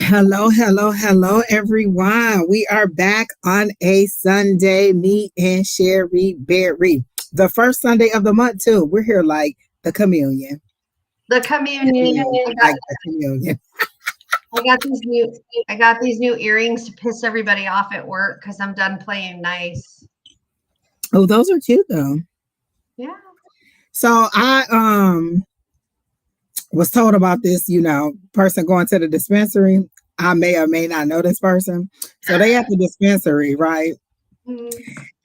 Hello, hello, hello, everyone. We are back on a Sunday. Me and Sherry Beery. The first Sunday of the month, too. We're here like the communion. The communion. Like the communion. I got these new I got these new earrings to piss everybody off at work because I'm done playing nice. Oh, those are cute though. Yeah. So I was told about this, person going to the dispensary. I may or may not know this person. So they at the dispensary, right? Mhm.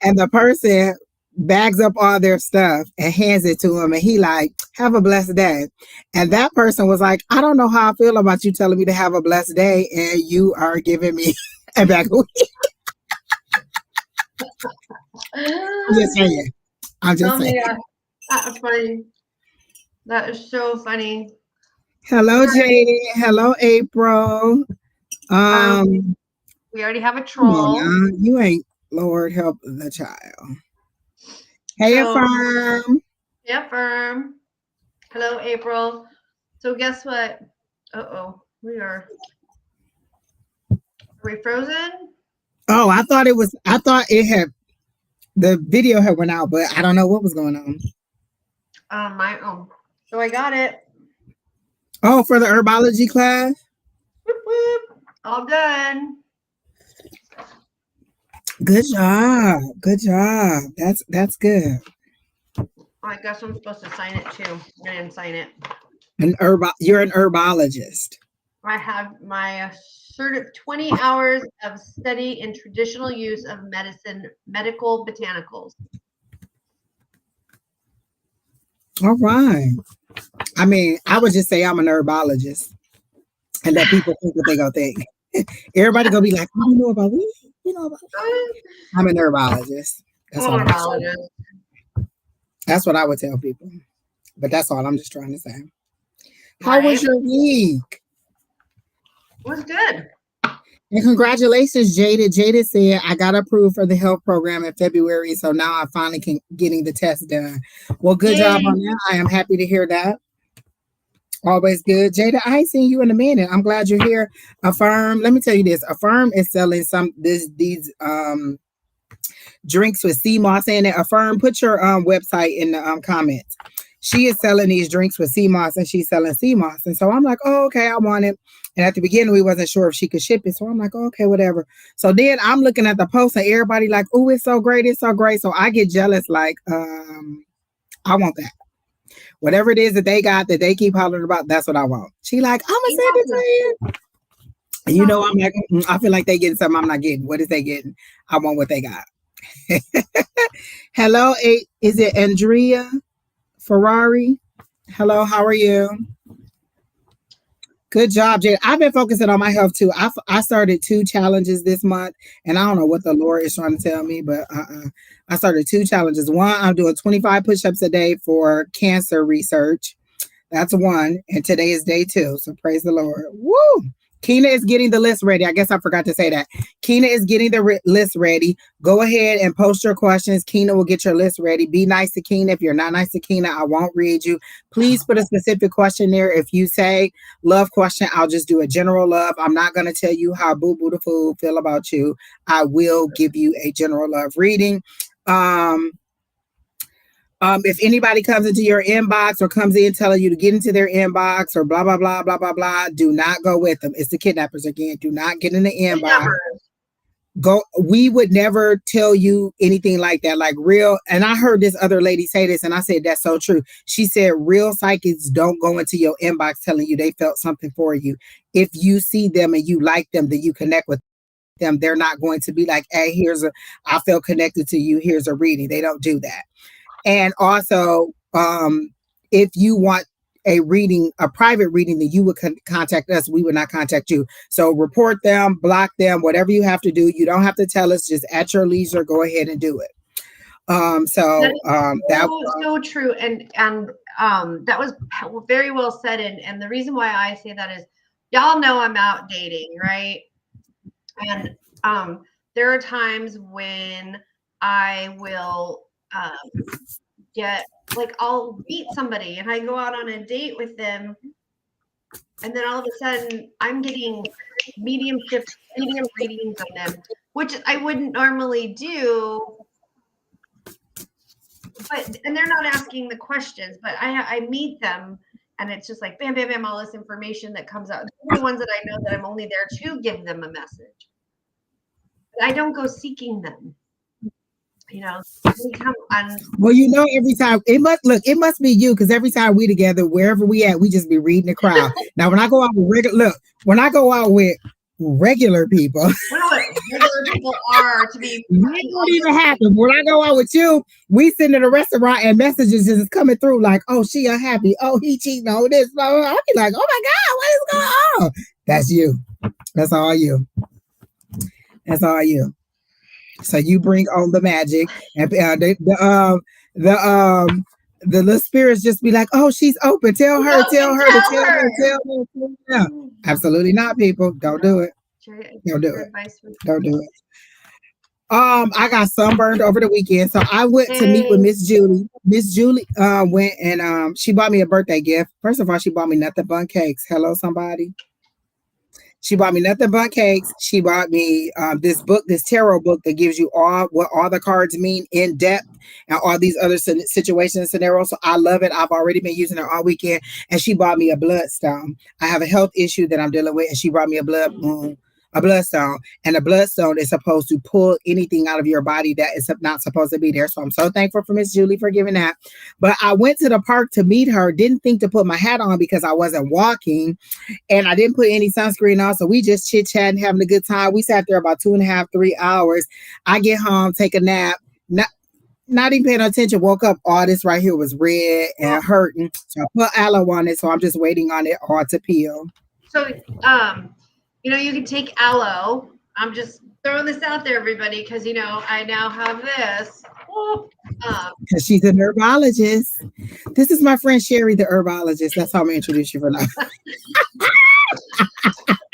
And the person bags up all their stuff and hands it to him, and he like, have a blessed day. And that person was like, I don't know how I feel about you telling me to have a blessed day and you are giving me a bag of weed. I'm just saying. I'm just Oh saying. my god. That's funny. That is so funny. Hello, All right. JD. Hello, April. Um, um we already have a Come on troll. now, you ain't Lord help the child. Hey, So Affirm. yeah, firm. Hello, April. So guess what? Uh-oh. Are we frozen? Oh, I thought it had, the video had went out, but I don't know what was going on. My own. So I got it. Oh, for the herbology class? Whoop, whoop. All done. Good job. Good job. That's good. I guess I'm supposed to sign it too. I didn't sign it. You're an herbologist. I have my 20 hours of study in traditional use of medical botanicals. All right. I mean, I would just say I'm an herbologist and let people think what they gonna think. Everybody gonna be like, "Oh, you know about weed? You know about?" I'm an herbologist. That's all I'm a I'm saying. neurologist. That's what I would tell people. But that's all I'm just trying to say. How was Right? your week? It was good. And congratulations, Jada. Jada said I got approved for the health program in February, so now I finally can getting the test done. Well, good job Yay. on that. I am happy to hear that. Always good. Jada, I ain't seen you in a minute. I'm glad you're here. Affirm. Let me tell you this. Affirm is selling these drinks with sea moss in it. Affirm, put your website in the comments. She is selling these drinks with sea moss and she's selling sea moss. And so I'm like, oh, okay, I want it. And at the beginning, we wasn't sure if she could ship it. So I'm like, oh, okay, whatever. So then I'm looking at the post and everybody like, oh, it's so great. It's so great. So I get jealous, like, I want that. Whatever it is that they got that they keep hollering about, that's what I want. She like, I'm gonna send it to you. And you know, I'm like, I feel like they getting something I'm not getting. What is they getting? I want what they got. Hello, is it Andrea Ferrari? Hello, how are you? Good job, Jade. I've been focusing on my health too. I started 2 challenges this month, and I don't know what the Lord is trying to tell me, but I started 2 challenges. One, I'm doing 25 push-ups a day for cancer research. That's one, and today is day 2. So praise the Lord. Woo! Keena is getting the list ready. I guess I forgot to say that. Keena is getting the list ready. Go ahead and post your questions. Keena will get your list ready. Be nice to Keena. If you're not nice to Keena, I won't read you. Please put a specific question there. If you say love question, I'll just do a general love. I'm not going to tell you how boo boo the fool feel about you. I will give you a general love reading. Um, if anybody comes into your inbox or comes in telling you to get into their inbox or blah, blah, blah, blah, blah, blah, do not go with them. It's the kidnappers again. Do not get in the inbox. Go. We would never tell you anything like that. Like real, and I heard this other lady say this, and I said, that's so true. She said, real psychics don't go into your inbox telling you they felt something for you. If you see them and you like them, then you connect with them. They're not going to be like, hey, I feel connected to you. Here's a reading. They don't do that. And also, if you want a private reading, then you would contact us. We would not contact you. So report them, block them, whatever you have to do. You don't have to tell us. Just at your leisure, go ahead and do it. So true, and that was very well said. And the reason why I say that is, y'all know I'm out dating, right? And there are times when I will get like I'll meet somebody and I go out on a date with them, and then all of a sudden I'm getting medium readings on them, which I wouldn't normally do. And they're not asking the questions, but I meet them and it's just like bam, bam, bam, all this information that comes out. They're the ones that I know that I'm only there to give them a message. But I don't go seeking them. You know, they come on. Well, you know, every time it must be you, because every time we together, wherever we at, we just be reading the crowd. Now, when I go out with regular people, I don't know what regular people are to be. It don't even happen. When I go out with you, we sitting in a restaurant and messages just coming through like, oh, she unhappy. Oh, he cheating on this. Blah, blah, blah. I'll be like, oh my God, what is going on? That's you. That's all you. That's all you. So you bring on the magic, and the little spirits just be like, "Oh, she's open. Tell her. Absolutely not, people. Don't do it. Don't do it. Don't do it. I got sunburned over the weekend, so I went to meet with Miss Julie. Miss Julie went and she bought me a birthday gift. First of all, she bought me nothing but cakes. Hello, somebody. She bought me nothing but cakes. She bought me this book, this tarot book that gives you what all the cards mean in depth and all these other situations and scenarios. So I love it. I've already been using it all weekend. And she bought me a bloodstone. I have a health issue that I'm dealing with, and she brought me a bloodstone. And a bloodstone is supposed to pull anything out of your body that is not supposed to be there. So I'm so thankful for Miss Julie for giving that. But I went to the park to meet her, didn't think to put my hat on because I wasn't walking, and I didn't put any sunscreen on. So we just chit-chatting, having a good time. We sat there about 2.5, 3 hours. I get home, take a nap, not even paying attention, woke up, all this right here was red and hurting. So I put aloe on it, so I'm just waiting on it all to peel. So you know, you can take aloe. I'm just throwing this out there, everybody, because, you know, I now have this. Because she's a herbologist. This is my friend Sheri, the herbologist. That's how I'm going to introduce you for now.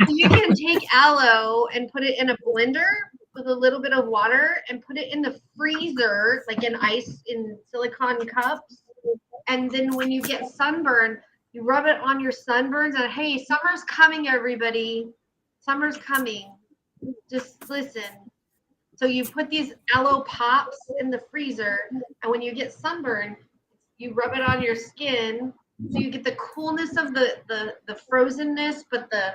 You can take aloe and put it in a blender with a little bit of water and put it in the freezer, like in ice in silicone cups. And then when you get sunburn, you rub it on your sunburns. And hey, summer's coming, everybody. Summer's coming. Just listen. So you put these aloe pops in the freezer, and when you get sunburn, you rub it on your skin, so you get the coolness of the frozenness, but the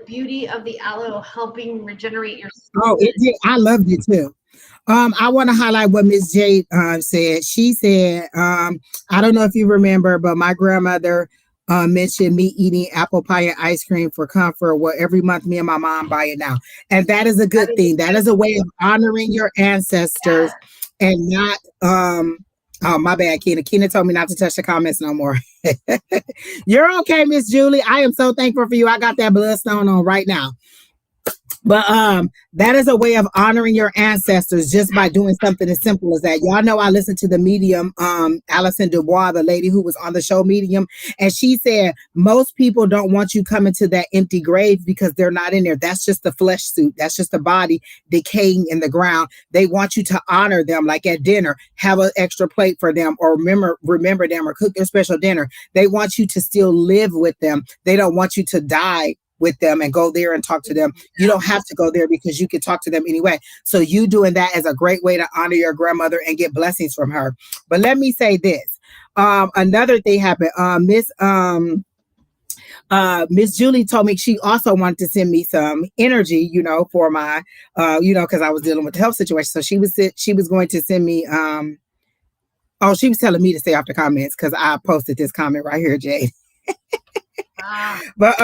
beauty of the aloe helping regenerate your skin. Oh, it did. I loved it too. I want to highlight what Miss Jade said. She said, I don't know if you remember, but my grandmother mentioned me eating apple pie and ice cream for comfort. Well, every month me and my mom buy it now. And that is a good thing. That is a way of honoring your ancestors and not, oh, my bad, Keena. Keena told me not to touch the comments no more. You're okay, Miss Julie. I am so thankful for you. I got that bloodstone on right now. But that is a way of honoring your ancestors just by doing something as simple as that. Y'all know I listened to the medium, Alison Dubois, the lady who was on the show Medium, and she said most people don't want you coming to that empty grave because they're not in there. That's just the flesh suit. That's just the body decaying in the ground. They want you to honor them, like at dinner, have an extra plate for them, or remember them, or cook their special dinner. They want you to still live with them. They don't want you to die with them and go there and talk to them. You don't have to go there because you can talk to them anyway. So you doing that is a great way to honor your grandmother and get blessings from her. But let me say this. Another thing happened. Miss Julie told me she also wanted to send me some energy, you know, for my, you know, because I was dealing with the health situation. So she was going to send me, she was telling me to stay off the comments because I posted this comment right here, Jade. But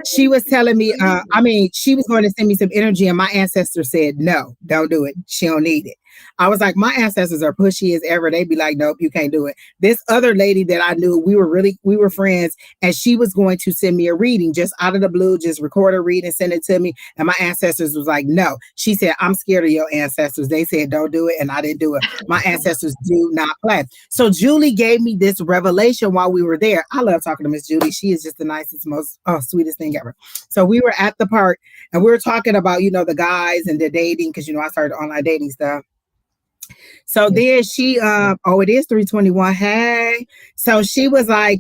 she was telling me, she was going to send me some energy, and my ancestors said, no, don't do it. She don't need it. I was like, my ancestors are pushy as ever. They'd be like, nope, you can't do it. This other lady that I knew, we were friends, and she was going to send me a reading just out of the blue, just record a reading, send it to me. And my ancestors was like, no. She said, I'm scared of your ancestors. They said, don't do it. And I didn't do it. My ancestors do not play. So Julie gave me this revelation while we were there. I love talking to Miss Julie. She is just the nicest, most sweetest thing ever. So we were at the park, and we were talking about, you know, the guys and the dating, because, you know, I started online dating stuff. So then she, it is 3:21. Hey. So she was like,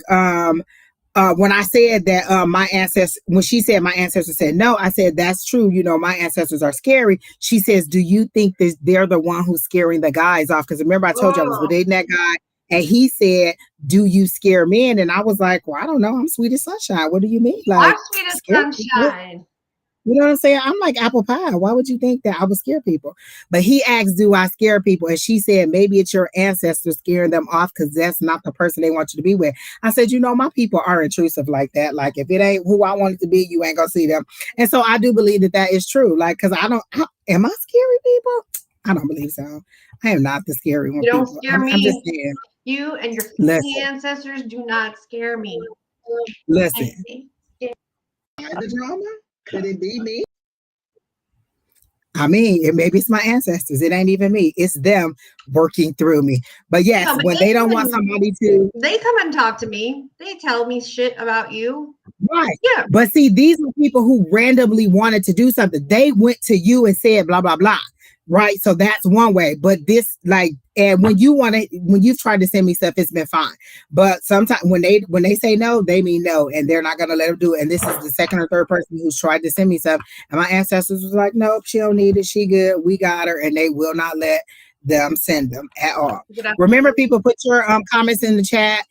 when I said that my ancestors, when she said my ancestors said no, I said that's true. You know, my ancestors are scary. She says, do you think that they're the one who's scaring the guys off? Because remember, I told you I was dating that guy, and he said, "Do you scare men?" And I was like, "Well, I don't know. I'm sweet as sunshine. What do you mean? Like, I'm sweet as sunshine." You know what I'm saying? I'm like apple pie. Why would you think that I would scare people? But he asked, do I scare people? And she said, maybe it's your ancestors scaring them off because that's not the person they want you to be with. I said, you know, my people are intrusive like that. Like, if it ain't who I want it to be, you ain't going to see them. And so I do believe that is true. Like, because am I scary people? I don't believe so. I am not the scary one. You don't scare me. I'm just saying. You and your ancestors do not scare me. Listen. The drama? Could it be me? I mean, maybe it's my ancestors. It ain't even me. It's them working through me. But yes, no, but when they don't want somebody to... They come and talk to me. They tell me shit about you. Right. Yeah. But see, these are people who randomly wanted to do something. They went to you and said, blah, blah, blah. Right. So that's one way. But this, like, and when you've tried to send me stuff, it's been fine. But sometimes when they say no, they mean no, and they're not going to let them do it. And this is the second or third person who's tried to send me stuff. And my ancestors was like, nope, she don't need it. She good. We got her. And they will not let them send them at all. Remember, people, put your comments in the chat.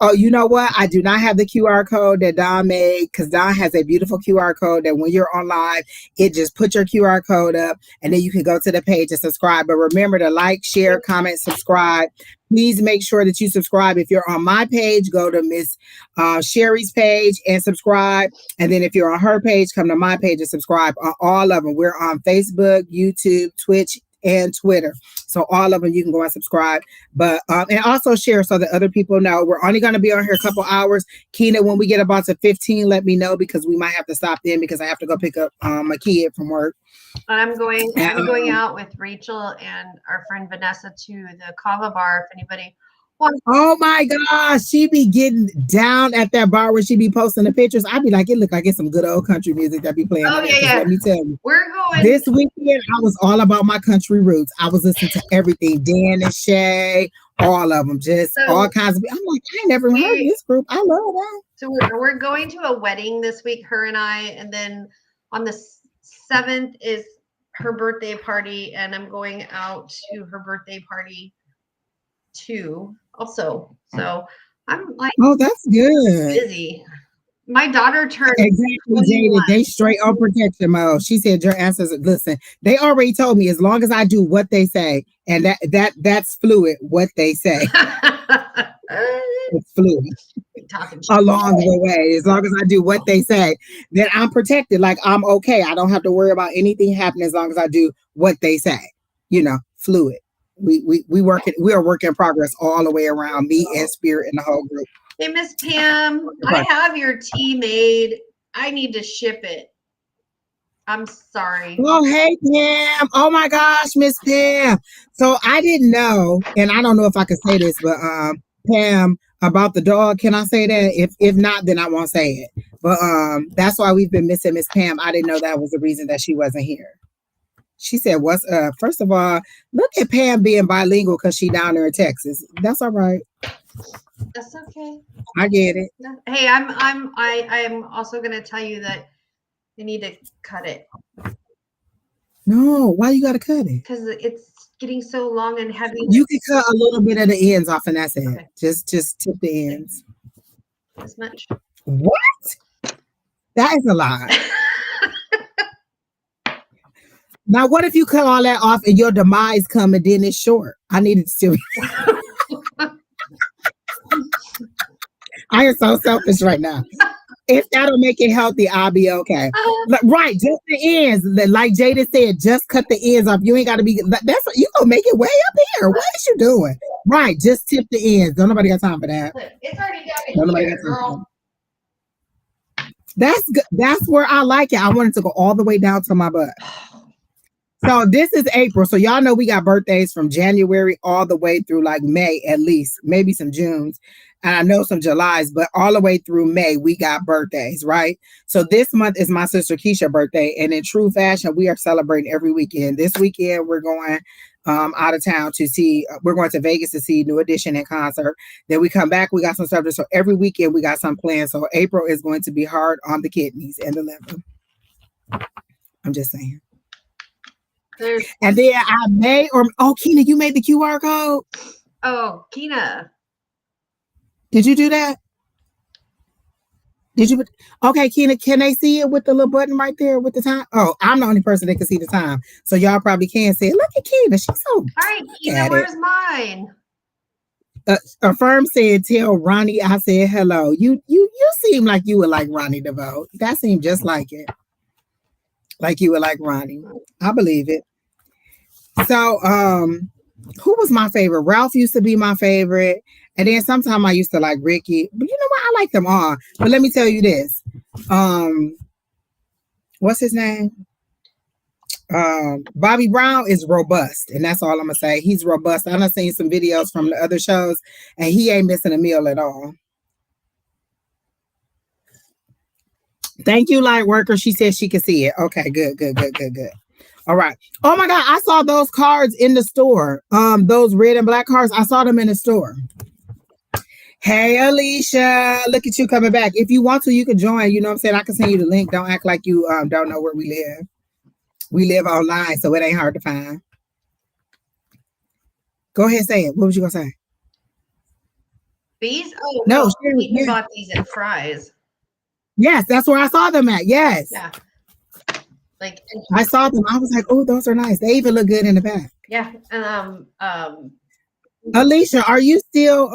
Oh, you know what? I do not have the QR code that Don made, because Don has a beautiful QR code that when you're on live, it just put your QR code up and then you can go to the page and subscribe. But remember to like, share, comment, subscribe. Please make sure that you subscribe. If you're on my page, go to Miss Sheri's page and subscribe. And then if you're on her page, come to my page and subscribe on all of them. We're on Facebook, YouTube, Twitch, and Twitter. So all of them, you can go and subscribe, but and also share so that other people know. We're only going to be on here a couple hours. Keena, when we get about to 15, let me know, because we might have to stop then because I have to go pick up my kid from work. I'm going out with Rachel and our friend Vanessa to the Kava bar. If anybody wants. Oh my gosh, she be getting down at that bar where she be posting the pictures. I'd be like, it look like it's some good old country music that be playing. Oh yeah. Let me tell you, we're going this weekend. I was all about my country roots. I was listening to everything, Dan and Shay, all of them, just all kinds of. I'm like, I ain't never heard of this group. I love that. So we're going to a wedding this week, her and I, and then on the 7th is her birthday party, and I'm going out to her birthday party too. Also, so I'm like, oh, that's good. Busy. My daughter turned exactly. Jada, they straight on protection mode. She said your ancestors. Listen, they already told me as long as I do what they say, and that's fluid. What they say, it's fluid. Along the way, as long as I do what they say, then I'm protected. Like I'm okay. I don't have to worry about anything happening as long as I do what they say. You know, fluid. We are work in progress all the way around, me and Spirit and the whole group. Hey, Miss Pam, I have your tea made. I need to ship it. I'm sorry. Oh, hey, Pam. Oh my gosh, Miss Pam. So I didn't know, and I don't know if I could say this, but Pam, about the dog, can I say that? If not, then I won't say it. But that's why we've been missing Miss Pam. I didn't know that was the reason that she wasn't here. She said, what's up? First of all, look at Pam being bilingual because she down there in Texas. That's all right. That's okay. I get it. Hey, I'm also gonna tell you that you need to cut it. No, why you gotta cut it? Because it's getting so long and heavy. You can cut a little bit of the ends off, and that's it. Okay. Just tip the ends. As much. What? That is a lie. Now, what if you cut all that off and your demise come and then it's short? I need it to. I am so selfish right now. If that'll make it healthy, I'll be okay. Right, just the ends. Like Jada said, just cut the ends off. You ain't got to be. That's you gonna make it way up here. What is you doing? Right, just tip the ends. Don't nobody got time for that. It's already down here, girl. That's good. That's where I like it. I want it to go all the way down to my butt. So this is April. So y'all know we got birthdays from January all the way through like May, at least, maybe some Junes. and I know some Julys, but all the way through May, we got birthdays, right? So this month is my sister Keisha's birthday, and in true fashion, we are celebrating every weekend. This weekend, we're going out of town to see, we're going to Vegas to see New Edition in concert. Then we come back, we got some stuff. So every weekend, we got some planned. So April is going to be hard on the kidneys and the liver. I'm just saying. And then I made, Keena, you made the QR code? Oh, Keena. Did you do that? Did you? Okay, Keena, can they see it with the little button right there with the time? Oh, I'm the only person that can see the time. So y'all probably can see it. Look at Keena. She's so all right, Keena, where's mine? Affirm said, tell Ronnie I said hello. You seem like you would like Ronnie DeVoe. That seemed just like it. Like you would like Ronnie. I believe it. So, who was my favorite? Ralph used to be my favorite. And then sometimes I used to like Ricky. But you know what? I like them all. But let me tell you this. What's his name? Bobby Brown is robust. And that's all I'm going to say. He's robust. I've seen some videos from the other shows. And he ain't missing a meal at all. Thank you, light worker. She said she could see it. Okay, good. All right. Oh my God, I saw those cards in the store. Those red and black cards. I saw them in the store. Hey, Alicia, look at you coming back. If you want to, you can join. You know what I'm saying? I can send you the link. Don't act like you don't know where we live. We live online, so it ain't hard to find. Go ahead, say it. What was you gonna say? These? Oh no, Sheri bought these at Fry's. Yes, that's where I saw them at. Yes. Yeah. Like I saw them. I was like, oh, those are nice. They even look good in the back. Yeah. And Alicia, are you still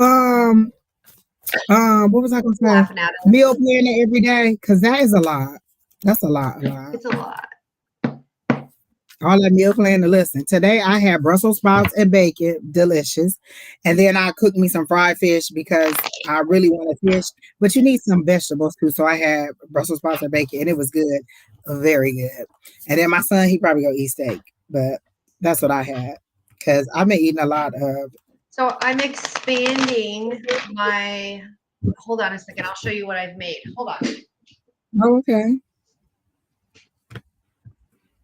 what was I gonna say? Meal planning every day? Because that is a lot. That's a lot. It's a lot. All that meal planning. Listen, today I had Brussels sprouts and bacon, delicious. And then I cooked me some fried fish because I really want to fish, but you need some vegetables too. So I had Brussels sprouts and bacon, and it was good, very good. And then my son, he probably go eat steak, but that's what I had because I've been eating a lot of. So I'm expanding my. Hold on a second. I'll show you what I've made. Hold on. Oh, okay.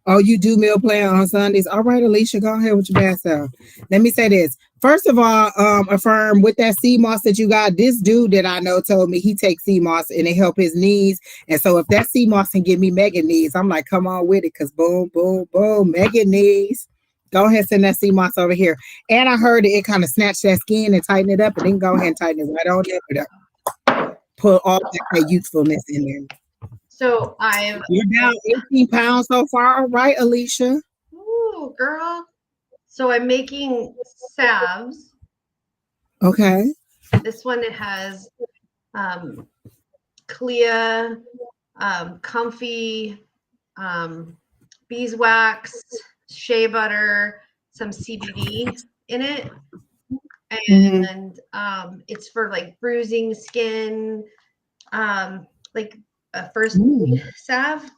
Oh, you do meal plan on Sundays? All right, Alicia, go ahead with your bad self. Let me say this. First of all, Affirm, with that sea moss that you got, this dude that I know told me he takes sea moss and it help his knees. And so if that sea moss can give me mega knees, I'm like, come on with it, because boom, boom, boom, mega knees. Go ahead and send that sea moss over here. And I heard it kind of snatch that skin and tighten it up, and then go ahead and tighten it right on there. Put all that youthfulness in there. So you're down 18 pounds so far, right, Alicia? Ooh, girl. So I'm making salves. Okay. This one, it has Clea, Comfy, beeswax, shea butter, some CBD in it. And it's for like bruising skin, like a first salve.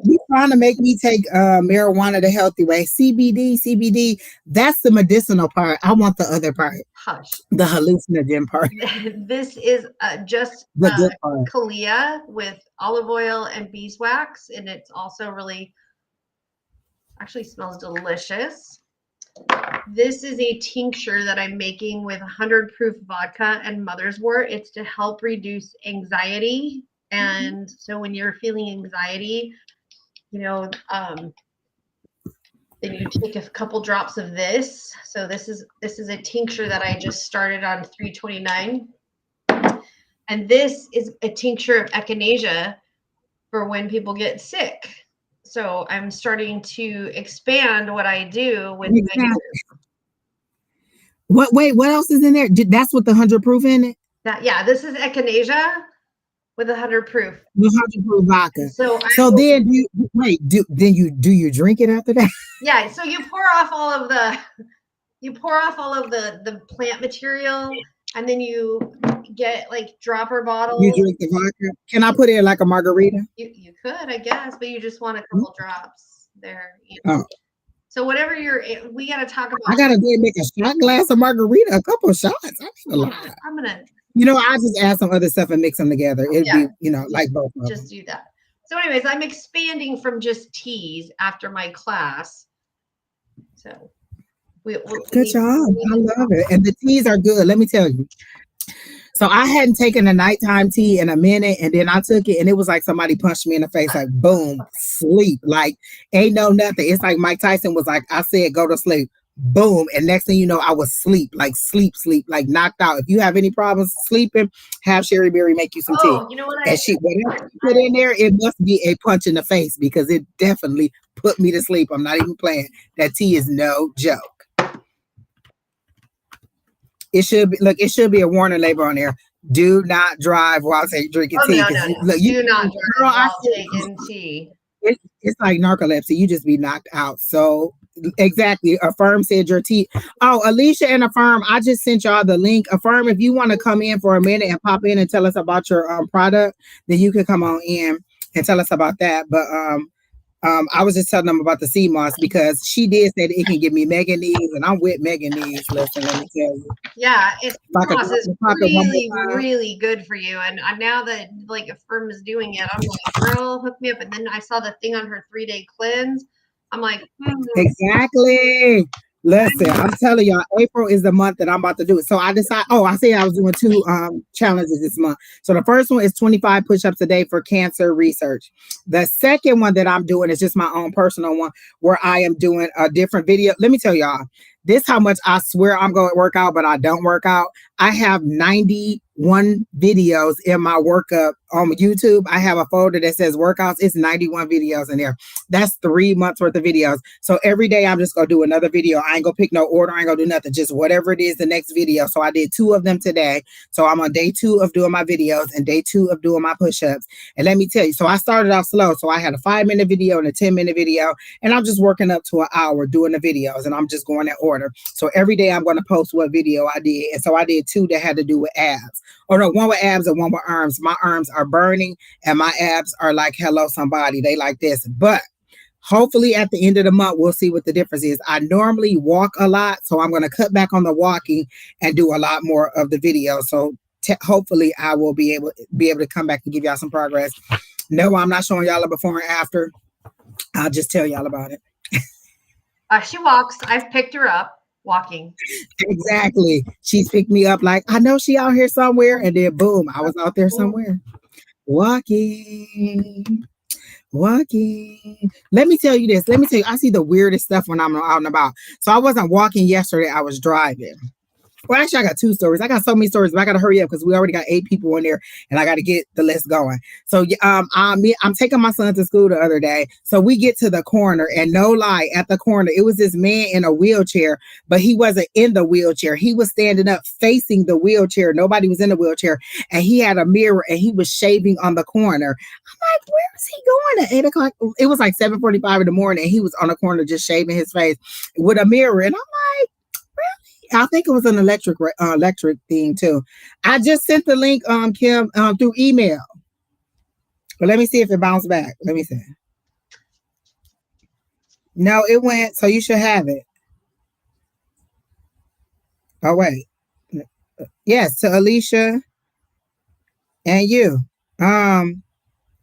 You're trying to make me take marijuana the healthy way. CBD, that's the medicinal part. I want the other part. Hush. The hallucinogen part. This is just Clea with olive oil and beeswax, and it's also really, actually smells delicious. This is a tincture that I'm making with 100 proof vodka and mother's wort. It's to help reduce anxiety. And so when you're feeling anxiety, you know, then you take a couple drops of this. So this is a tincture that I just started on 329. And this is a tincture of echinacea for when people get sick. So I'm starting to expand what I do with what else is in there? That's with the 100 proof in it? This is echinacea with 100 proof. The 100 proof vodka. So then do you drink it after that? Yeah, so you pour off all of the plant material, and then you get like dropper bottles. You drink the vodka. Can I put it in like a margarita? You could, I guess, but you just want a couple drops there. You know. Oh. So whatever we got to talk about. I got to go make a shot glass of margarita, a couple of shots. I need a lot. I'm gonna I just add some other stuff and mix them together. It'd Yeah, be, like both of just them. do that. So, anyways, I'm expanding from just teas after my class. So we Good need job. we need I to love talk. it. And the teas are good. Let me tell you. So I hadn't taken a nighttime tea in a minute, and then I took it, and it was like somebody punched me in the face, like boom, sleep, like ain't no nothing. It's like Mike Tyson was like, I said, go to sleep, boom, and next thing you know, I was sleep, like sleep, like knocked out. If you have any problems sleeping, have Sherry Berry make you some tea, Oh, you know what and she whatever she put in there, it must be a punch in the face because it definitely put me to sleep. I'm not even playing. That tea is no joke. It should be look. It should be a warning label on there. Do not drive while drinking Oh, tea no, because no, no. look, you Do not girl. drive I while said taking tea. it's like narcolepsy. You just be knocked out. So exactly. Affirm said your tea. Oh, Alicia and Affirm, I just sent y'all the link. Affirm, if you want to come in for a minute and pop in and tell us about your product, then you can come on in and tell us about that. But I was just telling them about the sea moss because she did say that it can give me manganese, and I'm with manganese. Listen, let me tell you. Yeah, it's If I could CMOS is pop it one really, more time. really good for you. And now that like a firm is doing it, I'm like, girl, hook me up. And then I saw the thing on her 3-day cleanse. I'm like, Exactly. Listen, I'm telling y'all, April is the month that I'm about to do it. So I decided, I said I was doing two challenges this month. So the first one is 25 push-ups a day for cancer research. The second one that I'm doing is just my own personal one where I am doing a different video. Let me tell y'all, this how much I swear I'm going to work out, but I don't work out. I have 91 videos in my workup on YouTube. I have a folder that says workouts. It's 91 videos in there. That's 3 months worth of videos. So every day I'm just gonna do another video. I ain't gonna pick no order. I ain't gonna do nothing. Just whatever it is, the next video. So I did 2 of them today. So I'm on day 2 of doing my videos and day 2 of doing my push-ups. And let me tell you, so I started off slow. So I had a 5-minute video and a 10-minute video, and I'm just working up to an hour doing the videos, and I'm just going in order. So every day I'm gonna post what video I did. And so I did 2 that had to do with abs. Or no, one with abs and one with arms. My arms are burning and my abs are like hello somebody. They like this. But hopefully at the end of the month we'll see what the difference is. I normally walk a lot, so I'm going to cut back on the walking and do a lot more of the video. So hopefully I will be able to come back and give y'all some progress. No, I'm not showing y'all a before and after. I'll just tell y'all about it. she walks. I've picked her up walking. Exactly. She's picked me up like I know she out here somewhere, and then boom, I was out there somewhere walking. Walking. Let me tell you this. Let me tell you, I see the weirdest stuff when I'm out and about. So I wasn't walking yesterday, I was driving. Well, actually, I got 2 stories. I got so many stories, but I got to hurry up because we already got 8 people in there, and I got to get the list going. So, I'm taking my son to school the other day. So we get to the corner, and no lie, at the corner, it was this man in a wheelchair, but he wasn't in the wheelchair. He was standing up facing the wheelchair. Nobody was in the wheelchair, and he had a mirror, and he was shaving on the corner. I'm like, where is he going at 8 o'clock? It was like 7:45 in the morning, and he was on the corner just shaving his face with a mirror, and I'm like, I think it was an electric thing too. I just sent the link, Kim, through email. But let me see if it bounced back. Let me see. No, it went. So you should have it. Oh wait, yes, to Alicia and you. At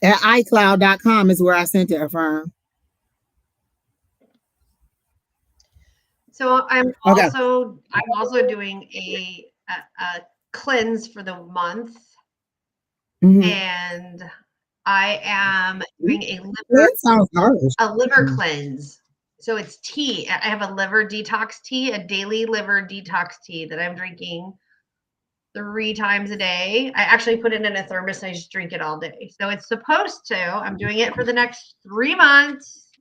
iCloud.com is where I sent it. Affirm. So Okay. I'm also doing a cleanse for the month, Mm-hmm. and I am doing That sounds harsh. a liver cleanse. So it's tea. I have a liver detox tea, a daily liver detox tea that I'm drinking 3 times a day. I actually put it in a thermos and I just drink it all day. So it's supposed to. I'm doing it for the next 3 months.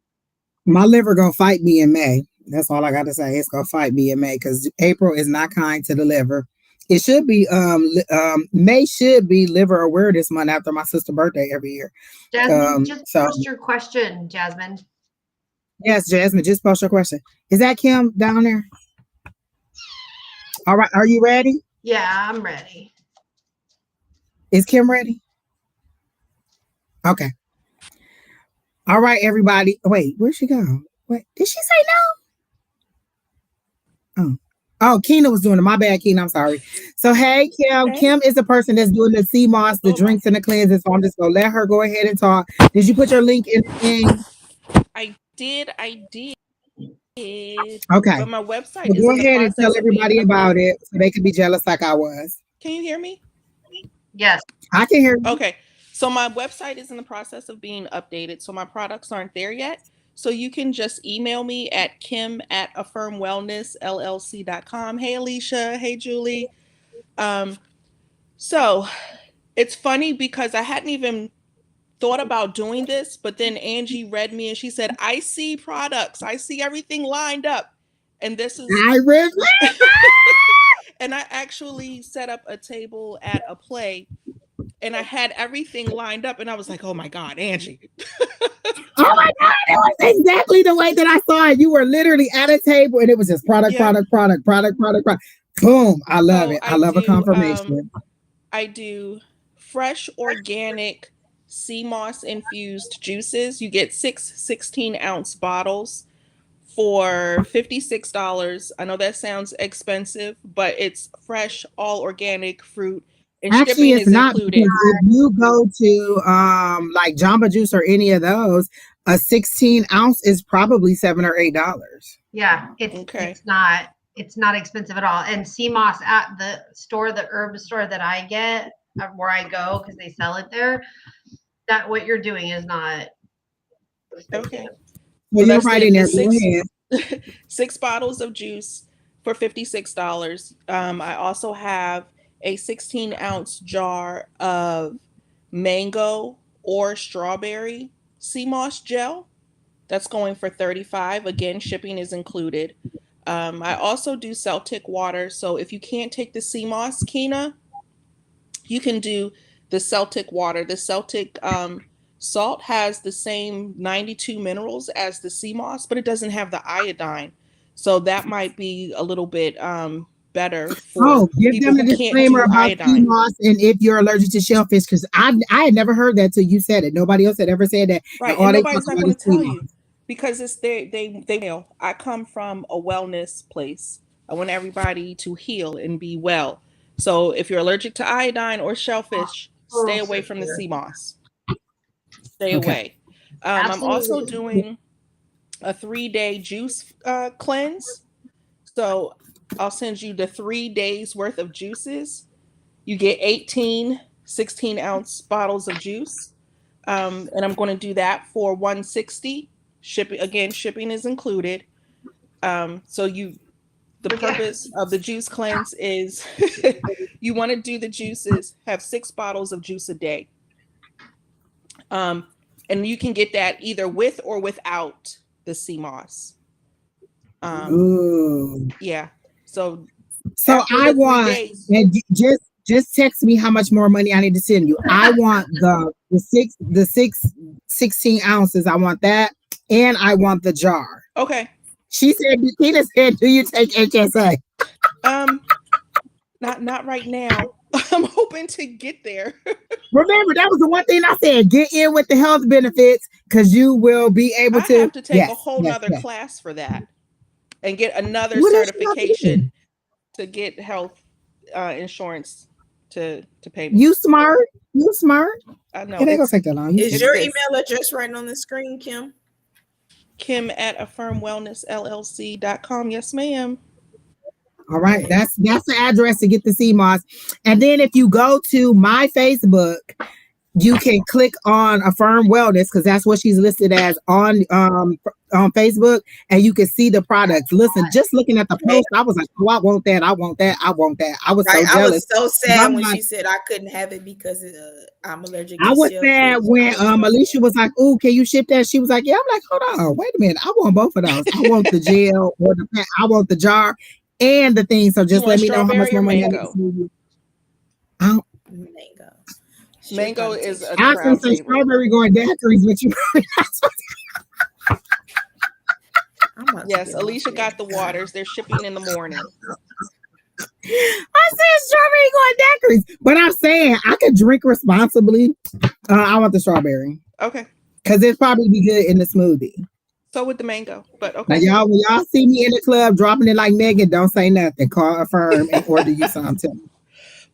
My liver gonna fight me in May. That's all I got to say. It's gonna fight me in May because April is not kind to the liver. It should be May should be liver awareness month after my sister's birthday every year. Jasmine, just So post your question, Jasmine. yes, Jasmine, just post your question. Is that Kim down there? All right, are you ready? Yeah, I'm ready. Is Kim ready? Okay. All right, everybody. Wait, where'd she go? Wait, did she say no? Oh. Oh, Keena was doing it. My bad, Keena. I'm sorry. So, hey, Kim. Okay. Kim is the person that's doing the sea moss, the drinks, and the cleanses. So I'm just gonna let her go ahead and talk. Did you put your link in the thing? I did. Okay. But my website So is go in the ahead and tell process of being everybody about updated. it so they can be jealous like I was. Can you hear me? Yes. I can hear you. Okay. So my website is in the process of being updated. So my products aren't there yet. So you can just email me at kim@affirmwellnessllc.com. Hey, Alicia. Hey, Julie. Um, so it's funny because I hadn't even thought about doing this, but then Angie read me and she said, I see products, I see everything lined up. And this is I really. and I actually set up a table at a play and I had everything lined up and I was like, oh my God, Angie. Oh my God, it was exactly the way that I saw it. You were literally at a table and it was just product, Yep. product. Boom. I love So it. I love a confirmation. I do fresh organic sea moss infused juices. You get 16-ounce bottles for $56. I know that sounds expensive, but it's fresh, all organic fruit, and Actually, shipping it's is not because included. if you go to like Jamba Juice or any of those, a 16 ounce is probably $7 or $8. Yeah, Okay. it's not expensive at all. And CMOS at the store, the herb store that I get where I go because they sell it there, that what you're doing is not expensive. Okay. So So you're that's right in the there. Go ahead. six bottles of juice for $56. I also have a 16-ounce jar of mango or strawberry sea moss gel. That's going for 35. Again, shipping is included. I also do Celtic water. So if you can't take the sea moss, Kina, you can do the Celtic water. The Celtic salt has the same 92 minerals as the sea moss, but it doesn't have the iodine. So that might be a little bit better for Oh, give people them the who can't disclaimer do about sea iodine. moss and if you're allergic to shellfish, because I had never heard that till you said it. Nobody else had ever said that, and Right. And all they talk nobody's not about going is to sea tell moss. you because it's they know. I come from a wellness place. I want everybody to heal and be well. So if you're allergic to iodine or shellfish, stay Oh, away from the sister. sea moss. Stay Okay. away. I'm also Absolutely. doing a 3-day juice cleanse. So I'll send you the 3 days worth of juices. You get 18 16-ounce bottles of juice. And I'm going to do that for 160. Shipping again, shipping is included. So the Okay. purpose of the juice cleanse is you want to do the juices, have 6 bottles of juice a day. Um, and you can get that either with or without the sea moss. Ooh. Yeah. So So after I the three want, days, and just text me how much more money I need to send you. I want the 16 ounces. I want that, and I want the jar. okay. She said, Tina said, do you take HSA? Um, not right now. I'm hoping to get there. Remember, that was the one thing I said. Get in with the health benefits because you will be able I to. have to take a Yes, whole yes, nother yes. class for that and get another What else you got to do? certification to get health insurance to pay me. You smart. You smart. I know It ain't gonna take that long. You Is it's your smart. this email address right on the screen, Kim? Kim@affirmwellnessllc.com. Yes, ma'am. All right, that's the address to get the CMOS. And then if you go to my Facebook, you can click on Affirm Wellness because that's what she's listed as on Facebook, and you can see the products. Listen, just looking at the Right. post, I was like, oh, I want that, I want that, I want that. I was Right. so I jealous. was so sad I'm when like, she said I couldn't have it because I'm allergic I to was sad shellfish. when Alicia was like, "Oh, can you ship that?" She was like, "Yeah." I'm like, "Hold on, wait a minute. I want both of those. I want the gel or I want the jar and the thing. So You just let want me know how much strawberry or more money I need to mango? send you." I, Mango. She'll Mango probably is take a I was gonna crowd say favorite. strawberry going daiquiris, but you. I'm about to Yes, get on Alicia here. got the waters. They're shipping in the morning. I said strawberry going daiquiris, but I'm saying I could drink responsibly. I want the strawberry Okay. because it'd probably be good in the smoothie. So with the mango, but Now, okay. y'all, when y'all see me in the club dropping it like Megan, don't say nothing. Call Affirm and order you something.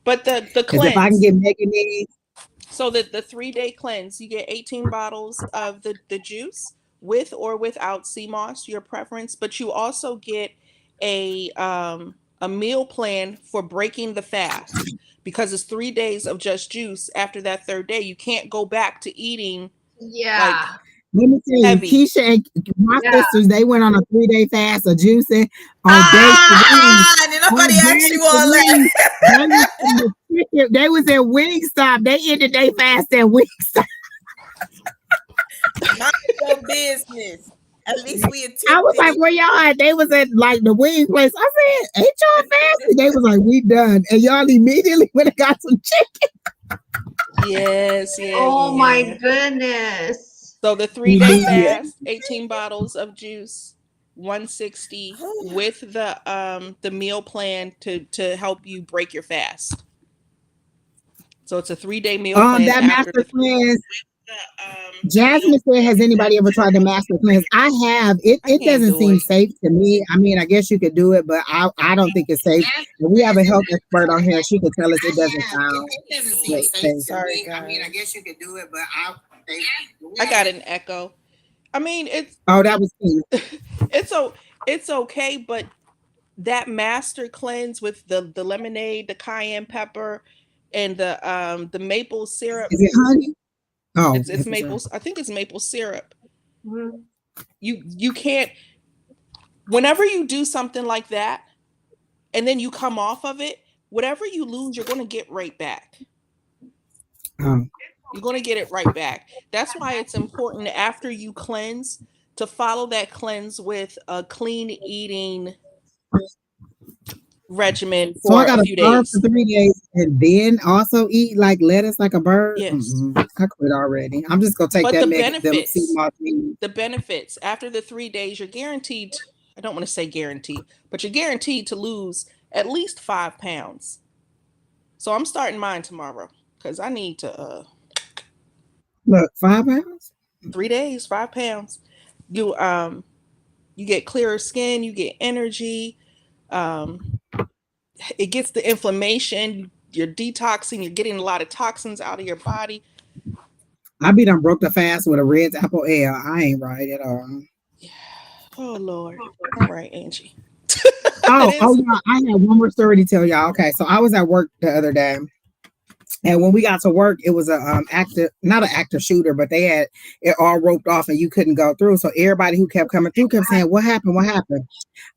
But the Because if I can cleanse. get Megan these, So the 3-day cleanse, you get 18 bottles of the juice with or without sea moss, your preference. But you also get a meal plan for breaking the fast because it's 3 days of just juice. After that third day, you can't go back to eating like Yeah. let me tell you, heavy. Keisha and my Yeah. sisters, they went on a 3-day fast of juicing on day 3. Did nobody On ask day you all that? 3, they was at Wingstop. They ended their fast at Wingstop. Mind your business. At least we I was attempted like, it. where y'all at? They was at like the wing place. I said, ain't y'all fasting? They was like, we done. And y'all immediately went and got some chicken. Yes, Oh my goodness. So the 3-day Immediate. fast, 18 bottles of juice, 160 with the meal plan to help you break your fast. So it's a 3-day meal plan That after master the cleanse. Jasmine said, has anybody ever tried the master cleanse? I have. It I can't doesn't do seem it. safe to me. I mean, I guess you could do it, but I don't think it's safe. And we have a health expert on here. She could tell us it doesn't sound safe. Sorry, guys. I mean, I guess you could do it, but I got an echo. I mean, Oh, that was cute. it's okay, but that master cleanse with the lemonade, the cayenne pepper, and the maple syrup. Is it honey? Oh, It's maple. I think it's maple syrup. Mhm. You can't. Whenever you do something like that, and then you come off of it, whatever you lose, you're going to get right back. Oh. You're going to get it right back. That's why it's important after you cleanse to follow that cleanse with a clean eating regimen So I for a got to few starve days. for 3 days and then also eat like lettuce like a bird. Yes. I quit already. I'm just gonna take But that the benefits after the 3 days, you're guaranteed. I don't want to say guaranteed, but you're guaranteed to lose at least 5 pounds. So I'm starting mine tomorrow because I need to. Look, 5 pounds. 3 days, 5 pounds. You get clearer skin, you get energy. It gets the inflammation. You're detoxing. You're getting a lot of toxins out of your body. I be done broke the fast with a red apple ale. I ain't right at all. Oh Lord. All right, Angie. Oh yeah. I had one more story to tell y'all. Okay, so I was at work the other day. And when we got to work, it was a not an active shooter, but they had it all roped off and you couldn't go through. So everybody who kept coming through kept saying, "What happened? What happened?"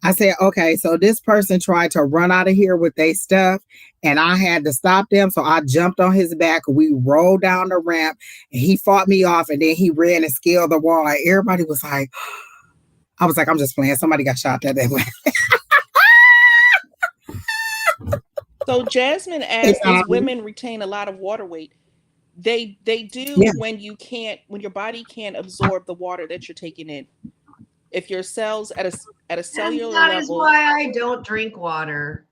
I said, "Okay, so this person tried to run out of here with their stuff, and I had to stop them. So I jumped on his back. We rolled down the ramp, and he fought me off, and then he ran and scaled the wall. And everybody was like, I was like, I'm just playing. Somebody got shot that way." So Jasmine asked, "Does women retain a lot of water weight?" They do when your body can't absorb the water that you're taking in. If your cells at a cellular That level. is why I don't drink water.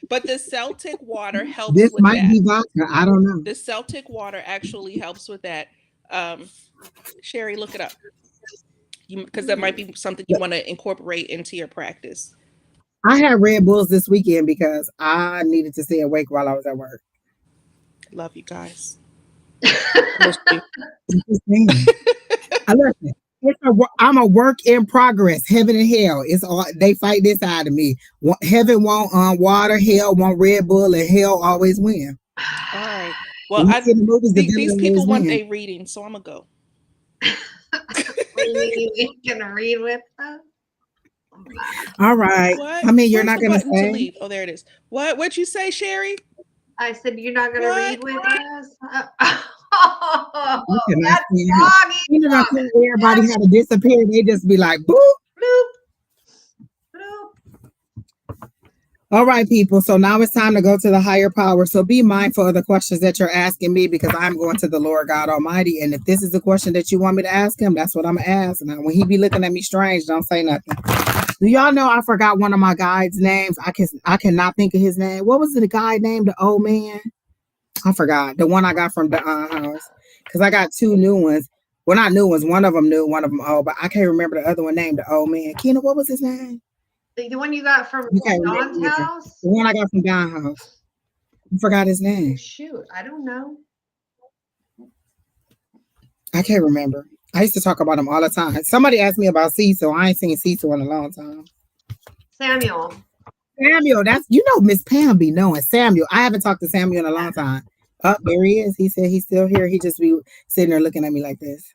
But the Celtic water helps This with might that. be vodka. I don't know. The Celtic water actually helps with that. Sheri, look it up. Because that might be something you want to incorporate into your practice. I had Red Bulls this weekend because I needed to stay awake while I was at work. Love you guys. I'm a work in progress. Heaven and hell. It's all they fight this out of me. Heaven want water, hell want Red Bull, and hell always win. All right. Well, these people want their reading, so I'm gonna go. You can read with us. All right. What? I mean, you're Where's not going to leave. Oh, there it is. What'd you say, Sheri? I said you're not going to read with us. That's doggy. Everybody had to disappear. They just be like, boop, bloop, bloop. All right, people. So now it's time to go to the higher power. So be mindful of the questions that you're asking me because I'm going to the Lord God Almighty. And if this is the question that you want me to ask him, that's what I'm going to ask. Now, when he be looking at me strange, don't say nothing. Do y'all know I forgot one of my guides' names? I cannot think of his name. What was the guide name? The old man? I forgot. The one I got from the house. Because I got 2 new ones. Well, not new ones. One of them new, one of them old, but I can't remember the other one named the old man. Keena, what was his name? The one you got from You can't Don's remember either. house? The one I got from Don's house. I forgot his name. Shoot, I don't know. I can't remember. I used to talk about him all the time. Somebody asked me about Cecil. I ain't seen Cecil in a long time. Samuel. Samuel, that's Miss Pam be knowing Samuel. I haven't talked to Samuel in a long time. Oh, there he is. He said he's still here. He just be sitting there looking at me like this.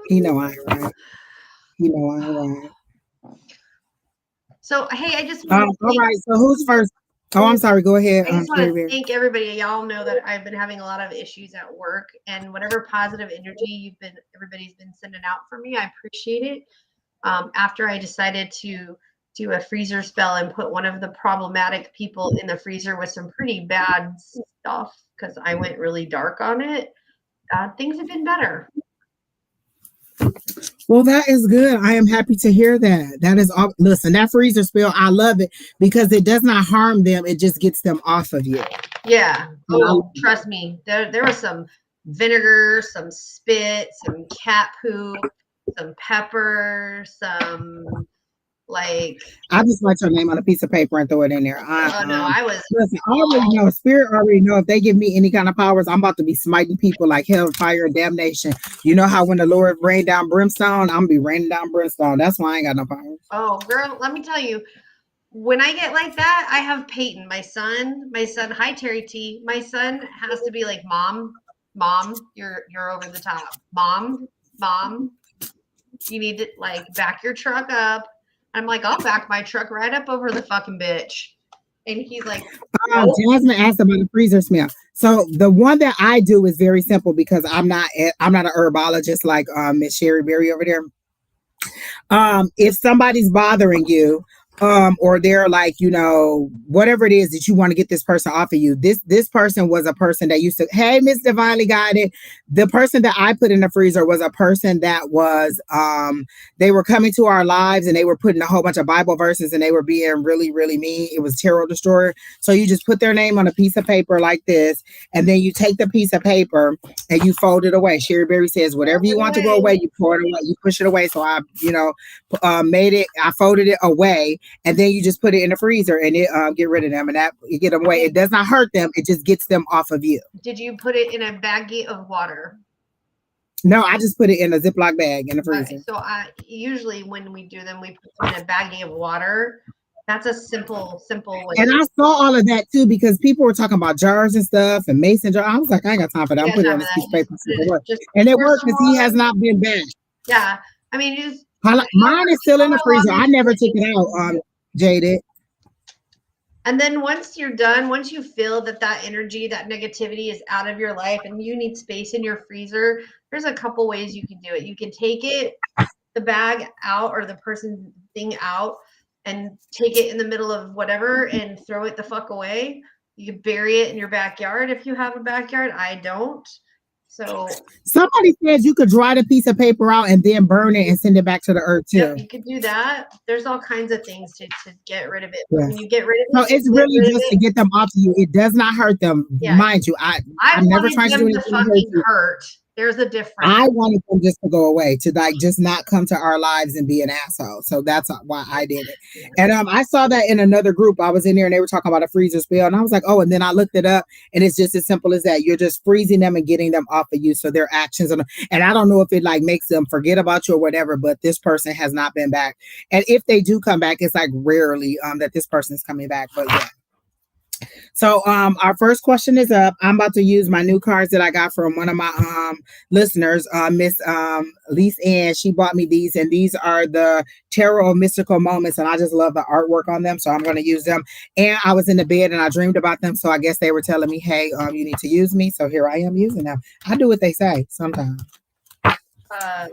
He know I ain't right. He know I ain't right. So hey, I just all right. So who's first? Oh, I'm sorry. Go ahead. I just want to thank everybody. Y'all know that I've been having a lot of issues at work, and whatever positive energy everybody's been sending out for me, I appreciate it. After I decided to do a freezer spell and put one of the problematic people in the freezer with some pretty bad stuff, because I went really dark on it, things have been better. Well, that is good. I am happy to hear that. That is all. Listen, that freezer spell, I love it because it does not harm them. It just gets them off of you. Yeah. Oh, trust me. There was some vinegar, some spit, some cat poop, some pepper, some like. I just write your name on a piece of paper and throw it in there. Listen, I already know. Spirit already know if they give me any kind of powers, I'm about to be smiting people like hell, fire, and damnation. You know how when the Lord rained down brimstone, I'm gonna be raining down brimstone. That's why I ain't got no powers. Oh, girl, let me tell you. When I get like that, I have Peyton, my son. Hi, Terry T. My son has to be like, Mom, you're over the top. Mom, you need to like back your truck up. I'm like, I'll back my truck right up over the fucking bitch. And he's like, Jasmine asked about the freezer smell. So the one that I do is very simple because I'm not an herbologist like Miss Sheri Beery over there. If somebody's bothering you, or they're like, whatever it is that you want to get this person off of you. This person was a person that used to, hey, Miss Divinely Guided. The person that I put in the freezer was a person that was, they were coming to our lives and they were putting a whole bunch of Bible verses and they were being really, really mean. It was tarot destroyer. So you just put their name on a piece of paper like this, and then you take the piece of paper and you fold it away. Sheri Beery says, whatever you want to go away, you pour it away, you push it away. So I, I folded it away. And then you just put it in the freezer and it get rid of them, and that you get them away. It does not hurt them. It just gets them off of you. Did you put it in a baggie of water? No, I just put it in a Ziploc bag in the freezer. So usually when we do them, we put them in a baggie of water. That's a simple way. And I saw all of that too because people were talking about jars and stuff and mason jars. I was like, I ain't got time for that. I'm putting it on this piece of paper. And it worked because he has not been back. Yeah, I mean, mine is still in the freezer. I never took it out. Jaded. And then once you're done, once you feel that energy, that negativity is out of your life and you need space in your freezer, there's a couple ways you can do it. You can take the bag out or the person thing out and take it in the middle of whatever and throw it the fuck away. You can bury it in your backyard if you have a backyard. I don't. So somebody says you could dry the piece of paper out and then burn it and send it back to the earth too. Yep, you could do that. There's all kinds of things to get rid of it. Yes. When you get rid of it, so it's really just to get them off of you. It does not hurt them, mind you. I'm never trying to do anything to fucking hurt. There's a difference. I wanted them just to go away, to like just not come to our lives and be an asshole. So that's why I did it. And I saw that in another group. I was in there and they were talking about a freezer spell, and I was like, oh, and then I looked it up, and it's just as simple as that. You're just freezing them and getting them off of you, so their actions and I don't know if it like makes them forget about you or whatever, but this person has not been back. And if they do come back, it's like rarely that this person is coming back. But yeah. So our first question is up. I'm about to use my new cards that I got from one of my listeners, Miss Lise Ann. She bought me these, and these are the Tarot of Mystical Moments, and I just love the artwork on them, so I'm going to use them. And I was in the bed and I dreamed about them, so I guess they were telling me, hey, you need to use me. So here I am using them. I do what they say sometimes.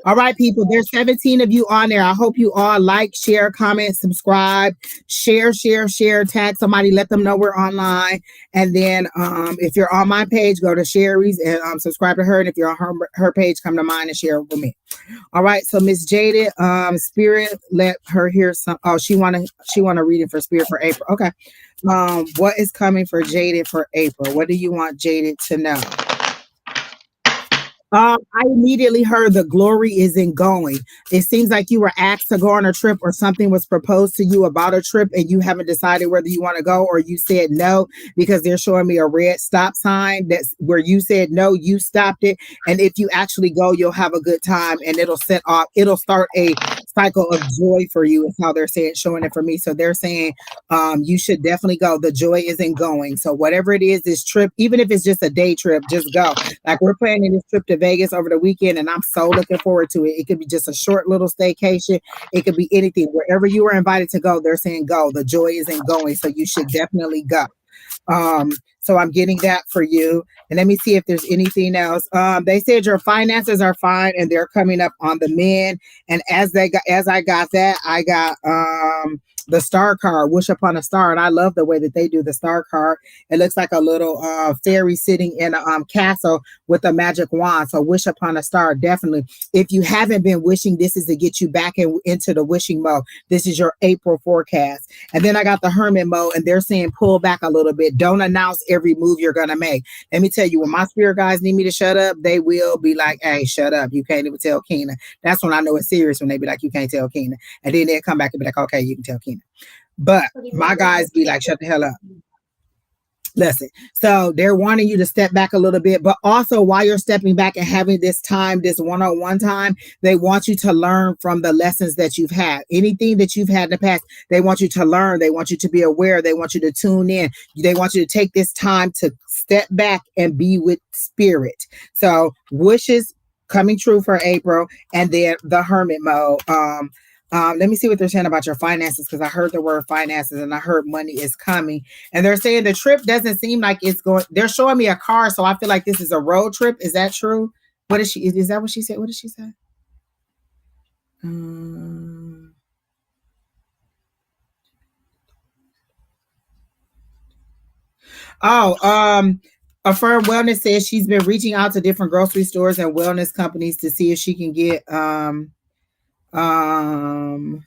All right, people, there's 17 of you on there. I hope you all like, share, comment, subscribe, share, tag somebody, let them know we're online. And then if you're on my page, go to Sheri's and subscribe to her. And if you're on her page, come to mine and share with me. All right, so Miss Jaded, Spirit, let her hear some. Oh, she want a reading for Spirit for April. Okay. What is coming for Jaded for April? What do you want Jaded to know? I immediately heard the glory is in going. It seems like you were asked to go on a trip or something was proposed to you about a trip and you haven't decided whether you want to go or you said no because they're showing me a red stop sign that's where you said no, you stopped it. And if you actually go, you'll have a good time and it'll start a cycle of joy for you is how they're saying, showing it for me. So they're saying you should definitely go. The joy is in going. So whatever it is, this trip, even if it's just a day trip, just go. Like we're planning this trip to Vegas over the weekend, and I'm so looking forward to it. It could be just a short little staycation. It could be anything. Wherever you are invited to go, they're saying go. The joy is in going, so you should definitely go. So I'm getting that for you. And let me see if there's anything else. They said your finances are fine and they're coming up on the mend. And as I got that, I got the star card, wish upon a star. And I love the way that they do the star card. It looks like a little fairy sitting in a castle with a magic wand. So wish upon a star, definitely. If you haven't been wishing, this is to get you back into the wishing mode. This is your April forecast. And then I got the hermit mode, and they're saying pull back a little bit. Don't announce every move you're going to make. Let me tell you, when my spirit guides need me to shut up, they will be like, hey, shut up. You can't even tell Keena. That's when I know it's serious, when they be like, you can't tell Keena. And then they'll come back and be like, okay, you can tell Keena. But my guys be like, shut the hell up. Listen, so they're wanting you to step back a little bit, but also while you're stepping back and having this time, this one-on-one time, they want you to learn from the lessons that you've had. Anything that you've had in the past, they want you to learn. They want you to be aware. They want you to tune in. They want you to take this time to step back and be with spirit. So wishes coming true for April, and then the hermit mode. Let me see what they're saying about your finances, because I heard the word finances and I heard money is coming. And they're saying the trip doesn't seem like it's going. They're showing me a car, so I feel like this is a road trip. Is that true? What is she? Is that what she said? What did she say? Affirm Wellness says she's been reaching out to different grocery stores and wellness companies to see if she can get Oh,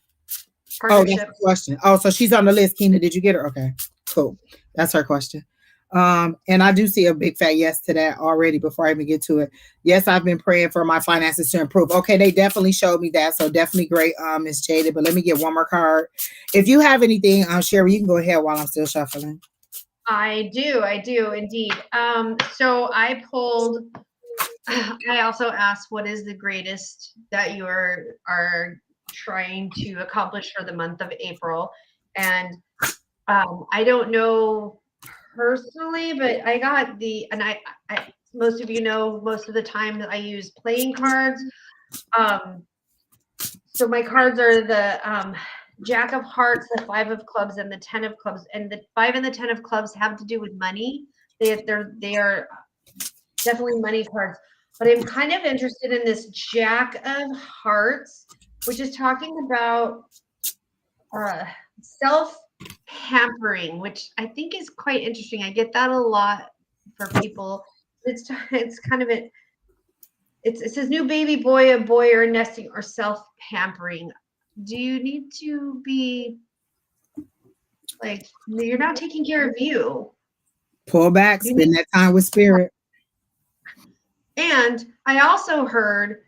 that's the question. Oh, so she's on the list. Keena, did you get her? Okay, cool. That's her question. And I do see a big fat yes to that already before I even get to it. Yes, I've been praying for my finances to improve. Okay, they definitely showed me that. So definitely great, Miss Jada. But let me get one more card. If you have anything, Sheri, you can go ahead while I'm still shuffling. I do indeed. So I pulled, I also asked, what is the greatest that you are trying to accomplish for the month of April? And I don't know personally, but I got and I most of you know, most of the time that I use playing cards. So my cards are the Jack of Hearts, the 5 of Clubs, and the 10 of Clubs. And the 5 and the 10 of Clubs have to do with money. They are definitely money cards. But I'm kind of interested in this Jack of Hearts, which is talking about self-pampering, which I think is quite interesting. I get that a lot for people. It's kind of it says new baby boy, a boy, or nesting, or self-pampering. Do you need to be like, you're not taking care of you? Pull back, spend that time with spirit. And I also heard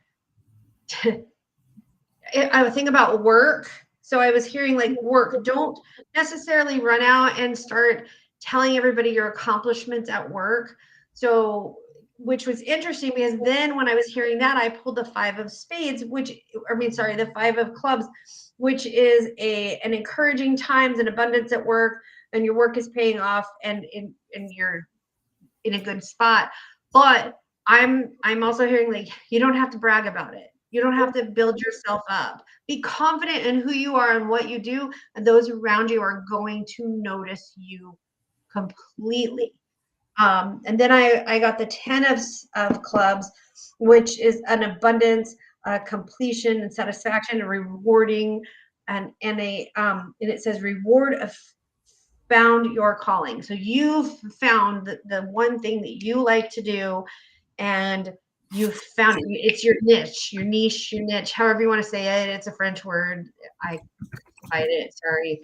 I think about work. So I was hearing like work, don't necessarily run out and start telling everybody your accomplishments at work. So, which was interesting, because then when I was hearing that, I pulled the 5 of Spades, the 5 of Clubs, which is an encouraging times and abundance at work, and your work is paying off, and you're in a good spot. But I'm also hearing like, you don't have to brag about it. You don't have to build yourself up. Be confident in who you are and what you do, and those around you are going to notice you completely. And then I got the 10 of Clubs, which is an abundance, completion, and satisfaction, and rewarding, and it says reward of found your calling. So you've found the one thing that you like to do, and you've found it. It's your niche, your niche, however you want to say it. It's a French word. I find it, sorry.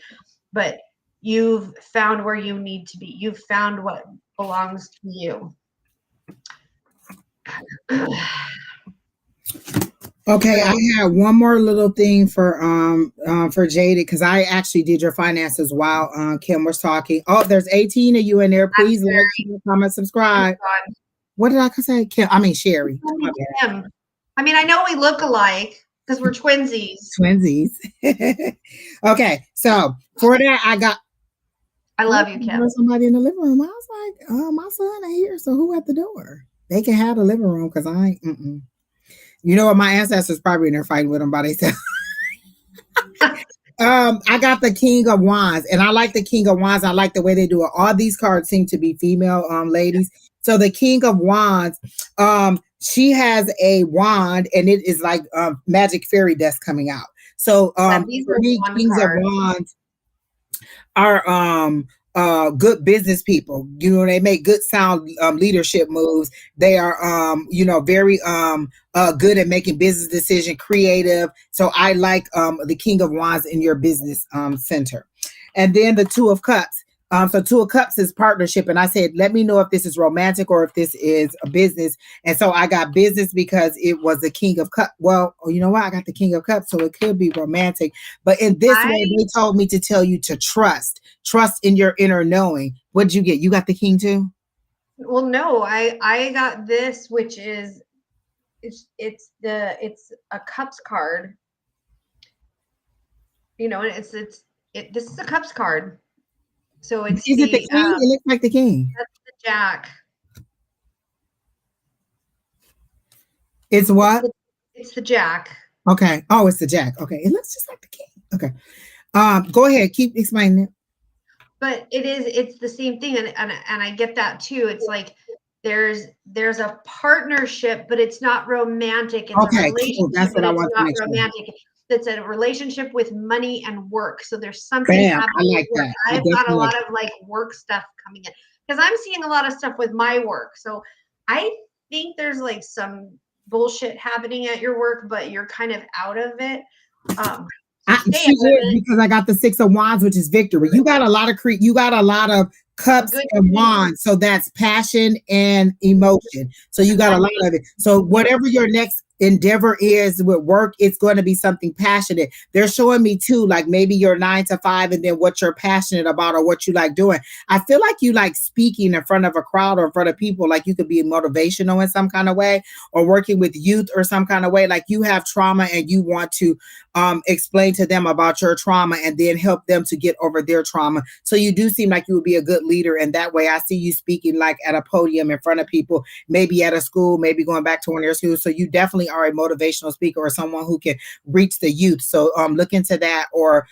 But you've found where you need to be. You've found what belongs to you. Okay, I have one more little thing for Jaded, because I actually did your finances while Kim was talking. Oh, there's 18 of you in there. Please like, share, comment, subscribe. What did I say? Kim? I mean Sheri. Kim. I mean, I know we look alike because we're twinsies. Twinsies. Okay, so for that I love you, Kim. Somebody in the living room. I was like, my son ain't here, so who at the door? They can have the living room because I ain't. You know what? My ancestors probably in there fighting with them by themselves. I got the King of Wands, and I like the King of Wands. I like the way they do it. All these cards seem to be female ladies. So the King of Wands, she has a wand, and it is like magic fairy dust coming out. So these three Kings of Wands are good business people. You know, they make good sound leadership moves. They are very good at making business decisions, creative. So I like the King of Wands in your business center. And then the Two of Cups. So Two of Cups is partnership. And I said, let me know if this is romantic or if this is a business. And so I got business because it was the King of Cups. Well, you know what? I got the King of Cups, so it could be romantic. But in this way, they told me to tell you to trust in your inner knowing. What did you get? You got the King too? Well, no, I got this, which is it's a Cups card. You know, this is a Cups card. So it's is it the King? It looks like the King. That's the Jack. It's what? It's the Jack. Okay. Oh, it's the Jack. Okay. It looks just like the King. Okay. Go ahead. Keep explaining it. But it's the same thing, and I get that too. It's like there's a partnership, but it's not romantic. It's okay, a relationship, cool. That's what I want not to make romantic. Sure. It's a relationship with money and work. So there's something happening. I like with work. that. I've got a lot of like work stuff coming in because I'm seeing a lot of stuff with my work. So I think there's like some bullshit happening at your work, but you're kind of out of it. She is, because I got the Six of Wands, which is victory. You got a lot of cups and wands, so that's passion and emotion. So you got a lot of it. So whatever your next endeavor is with work, it's going to be something passionate. They're showing me too, like maybe your 9 to 5 and then what you're passionate about or what you like doing. I feel like you like speaking in front of a crowd or in front of people, like you could be motivational in some kind of way, or working with youth or some kind of way, like you have trauma and you want to explain to them about your trauma and then help them to get over their trauma. So you do seem like you would be a good leader in that way. I see you speaking like at a podium in front of people, maybe at a school, maybe going back to one of your schools. So you definitely are a motivational speaker or someone who can reach the youth. So look into that, or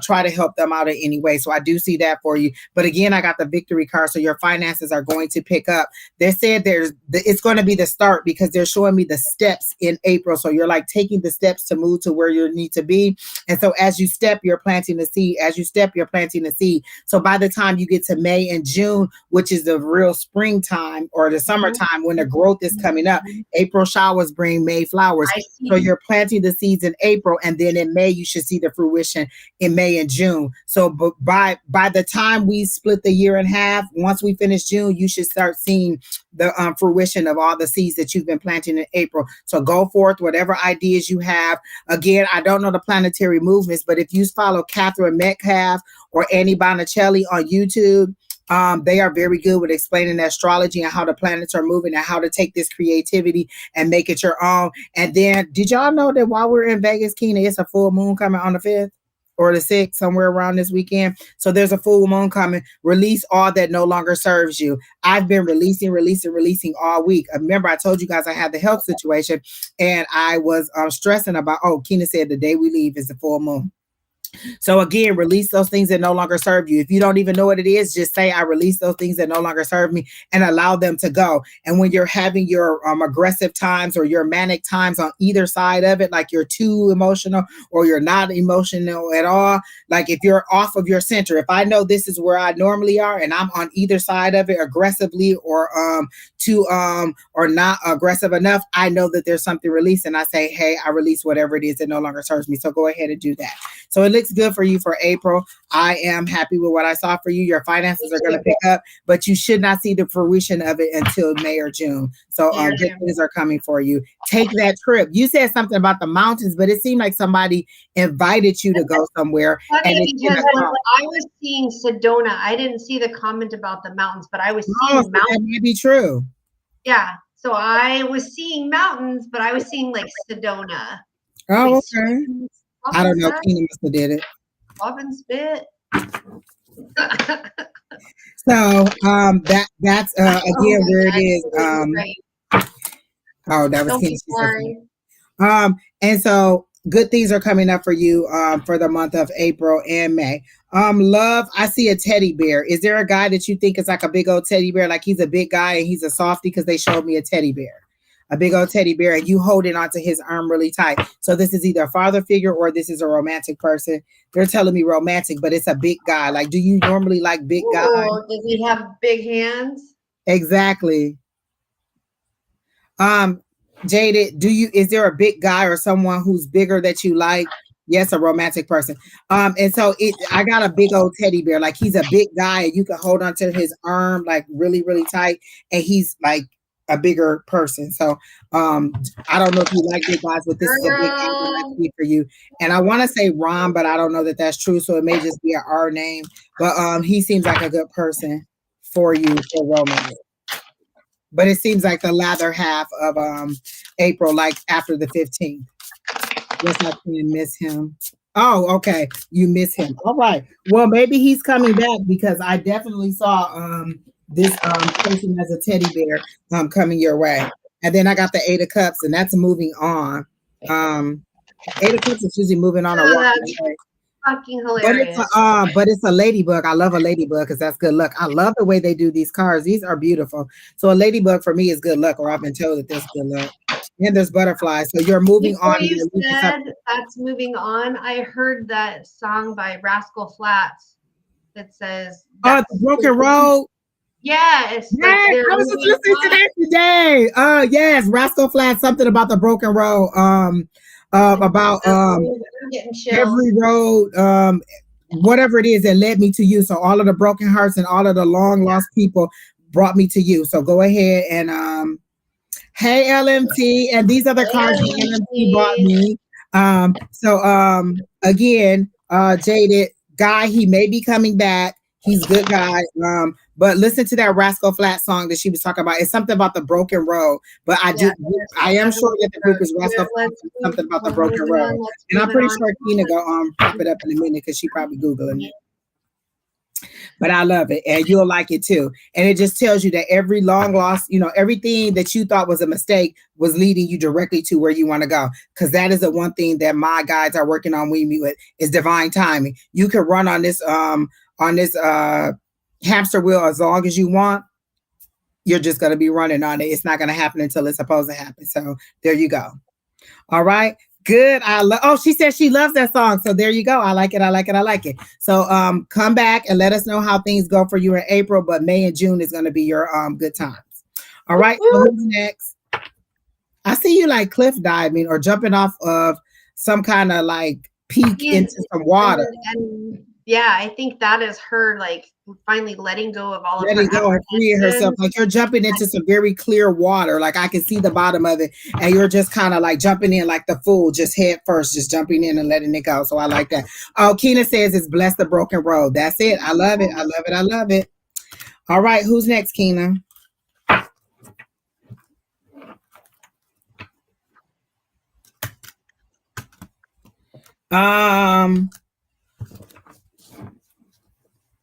try to help them out in any way. So I do see that for you. But again, I got the victory card. So your finances are going to pick up. They said it's going to be the start, because they're showing me the steps in April. So you're like taking the steps to move to where you need to be. And so as you step, you're planting the seed. As you step, you're planting the seed. So by the time you get to May and June, which is the real springtime or the summertime when the growth is coming up, April showers bring May flowers. So you're planting the seeds in April, and then in May, you should see the fruition in May and June. So by the time we split the year in half, once we finish June, you should start seeing the fruition of all the seeds that you've been planting in April. So go forth, whatever ideas you have. Again, I don't know the planetary movements, but if you follow Catherine Metcalf or Annie Bonicelli on YouTube, they are very good with explaining astrology and how the planets are moving and how to take this creativity and make it your own. And then, did y'all know that while we're in Vegas, Keena, it's a full moon coming on the 5th? Or the 6th, somewhere around this weekend. So there's a full moon coming. Release all that no longer serves you. I've been releasing all week. Remember, I told you guys I had the health situation, and I was stressing about, Keena said the day we leave is the full moon. So again, release those things that no longer serve you. If you don't even know what it is, just say, I release those things that no longer serve me, and allow them to go. And when you're having your aggressive times or your manic times on either side of it, like you're too emotional or you're not emotional at all, like if you're off of your center, if I know this is where I normally are and I'm on either side of it aggressively or or not aggressive enough, I know that there's something released, and I say, hey, I release whatever it is that no longer serves me. So go ahead and do that. So it looks good for you for April. I am happy with what I saw for you. Your finances are going to pick up, but you should not see the fruition of it until May or June. So good things are coming for you. Take that trip. You said something about the mountains, but it seemed like somebody invited you to go somewhere. Funny, because I was seeing Sedona. I didn't see the comment about the mountains, but I was seeing mountains. That may be true. Yeah. So I was seeing mountains, but I was seeing like Sedona. Oh, okay. I don't know. Tina must have did it. Up and spit. So that's again where it is. Oh, that was Tina. And so good things are coming up for you for the month of April and May. Love, I see a teddy bear. Is there a guy that you think is like a big old teddy bear? Like he's a big guy and he's a softie, because they showed me a teddy bear. A big old teddy bear, and you holding onto his arm really tight. So this is either a father figure or this is a romantic person. They're telling me romantic, but it's a big guy. Like, do you normally like big guys? Does he have big hands? Exactly. Jaded, is there a big guy or someone who's bigger that you like? Yes, a romantic person. And so I got a big old teddy bear. Like he's a big guy and you can hold onto his arm like really, really tight. And he's like a bigger person. So I don't know if you like big guys, but this is a big guy for you. And I want to say Ron, but I don't know that that's true. So it may just be an R name. But he seems like a good person for you for romance. But it seems like the latter half of April, like after the 15th. Yes, I can miss him. Oh, okay. You miss him. All right. Well, maybe he's coming back, because I definitely saw this person as a teddy bear coming your way. And then I got the 8 of Cups, and that's moving on. 8 of Cups is usually moving on. Fucking hilarious. But it's a ladybug. I love a ladybug because that's good luck. I love the way they do these cards. These are beautiful. So a ladybug for me is good luck, or I've been told that there's good luck. And there's butterflies. So you're moving on. You said that's moving on. I heard that song by Rascal Flatts that says, "Oh, the Broken Road." Yes. I was just listening to that today. Yes, Rascal Flatts, something about the broken road. About every road, whatever it is that led me to you. So all of the broken hearts and all of the long lost people brought me to you. So go ahead and hey LMT, and these other cards LMT bought me. Again, Jaded guy, he may be coming back. He's a good guy. But listen to that Rascal Flatts song that she was talking about. It's something about the broken road. But I am sure that the group is Rascal Flatts, something about the broken road. And I'm pretty sure Tina go pop it up in a minute because she probably Googling it. But I love it, and you'll like it too. And it just tells you that every long lost, everything that you thought was a mistake was leading you directly to where you want to go. Because that is the one thing that my guides are working on with is divine timing. You can run on this hamster wheel as long as you want. You're just going to be running on it. It's not going to happen until it's supposed to happen. So there you go. All right. Good. She said she loves that song. So there you go. I like it. So come back and let us know how things go for you in April, but May and June is going to be your good times. All right. So who's next? I see you like cliff diving or jumping off of some kind of like peak into some water. And yeah, I think that is her like finally letting go of all of her. Letting go and freeing herself. Like you're jumping into some very clear water. Like I can see the bottom of it. And you're just kind of like jumping in like the fool, just head first, just jumping in and letting it go. So I like that. Oh, Keena says it's bless the broken road. That's it. I love it. All right. Who's next, Keena?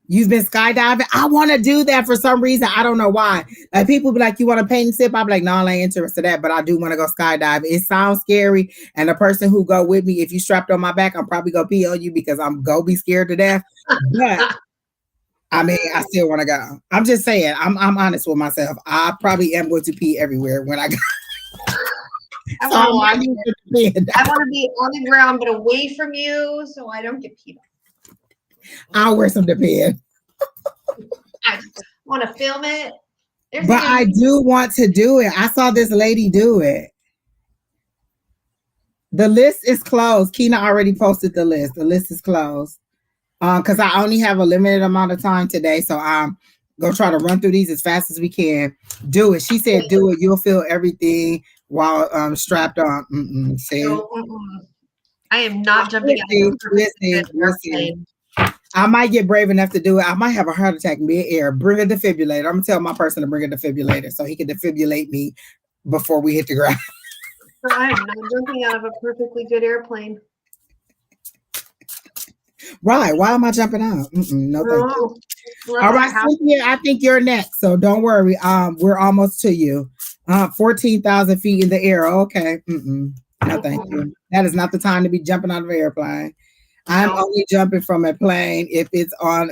You've been skydiving. I want to do that for some reason. I don't know why. Like people be like, you want to paint and sip? I'm like, no, I ain't interested in that, but I do want to go skydiving. It sounds scary. And the person who go with me, if you strapped on my back, I'm probably going to pee on you because I'm going to be scared to death. But I mean, I still want to go. I'm just saying, I'm honest with myself. I probably am going to pee everywhere when I go. I want to be on the ground, but away from you so I don't get peed on. I'll wear some Depend. I want to film it. But I do want to do it. I saw this lady do it. The list is closed. Keena already posted the list. The list is closed. Because I only have a limited amount of time today, so I'm gonna try to run through these as fast as we can. Do it. She said, "Do it. You'll feel everything while strapped on." See, So, I am not jumping out of a perfectly good airplane. I might get brave enough to do it. I might have a heart attack mid-air. Bring a defibrillator. I'm gonna tell my person to bring a defibrillator so he can defibrillate me before we hit the ground. So I am not jumping out of a perfectly good airplane. Right? Why am I jumping out? No, thank you. Well, all right, Cynthia, I think you're next, so don't worry. We're almost to you. 14,000 feet in the air. Okay. No, thank you. That is not the time to be jumping out of an airplane. I'm only jumping from a plane if it's on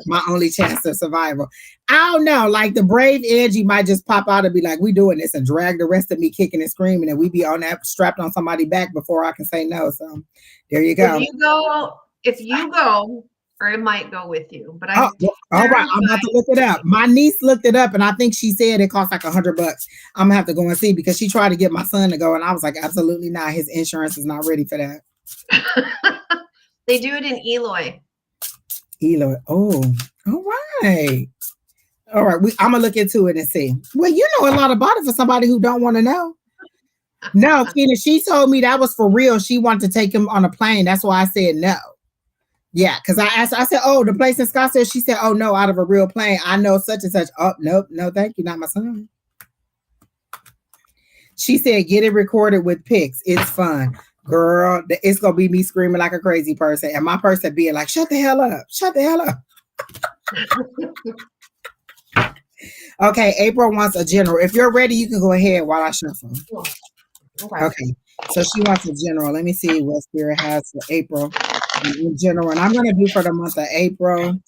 my only chance of survival. I don't know, like the brave Angie might just pop out and be like, "We doing this," and drag the rest of me kicking and screaming, and we be on that strapped on somebody's back before I can say no. So there you go. If you go, or it might go with you, but all right, I'm about to look it up. My niece looked it up, and I think she said it costs like $100. I'm gonna have to go and see because she tried to get my son to go, and I was like, absolutely not. His insurance is not ready for that. They do it in Eloy. Eloy. Oh, all right. All right. I'm gonna look into it and see. Well, you know a lot about it for somebody who don't want to know. No, Keena, she told me that was for real. She wanted to take him on a plane. That's why I said no. Yeah, because I asked her, I said, "Oh, the place in Scottsdale." She said, "Oh no, out of a real plane. I know such and such." Oh, nope, no, thank you, not my son. She said, "Get it recorded with pics. It's fun." Girl, it's gonna be me screaming like a crazy person, and my person being like, "Shut the hell up! Shut the hell up!" Okay, April wants a general. If you're ready, you can go ahead while I shuffle. Okay. So she wants a general. Let me see what Spirit has for April in general, and I'm gonna do for the month of April.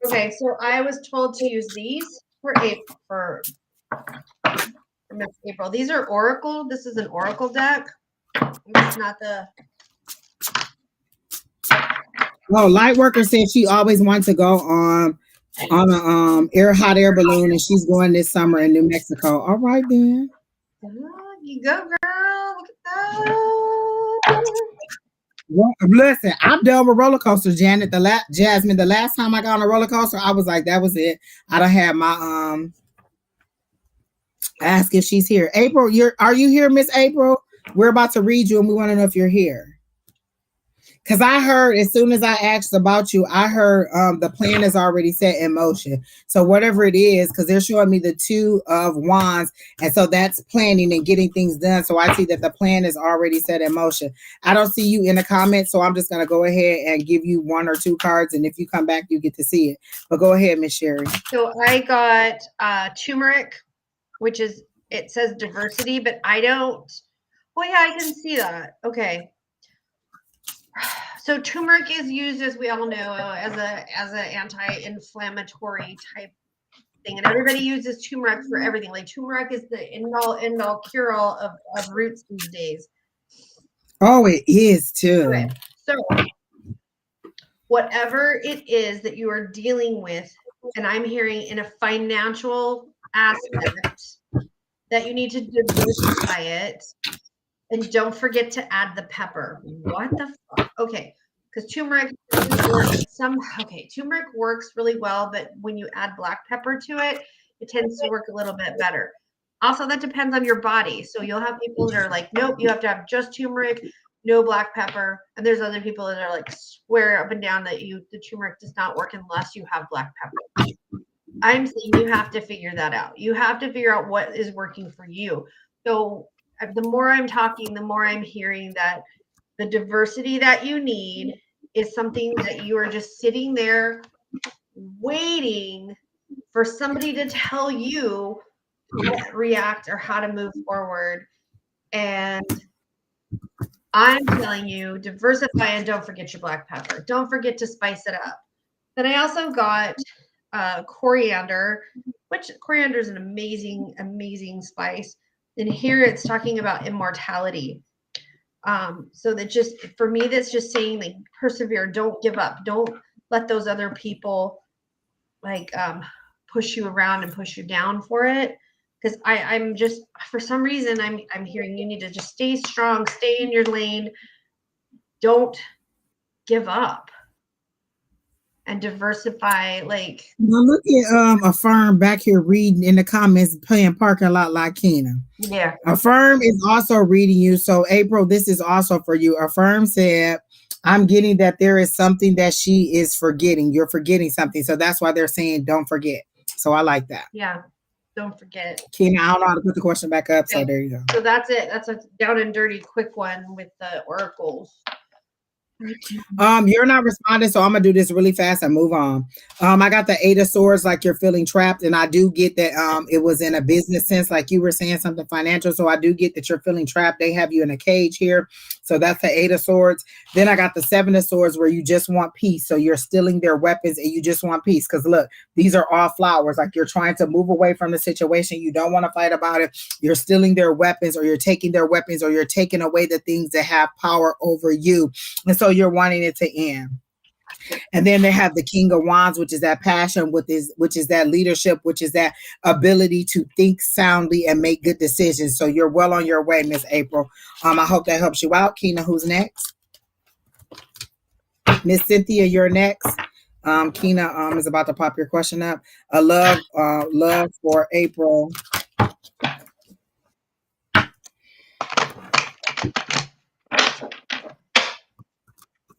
Okay, so I was told to use these for April. These are Oracle. This is an Oracle deck. It's not the. Oh, Lightworker said she always wanted to go on a hot air balloon, and she's going this summer in New Mexico. All right then. Oh, you go, girl. Look at that. Well, listen, I'm done with roller coasters, Janet. Jasmine, the last time I got on a roller coaster, I was like, that was it. I don't have my ask if she's here. April, are you here, Miss April? We're about to read you, and we want to know if you're here. Because I heard, as soon as I asked about you, I heard the plan is already set in motion. So whatever it is, because they're showing me the 2 of Wands, and so that's planning and getting things done. So I see that the plan is already set in motion. I don't see you in the comments, so I'm just going to go ahead and give you 1 or 2 cards, and if you come back, you get to see it. But go ahead, Miss Sheri. So I got turmeric, which is, it says diversity, but I don't. Well, yeah, I can see that. Okay. So turmeric is used, as we all know, as an anti-inflammatory type thing, and everybody uses turmeric for everything. Like turmeric is the end all cure all of roots these days. Oh, it is too. Okay. So whatever it is that you are dealing with, and I'm hearing in a financial aspect, that you need to diversify it. And don't forget to add the pepper. What the fuck? Okay, because turmeric turmeric works really well, but when you add black pepper to it, it tends to work a little bit better. Also, that depends on your body. So you'll have people that are like, nope, you have to have just turmeric, no black pepper. And there's other people that are like, swear up and down that the turmeric does not work unless you have black pepper. I'm saying you have to figure that out. You have to figure out what is working for you. So the more I'm talking, the more I'm hearing that the diversity that you need is something that you are just sitting there waiting for somebody to tell you how to react or how to move forward. And I'm telling you, diversify and don't forget your black pepper. Don't forget to spice it up. Then I also got coriander, which coriander is an amazing, amazing spice. And here it's talking about immortality. So that just, for me, that's just saying, like, persevere, don't give up. Don't let those other people like push you around and push you down for it. because I'm just, for some reason, I'm hearing you need to just stay strong, stay in your lane, don't give up, and diversify. Like, now look at Affirm back here reading in the comments, playing parking lot like Kena. yeah, Affirm is also reading you. So April, this is also for you. Affirm said, I'm getting that there is something that she is forgetting. You're forgetting something. So that's why they're saying don't forget. So I like that. yeah, don't forget. Kena, I don't know how to put the question back up. So Okay. there you go. So that's it. That's a down and dirty quick one with the oracles. You're not responding, so I'm gonna do this really fast and move on. I got the 8 of Swords, like you're feeling trapped, and I do get that it was in a business sense, like you were saying something financial. So I do get that you're feeling trapped. They have you in a cage here. So that's the 8 of Swords. Then I got the 7 of Swords where you just want peace. So you're stealing their weapons and you just want peace. Because look, these are all flowers. Like you're trying to move away from the situation. You don't want to fight about it. You're stealing their weapons, or you're taking their weapons, or you're taking away the things that have power over you. And so you're wanting it to end. And then they have the King of Wands, which is that passion, which is that leadership, which is that ability to think soundly and make good decisions. So you're well on your way, Miss April. I hope that helps you out. Kena, who's next? Miss Cynthia, you're next. Kena is about to pop your question up. A love for April.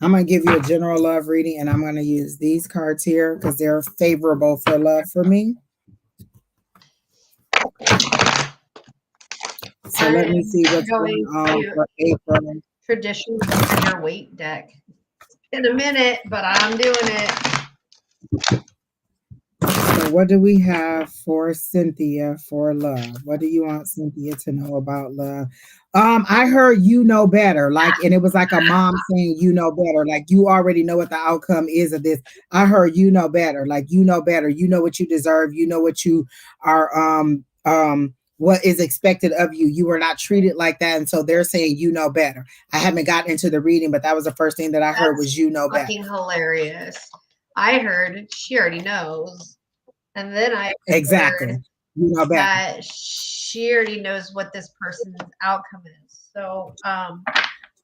I'm going to give you a general love reading, and I'm going to use these cards here because they're favorable for love for me. So let me see what's going on for April. Traditional your weight deck. It's been a minute, but I'm doing it. So what do we have for Cynthia for love? What do you want Cynthia to know about love? I heard you know better, like, and it was like a mom saying you know better, like you already know what the outcome is of this. I heard you know better, like you know better, you know what you deserve, you know what you are, what is expected of you. You were not treated like that, and so they're saying you know better. I haven't gotten into the reading, but that was the first thing that I heard was you know better. Fucking hilarious. I heard she already knows, and then I exactly. You know better. That she already knows what this person's outcome is. So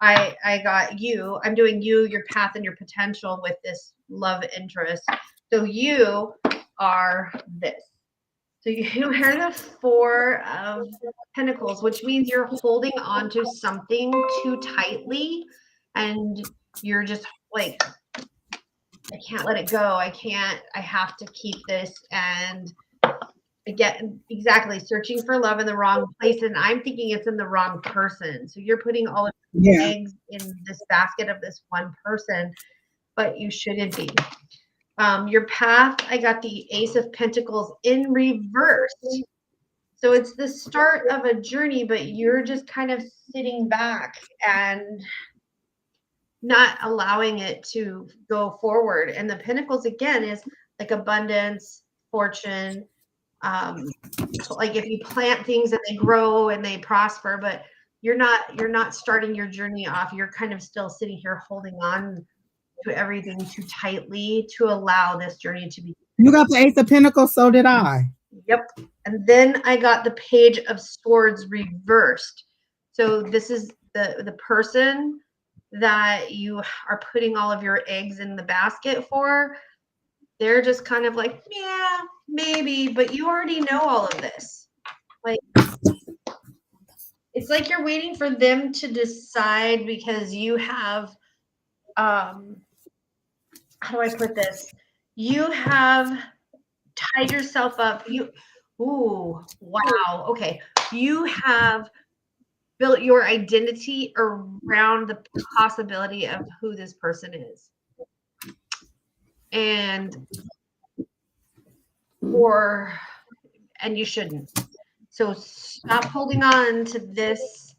I got you. I'm doing you, your path, and your potential with this love interest. So you are this. So you are the 4 of Pentacles, which means you're holding on to something too tightly, and you're just like, I can't let it go. I have to keep this. And again, exactly, searching for love in the wrong place, and I'm thinking it's in the wrong person. So you're putting all of your eggs in this basket of this one person, but you shouldn't be. Your path, I got the Ace of Pentacles in reverse. So it's the start of a journey, but you're just kind of sitting back and not allowing it to go forward. And the Pentacles, again, is like abundance, fortune. So like if you plant things and they grow and they prosper, but you're not starting your journey off. You're kind of still sitting here holding on to everything too tightly to allow this journey to be. You got the Ace of Pentacles, so did I. Yep. And then I got the Page of Swords reversed. So this is the person that you are putting all of your eggs in the basket for. They're just kind of like, yeah, maybe, but you already know all of this. Like, it's like you're waiting for them to decide because you have, how do I put this? You have tied yourself up. Ooh, wow. Okay. You have built your identity around the possibility of who this person is. And you shouldn't. So stop holding on to this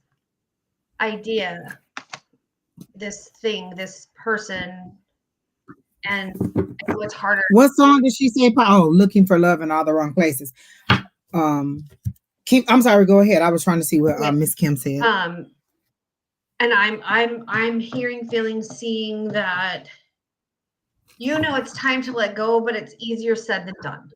idea, this thing, this person, and I know it's harder. What song did she say? Oh, looking for love in all the wrong places. I'm sorry. Go ahead. I was trying to see what Miss Kim said. And I'm hearing, feeling, seeing that it's time to let go, but it's easier said than done.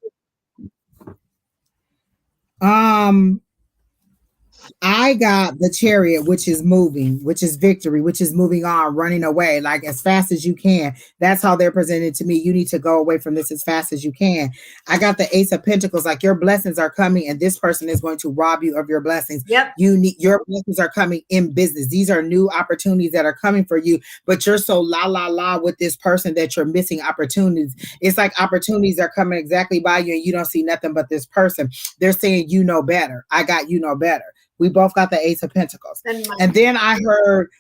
I got the chariot, which is moving, which is victory, which is moving on, running away, like as fast as you can. That's how they're presented to me. You need to go away from this as fast as you can. I got the Ace of Pentacles, like your blessings are coming, and this person is going to rob you of your blessings. Yep. Your blessings are coming in business. These are new opportunities that are coming for you, but you're so la with this person that you're missing opportunities. It's like opportunities are coming exactly by you, and you don't see nothing but this person. They're saying you know better. I got you know better. We both got the Ace of Pentacles. And then I heard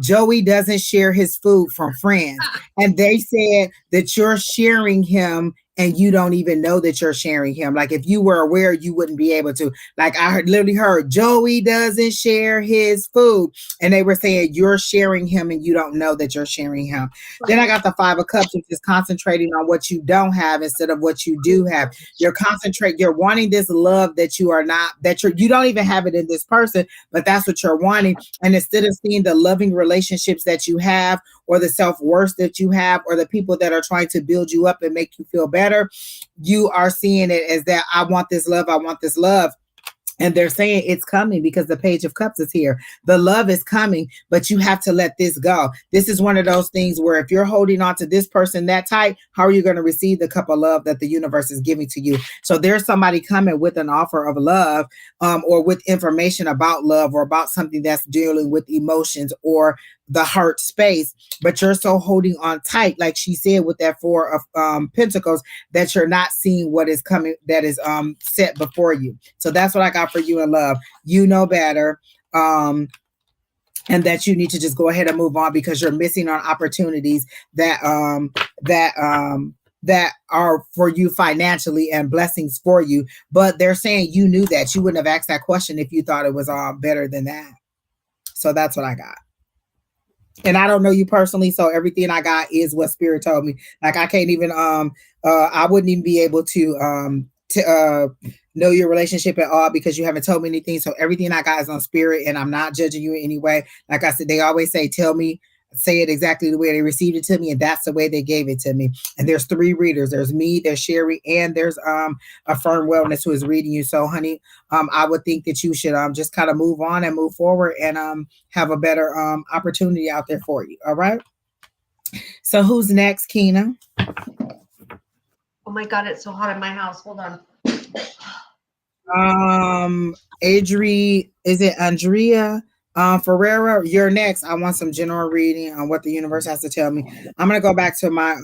Joey doesn't share his food from friends. And they said that you're sharing him and you don't even know that you're sharing him. Like if you were aware, you wouldn't be able to. Like I literally heard Joey doesn't share his food. And they were saying you're sharing him and you don't know that you're sharing him. Then I got the Five of Cups, which is concentrating on what you don't have instead of what you do have. You're wanting this love that you are not, you don't even have it in this person, but that's what you're wanting. And instead of seeing the loving relationships that you have, or the self-worth that you have, or the people that are trying to build you up and make you feel better, you are seeing it as that I want this love. And they're saying it's coming because the Page of Cups is here. The love is coming, but you have to let this go. This is one of those things where if you're holding on to this person that tight, how are you going to receive the cup of love that the universe is giving to you? So there's somebody coming with an offer of love, or with information about love, or about something that's dealing with emotions or the heart space, but you're so holding on tight, like she said, with that Four of Pentacles, that you're not seeing what is coming, that is set before you. So that's what I got for you in love. You know better, and that you need to just go ahead and move on because you're missing on opportunities that are for you financially and blessings for you. But they're saying you knew that. You wouldn't have asked that question if you thought it was better than that. So that's what I got. And I don't know you personally, so everything I got is what Spirit told me. Like I can't even I wouldn't even be able to know your relationship at all because you haven't told me anything. So everything I got is on Spirit, and I'm not judging you in any way. Like I said, they always say, say it exactly the way they received it to me, and that's the way they gave it to me. And there's 3 readers. There's me, there's Sheri, and there's Affirm Wellness who is reading you. So honey, I would think that you should just kind of move on and move forward and have a better opportunity out there for you. All right. So who's next, Keena? Oh my God, it's so hot in my house. Hold on. Is it Andrea? Ferreira, you're next. I want some general reading on what the universe has to tell me. I'm gonna go back to my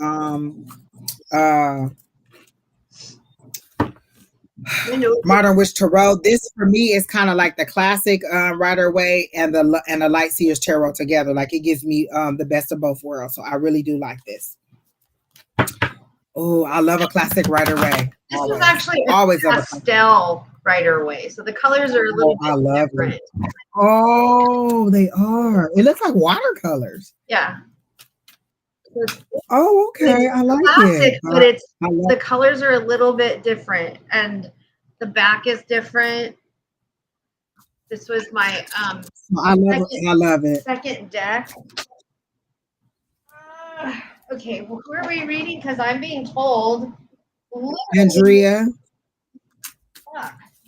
Modern Witch Tarot. This for me is kind of like the classic Rider Waite and the Light Seers Tarot together. Like it gives me the best of both worlds. So I really do like this. Oh, I love a classic Rider Waite. This is actually a pastel Rider Waite, so the colors are a little bit different. It. Oh, they are. It looks like watercolors. Yeah. Oh, okay. I like classic, it. But the colors are a little bit different, and the back is different. This was my I love it. Second deck. Okay, well, who are we reading? Because I'm being told Andrea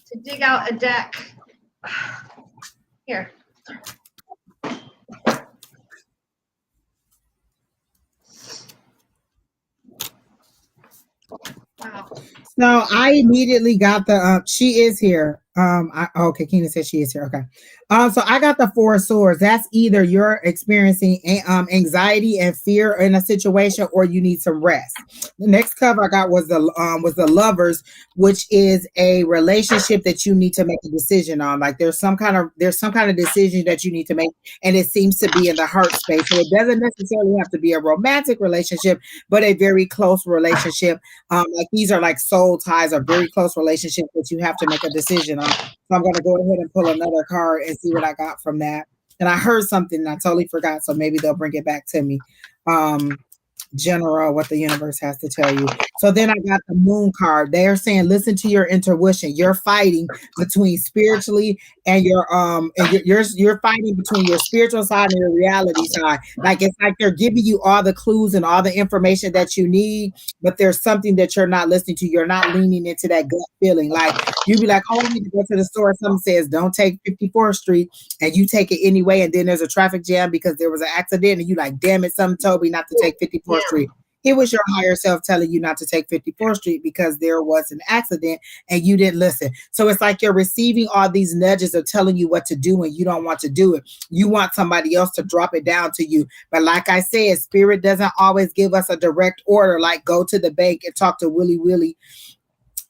to dig out a deck. Here. Wow. So I immediately got the she is here. Okay, Keena said she is here. Okay. So I got the 4 of Swords. That's either you're experiencing anxiety and fear in a situation, or you need some rest. The next cover I got was the Lovers, which is a relationship that you need to make a decision on. Like there's some kind of decision that you need to make, and it seems to be in the heart space. So it doesn't necessarily have to be a romantic relationship, but a very close relationship. Like these are like soul ties, or very close relationships that you have to make a decision on. So I'm going to go ahead and pull another card and see what I got from that. And I heard something and I totally forgot, so maybe they'll bring it back to me. general what the universe has to tell you. So then I got the moon card. They're saying listen to your intuition. You're fighting between spiritually and you're fighting between your spiritual side and your reality side. Like it's like they're giving you all the clues and all the information that you need, but there's something that you're not listening to. You're not leaning into that gut feeling. Like you be like, oh, I need to go to the store. Someone says don't take 54th Street, and you take it anyway, and then there's a traffic jam because there was an accident, and you like, damn it, something told me not to take 54th Street. It was your higher self telling you not to take 54th Street because there was an accident and you didn't listen. So it's like you're receiving all these nudges of telling you what to do and you don't want to do it. You want somebody else to drop it down to you. But like I said, spirit doesn't always give us a direct order, like go to the bank and talk to Willie Willie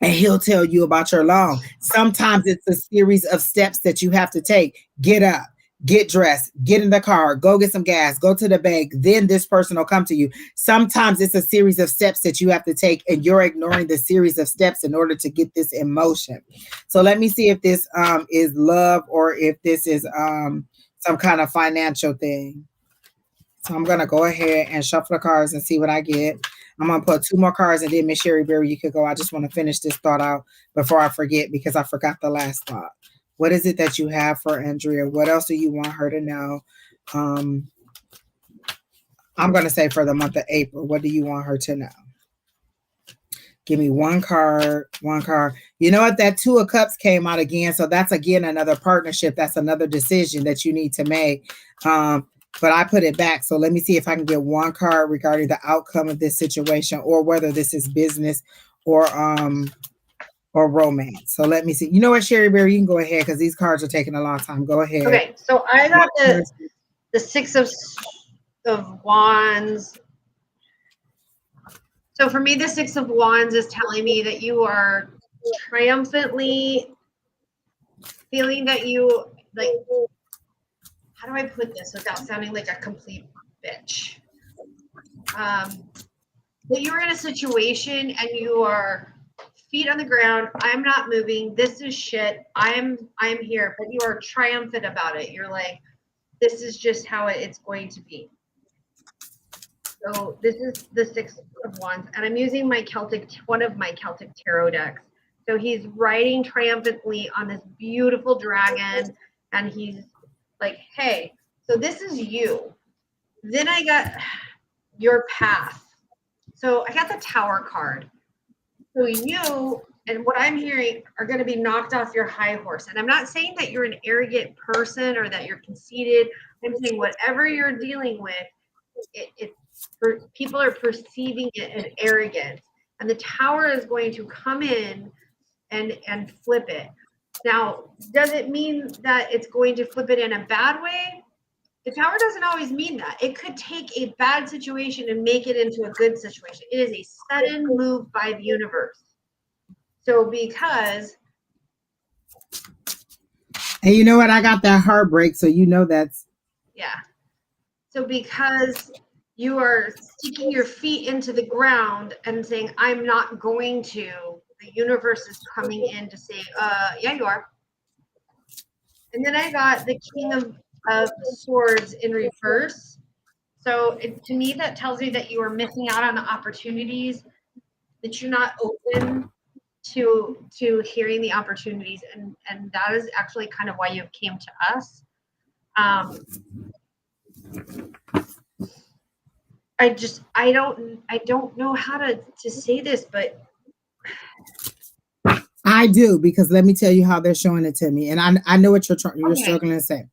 and he'll tell you about your loan. Sometimes it's a series of steps that you have to take. Get up, get dressed, get in the car, go get some gas, go to the bank, then this person will come to you. Sometimes it's a series of steps that you have to take and you're ignoring the series of steps in order to get this in motion. So let me see if this is love or if this is some kind of financial thing. So I'm going to go ahead and shuffle the cards and see what I get. I'm going to put 2 more cards and then Miss Sheri Beery, you could go. I just want to finish this thought out before I forget because I forgot the last thought. What is it that you have for Andrea? What else do you want her to know? I'm going to say for the month of April, what do you want her to know? Give me one card. You know what? That 2 of Cups came out again. So that's again another partnership. That's another decision that you need to make. But I put it back. So let me see if I can get one card regarding the outcome of this situation or whether this is business or romance. So let me see. You know what, Sheri Bear, you can go ahead because these cards are taking a long time. Go ahead. Okay, so I got the 6 of Wands. So for me, the 6 of Wands is telling me that you are triumphantly feeling that you like. How do I put this without sounding like a complete bitch? That you're in a situation and you are feet on the ground. I'm not moving. This is shit. I'm here, but you are triumphant about it. You're like, this is just how it's going to be. So this is the 6 of Wands, and I'm using one of my Celtic tarot decks. So he's riding triumphantly on this beautiful dragon, and he's like, hey, so this is you. Then I got your path. So I got the Tower card. So you and what I'm hearing are going to be knocked off your high horse. And I'm not saying that you're an arrogant person or that you're conceited. I'm saying whatever you're dealing with, people are perceiving it as arrogance. And the Tower is going to come in and flip it. Now, does it mean that it's going to flip it in a bad way? The Tower doesn't always mean that. It could take a bad situation and make it into a good situation. It is a sudden move by the universe. So because... And you know what? I got that heartbreak, so you know that's... Yeah. So because you are sticking your feet into the ground and saying, I'm not going to... The universe is coming in to say, yeah, you are. And then I got the King of Swords in reverse. So to me, that tells me that you are missing out on the opportunities, that you're not open to hearing the opportunities. And that is actually kind of why you came to us. I don't know how to say this, but I do, because let me tell you how they're showing it to me. And I know what you're struggling to say.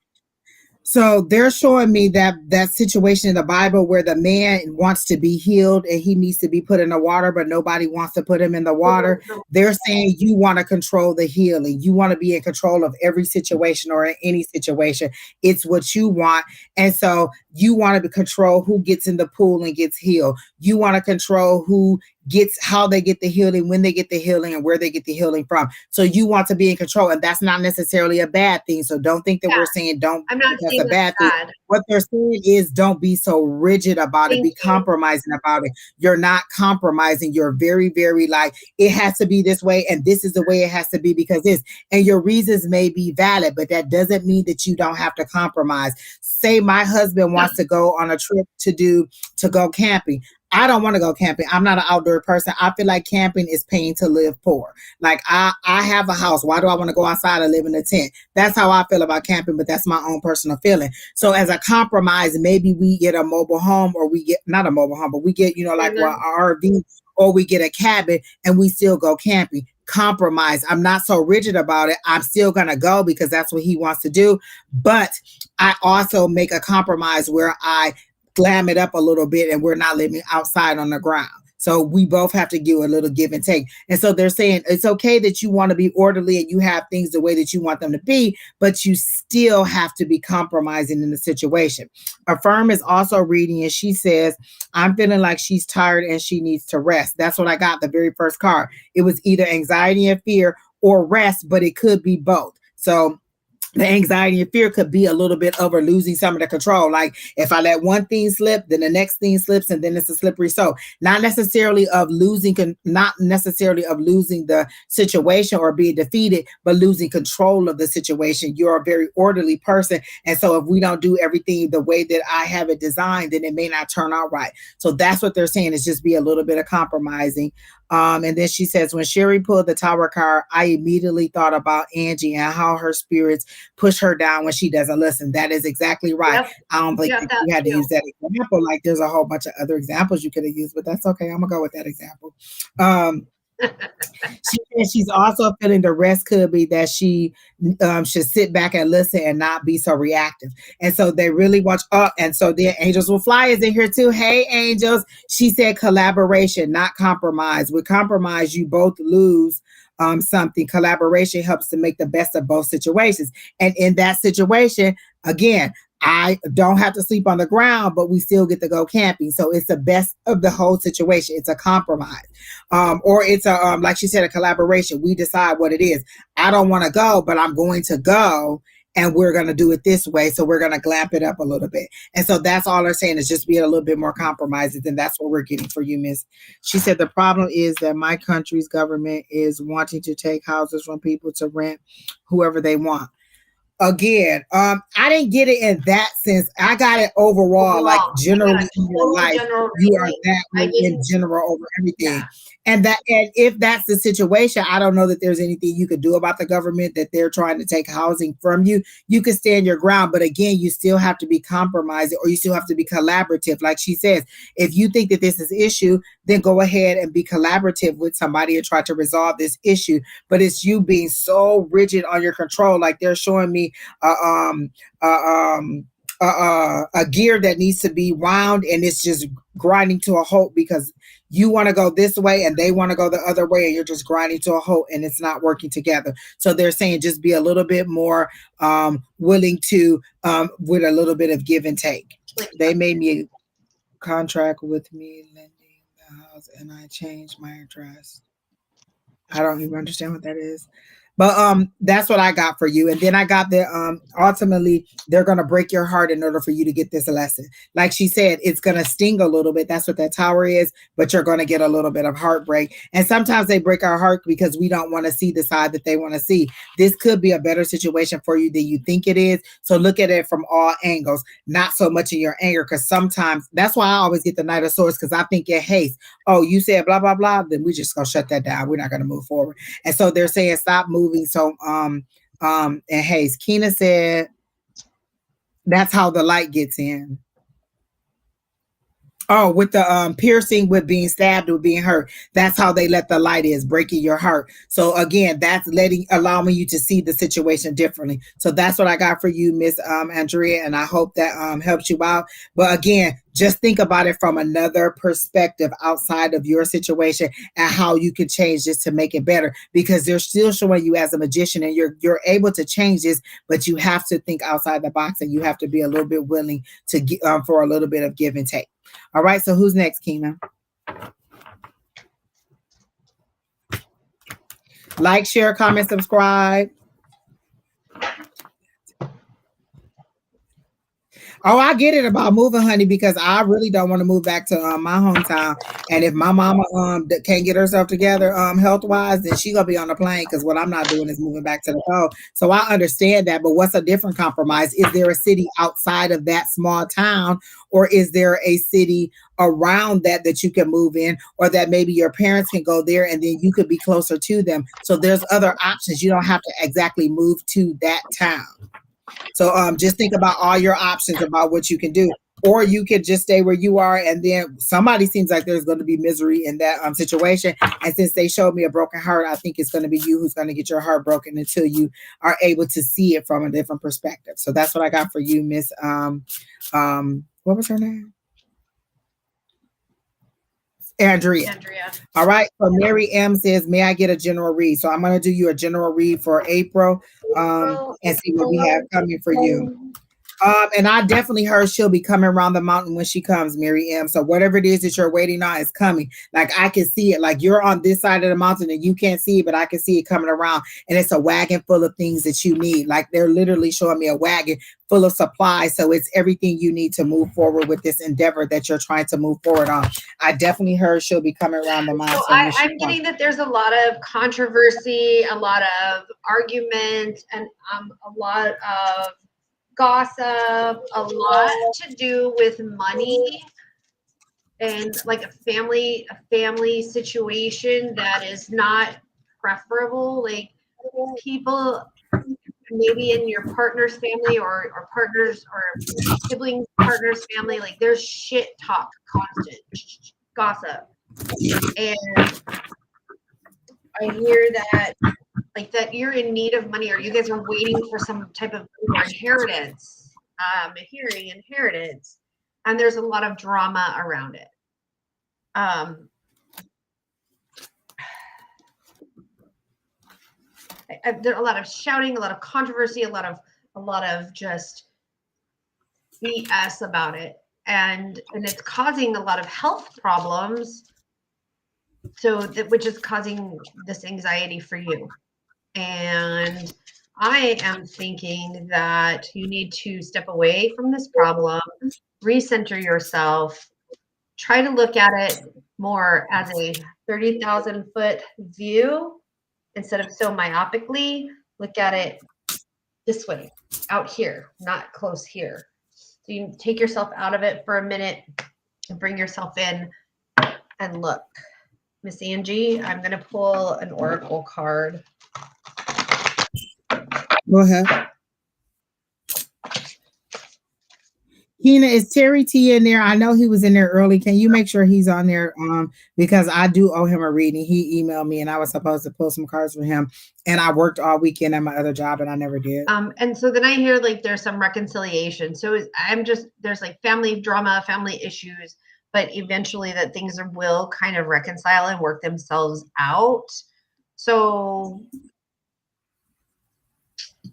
So they're showing me that situation in the Bible where the man wants to be healed and he needs to be put in the water, but nobody wants to put him in the water. They're saying you want to control the healing. You want to be in control of every situation or in any situation. It's what you want. And so you want to control who gets in the pool and gets healed. You want to control who gets, how they get the healing, when they get the healing, and where they get the healing from. So you want to be in control, and that's not necessarily a bad thing. So don't think that we're saying I'm not saying that's a bad thing. What they're saying is don't be so rigid about it. Be compromising about it. You're not compromising. You're very, very like, it has to be this way, and this is the way it has to be because this. And your reasons may be valid, but that doesn't mean that you don't have to compromise. Say my husband wants to go on a trip to go camping. I don't want to go camping. I'm not an outdoor person. I feel like camping is paying to live poor. Like I have a house. Why do I want to go outside and live in a tent? That's how I feel about camping, but that's my own personal feeling. So as a compromise, maybe we get a mobile home, or we get not a mobile home, but we get, like Mhm. well, our RV, or we get a cabin and we still go camping. Compromise. I'm not so rigid about it. I'm still going to go because that's what he wants to do. But I also make a compromise where I glam it up a little bit and we're not living outside on the ground. So we both have to do a little give and take. And so they're saying it's okay that you want to be orderly and you have things the way that you want them to be, but you still have to be compromising in the situation. Affirm is also reading, and she says, I'm feeling like she's tired and she needs to rest. That's what I got the very first card. It was either anxiety and fear or rest, but it could be both. So the anxiety and fear could be a little bit over losing some of the control. Like if I let one thing slip, then the next thing slips, and then it's a slippery slope. Not necessarily of losing the situation or being defeated, but losing control of the situation. You're a very orderly person. And so if we don't do everything the way that I have it designed, then it may not turn out right. So that's what they're saying, is just be a little bit of compromising. And then she says, when Sheri pulled the Tower card, I immediately thought about Angie and how her spirits push her down when she doesn't listen. That is exactly right. Yep. I don't think Got that you had to too. use that example. Like there's a whole bunch of other examples you could have used, but that's okay. I'm gonna go with that example. She's also feeling the rest could be that she should sit back and listen and not be so reactive. And so they really watch up. And so the Angels Will Fly is in here too. Hey, Angels. She said collaboration, not compromise. With compromise, you both lose something. Collaboration helps to make the best of both situations. And in that situation, again, I don't have to sleep on the ground, but we still get to go camping. So it's the best of the whole situation. It's a compromise. Or it's like she said, a collaboration. We decide what it is. I don't want to go, but I'm going to go, and we're going to do it this way. So we're going to glamp it up a little bit. And so that's all they're saying, is just being a little bit more compromising. And that's what we're getting for you, Miss. She said, the problem is that my country's government is wanting to take houses from people to rent whoever they want. Again, I didn't get it in that sense. I got it overall, like generally in your life, you are that way in general over everything. Yeah. And if that's the situation, I don't know that there's anything you could do about the government that they're trying to take housing from you. You can stand your ground, but again, you still have to be compromising, or you still have to be collaborative. Like she says, if you think that this is an issue, then go ahead and be collaborative with somebody and try to resolve this issue. But it's you being so rigid on your control. Like they're showing me a gear that needs to be wound, and it's just grinding to a halt because you want to go this way and they want to go the other way, and you're just grinding to a halt and it's not working together. So they're saying just be a little bit more willing to with a little bit of give and take. They made me a contract with me lending the house and I changed my address. I don't even understand what that is. But that's what I got for you. And then I got the ultimately they're gonna break your heart in order for you to get this lesson. Like she said, it's gonna sting a little bit. That's what that tower is, but you're gonna get a little bit of heartbreak. And sometimes they break our heart because we don't want to see the side that they want to see. This could be a better situation for you than you think it is. So look at it from all angles, not so much in your anger, because sometimes that's why I always get the Knight of Swords, because I think in haste, oh, you said blah blah blah, then we just gonna shut that down. We're not gonna move forward. And so they're saying stop moving. So and Hayes, Keena said that's how the light gets in. Oh, with the piercing, with being stabbed, with being hurt. That's how they let the light is, breaking your heart. So again, that's allowing you to see the situation differently. So that's what I got for you, Miss Andrea, and I hope that helps you out. But again, just think about it from another perspective outside of your situation and how you can change this to make it better, because they're still showing you as a magician and you're able to change this, but you have to think outside the box and you have to be a little bit willing to get for a little bit of give and take. All right, so who's next, Keena? Like, share, comment, subscribe. Oh, I get it about moving, honey, because I really don't want to move back to my hometown. And if my mama can't get herself together health wise, then she gonna be on the plane. Because what I'm not doing is moving back to the coast. So I understand that. But what's a different compromise? Is there a city outside of that small town, or is there a city around that you can move in, or that maybe your parents can go there and then you could be closer to them? So there's other options. You don't have to exactly move to that town. So just think about all your options about what you can do. Or you could just stay where you are, and then somebody seems like there's going to be misery in that situation. And since they showed me a broken heart, I think it's going to be you who's going to get your heart broken until you are able to see it from a different perspective. So that's what I got for you, Miss. What was her name? Andrea. All right. So Mary M says, may I get a general read? So I'm going to do you a general read for April and see what we have coming for you. And I definitely heard she'll be coming around the mountain when she comes, Mary M. So whatever it is that you're waiting on is coming. Like I can see it. Like you're on this side of the mountain and you can't see it, but I can see it coming around. And it's a wagon full of things that you need. Like they're literally showing me a wagon full of supplies. So it's everything you need to move forward with this endeavor that you're trying to move forward on. I definitely heard she'll be coming around the mountain. So I'm getting that there's a lot of controversy, a lot of argument, and a lot of gossip, a lot to do with money, and like a family situation that is not preferable. Like people maybe in your partner's family or partners or siblings partner's family, like there's shit talk, constant gossip. And I hear that like that you're in need of money, or you guys are waiting for some type of inheritance, hearing inheritance, and there's a lot of drama around it. There's a lot of shouting, a lot of controversy, a lot of just BS about it, and it's causing a lot of health problems. So which is causing this anxiety for you. And I am thinking that you need to step away from this problem, recenter yourself, try to look at it more as a 30,000 foot view instead of so myopically. Look at it this way, out here, not close here. So you take yourself out of it for a minute and bring yourself in and look. Miss Angie, I'm going to pull an oracle card. Go ahead. Kina, is Terry T in there? I know he was in there early. Can you make sure he's on there? Because I do owe him a reading. He emailed me and I was supposed to pull some cards for him. And I worked all weekend at my other job and I never did. And so then I hear like there's some reconciliation. So there's like family drama, family issues, but eventually that things will kind of reconcile and work themselves out. So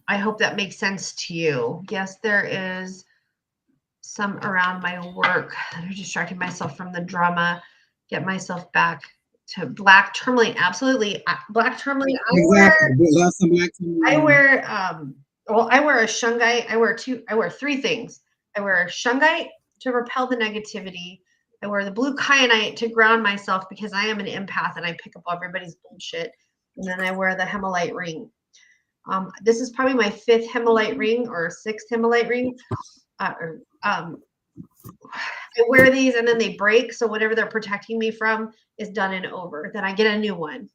I hope that makes sense to you. Yes, there is some around my work. I'm distracting myself from the drama, get myself back to black tourmaline. Absolutely. Black tourmaline. I wear a shungite. I wear three things. I wear shungite to repel the negativity. I wear the blue kyanite to ground myself because I am an empath and I pick up everybody's bullshit. And then I wear the Himmelite ring. This is probably my 5th Himmelite ring or 6th Himmelite ring. I wear these and then they break. So whatever they're protecting me from is done and over. Then I get a new one.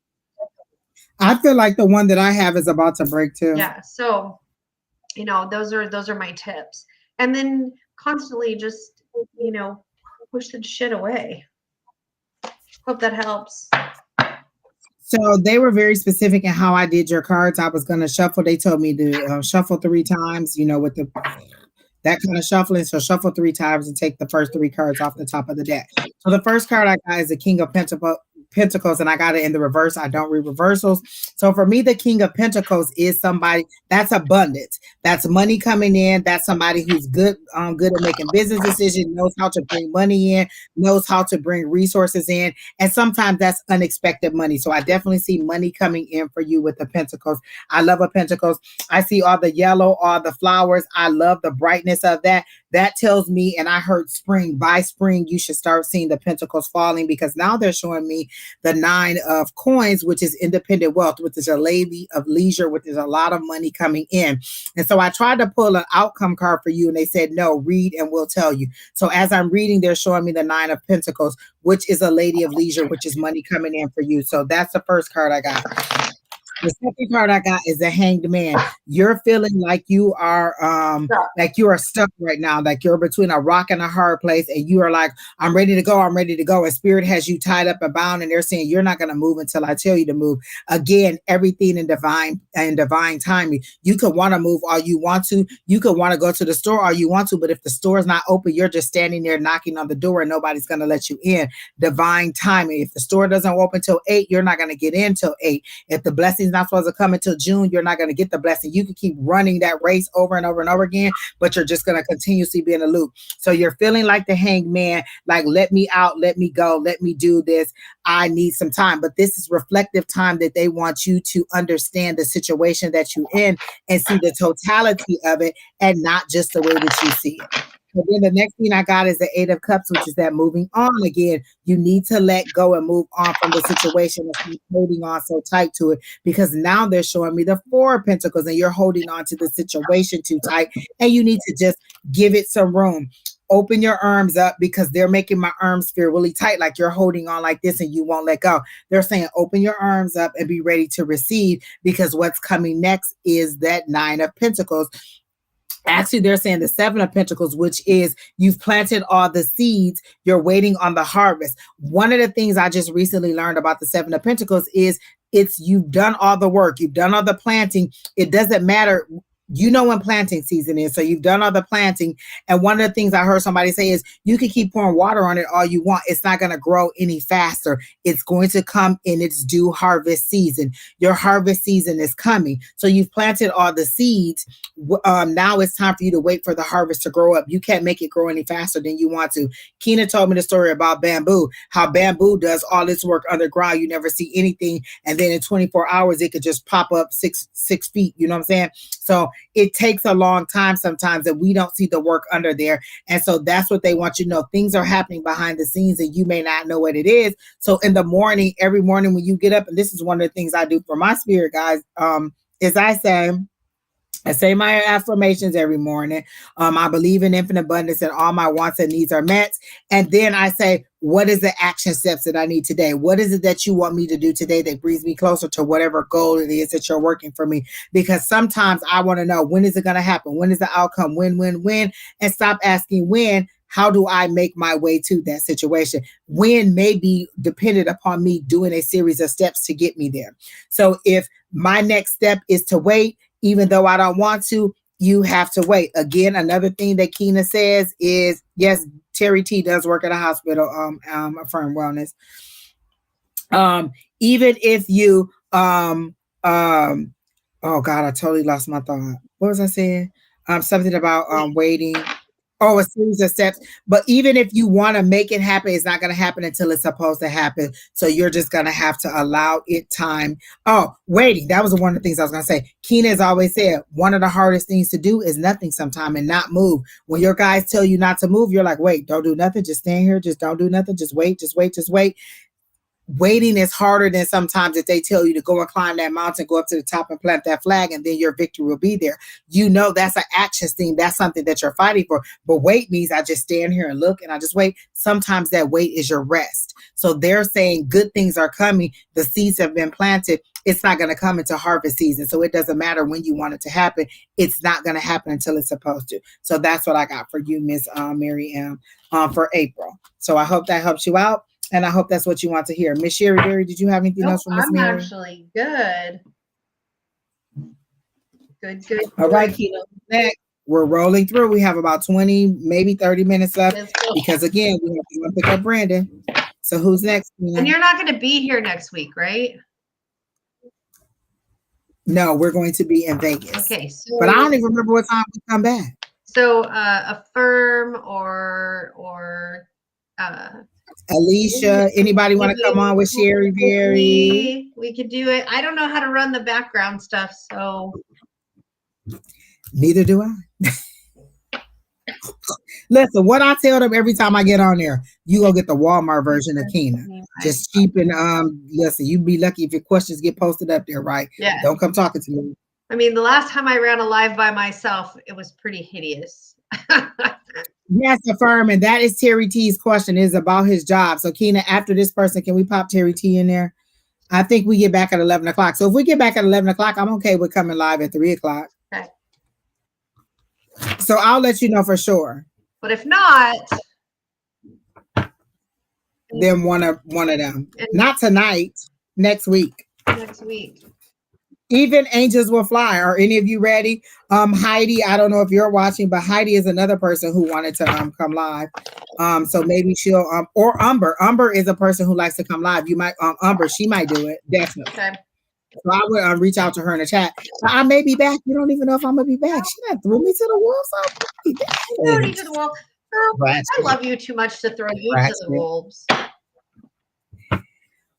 I feel like the one that I have is about to break too. Yeah. So, those are my tips. And then constantly just, push the shit away. Hope that helps. So they were very specific in how I did your cards. I was going to shuffle. They told me to shuffle 3 times, with that kind of shuffling. So shuffle 3 times and take the first 3 cards off the top of the deck. So the first card I got is the King of Pentacles, and I got it in the reverse. I don't read reversals. So for me, the King of Pentacles is somebody that's abundance. That's money coming in. That's somebody who's good at making business decisions, knows how to bring money in, knows how to bring resources in. And sometimes that's unexpected money. So I definitely see money coming in for you with the Pentacles. I love a Pentacles. I see all the yellow, all the flowers. I love the brightness of that. that tells me, and I heard spring, by spring, you should start seeing the pentacles falling, because now they're showing me the 9 of coins, which is independent wealth, which is a lady of leisure, which is a lot of money coming in. And so I tried to pull an outcome card for you, and they said, no, read and we'll tell you. So as I'm reading, they're showing me the 9 of pentacles, which is a lady of leisure, which is money coming in for you. So that's the first card I got. The second card I got is the Hanged Man. You're feeling like you are stuck right now, like you're between a rock and a hard place, and you are like, I'm ready to go, and spirit has you tied up and bound, and they're saying you're not going to move until I tell you to move. Again, everything in divine timing. You could want to move all you want to. You could want to go to the store all you want to, but if the store is not open, you're just standing there knocking on the door and nobody's going to let you in. Divine timing. If the store doesn't open till 8, you're not going to get in till 8. If the blessing's not supposed to come until June, you're not going to get the blessing. You can keep running that race over and over and over again, but you're just going to continuously be in a loop. So you're feeling like the Hanged Man, like, let me out, let me go, let me do this. I need some time. But this is reflective time that they want you to understand the situation that you're in and see the totality of it, and not just the way that you see it. And then the next thing I got is the 8 of Cups, which is that moving on again. You need to let go and move on from the situation and keep holding on so tight to it, because now they're showing me the 4 of Pentacles and you're holding on to the situation too tight, and you need to just give it some room. Open your arms up, because they're making my arms feel really tight, like you're holding on like this and you won't let go. They're saying open your arms up and be ready to receive, because what's coming next is that 9 of Pentacles. Actually, they're saying the 7 of Pentacles, which is you've planted all the seeds, you're waiting on the harvest. One of the things I just recently learned about the 7 of Pentacles is you've done all the work, you've done all the planting. It doesn't matter. You know when planting season is, so you've done all the planting. And one of the things I heard somebody say is you can keep pouring water on it all you want. It's not going to grow any faster. It's going to come in its due harvest season. Your harvest season is coming. So you've planted all the seeds. Now it's time for you to wait for the harvest to grow up. You can't make it grow any faster than you want to. Keena told me the story about bamboo, how bamboo does all its work underground. You never see anything. And then in 24 hours, it could just pop up six feet. You know what I'm saying? So it takes a long time sometimes that we don't see the work under there. And so that's what they want you to know. Things are happening behind the scenes and you may not know what it is. So in the morning, every morning when you get up, and this is one of the things I do for my spirit guys, is I say my affirmations every morning. I believe in infinite abundance and all my wants and needs are met. And then I say, what is the action steps that I need today? What is it that you want me to do today that brings me closer to whatever goal it is that you're working for me? Because sometimes I want to know, when is it going to happen? When is the outcome? When? And stop asking when. How do I make my way to that situation? When may be dependent upon me doing a series of steps to get me there. So if my next step is to wait, even though I don't want to, you have to wait. Again, another thing that Keena says is, yes, Terry T does work at a hospital, Affirm Wellness. Even if you, oh God, I totally lost my thought. What was I saying? Something about waiting. Oh, a series of steps. But even if you want to make it happen, it's not going to happen until it's supposed to happen. So you're just going to have to allow it time. Oh, waiting. That was one of the things I was going to say. Keena has always said, one of the hardest things to do is nothing sometime and not move. When your guys tell you not to move, you're like, wait, don't do nothing. Just stand here. Just don't do nothing. Just wait. Waiting is harder than sometimes if they tell you to go and climb that mountain, go up to the top and plant that flag, and then your victory will be there. You know, that's an action thing. That's something that you're fighting for. But wait means I just stand here and look and I just wait. Sometimes that wait is your rest. So they're saying good things are coming. The seeds have been planted. It's not going to come into harvest season. So it doesn't matter when you want it to happen. It's not going to happen until it's supposed to. So that's what I got for you, Miss Mary M, for April. So I hope that helps you out. And I hope that's what you want to hear. Miss Sheri, Beery, did you have anything else from Miss Mary? I'm actually good. Good. All right, Keena. Next, we're rolling through. We have about 20, maybe 30 minutes left. Because again, we have to pick up Brandon. So who's next, Keena? And you're not going to be here next week, right? No, we're going to be in Vegas. Okay. So, but I don't even remember what time we come back. So Affirm or Alicia, anybody want to come on with Sheri, Beery? We could do it. I don't know how to run the background stuff, so neither do I. Listen, what I tell them every time I get on there, you go get the Walmart version of Keena. Just cheap and listen, you'd be lucky if your questions get posted up there, right? Yeah. Don't come talking to me. I mean, the last time I ran a live by myself, it was pretty hideous. Yes, affirm, and that is Terry T's question, is about his job. So Keena, after this person, can we pop Terry T in there? I think we get back at 11 o'clock. So if we get back at 11 o'clock, I'm okay with coming live at 3 o'clock. Okay. So I'll let you know for sure. But if not, then one of them. Not tonight, next week. Next week. Even Angels Will Fly. Are any of you ready? Heidi, I don't know if you're watching, but Heidi is another person who wanted to come live. So maybe she'll or Umber. Umber is a person who likes to come live. You might Umber, she might do it, definitely. Okay. So I would reach out to her in the chat. I may be back. You don't even know if I'm gonna be back. She done threw me to the wolves. Throw you to the wolves. Girl, I love you too much to throw you to the wolves.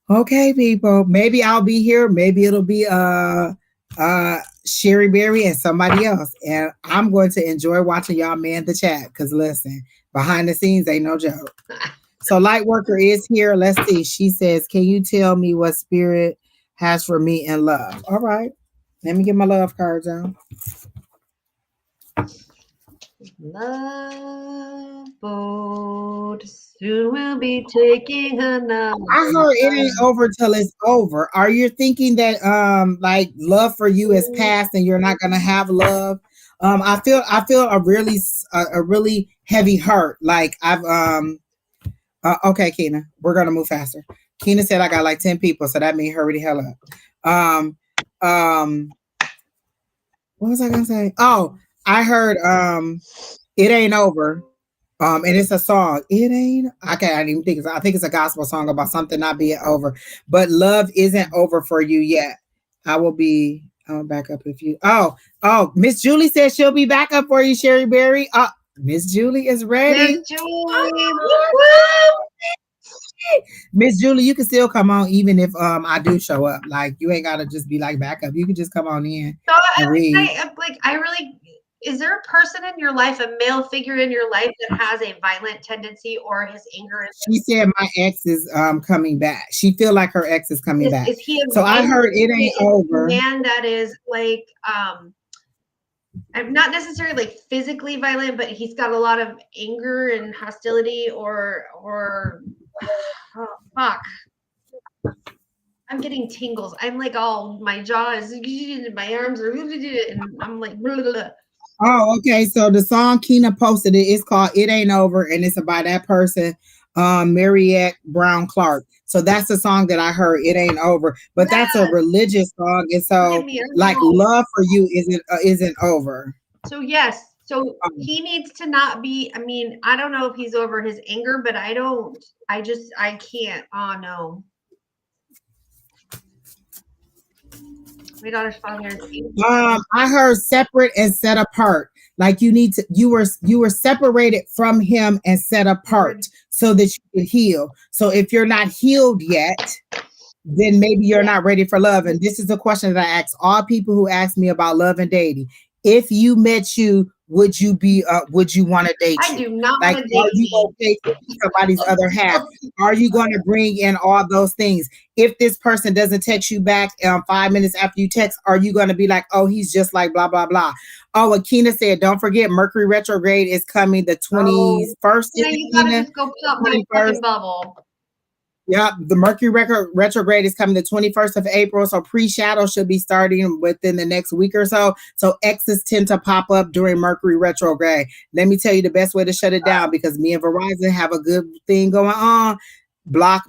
Okay, people. Maybe I'll be here. Maybe it'll be Sheri, Beery, and somebody else. And I'm going to enjoy watching y'all man the chat. Because listen, behind the scenes ain't no joke. So Lightworker is here. Let's see. She says, can you tell me what spirit has for me in love? All right. Let me get my love cards out. Love boat soon we'll be taking another. I heard it ain't over till it's over. Are you thinking that like love for you is past and you're not gonna have love? I feel a really heavy hurt. Like I've okay, Keena, we're gonna move faster. Keena said I got like 10 people, so that means hurry the hell up. What was I gonna say? Oh, I heard It Ain't Over. And it's a song. It ain't okay. I didn't even think I think it's a gospel song about something not being over. But love isn't over for you yet. I'll back up if you Miss Julie says she'll be back up for you, Sheri Beery. Miss Julie is ready. Miss Julie. Miss Julie, you can still come on even if I do show up. Like you ain't gotta just be like back up. You can just come on in. So I really is there a person in your life, a male figure in your life that has a violent tendency or his anger? She said my ex is coming back. She feel like her ex is coming back. Is he so I heard it ain't over. Man that is like I'm not necessarily like physically violent, but he's got a lot of anger and hostility or oh, fuck. I'm getting tingles. I'm like all my jaw is my arms are and I'm like blah, blah, blah. Oh, okay. So the song Keena posted it's called It Ain't Over, and it's about that person, Mariette Brown Clark. So that's the song that I heard, It Ain't Over. But that's a religious song, and so like love for you isn't over. So yes. So he needs to not be, I mean, I don't know if he's over his anger, but I can't. Oh no. My daughter's father. I heard separate and set apart. Like you were separated from him and set apart so that you could heal. So if you're not healed yet, then maybe you're not ready for love. And this is a question that I ask all people who ask me about love and dating. If you met you, would you want to date you? I do not like, want to date are you going to date somebody's other half? Are you going to bring in all those things? If this person doesn't text you back 5 minutes after you text, are you going to be like, oh, he's just like blah, blah, blah? Oh, Akina said, don't forget Mercury retrograde is coming the 21st. Yeah, you got to just go pop my fucking bubble. Yeah, the Mercury retrograde is coming the 21st of April. So pre-shadow should be starting within the next week or so. So X's tend to pop up during Mercury retrograde. Let me tell you the best way to shut it down, because me and Verizon have a good thing going on. Block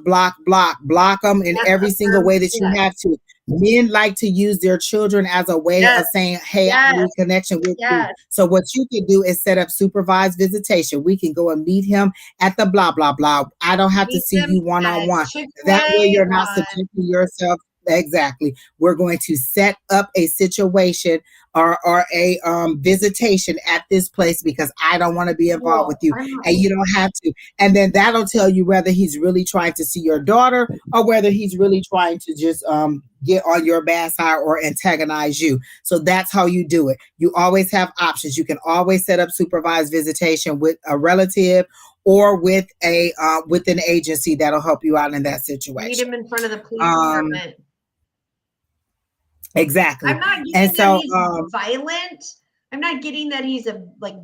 them in every single way that you have to. Men like to use their children as a way of saying, hey, I need connection with you. So what you can do is set up supervised visitation. We can go and meet him at the blah, blah, blah. I don't have to see you one-on-one. That way you're not subjecting yourself exactly. We're going to set up a situation or a visitation at this place because I don't want to be involved with you. And you don't have to. And then that'll tell you whether he's really trying to see your daughter or whether he's really trying to just get on your bad side or antagonize you. So that's how you do it. You always have options. You can always set up supervised visitation with a relative or with a with an agency that'll help you out in that Meet situation. him in front of the police department. Exactly. I'm not getting And so, that he's violent. I'm not getting that he's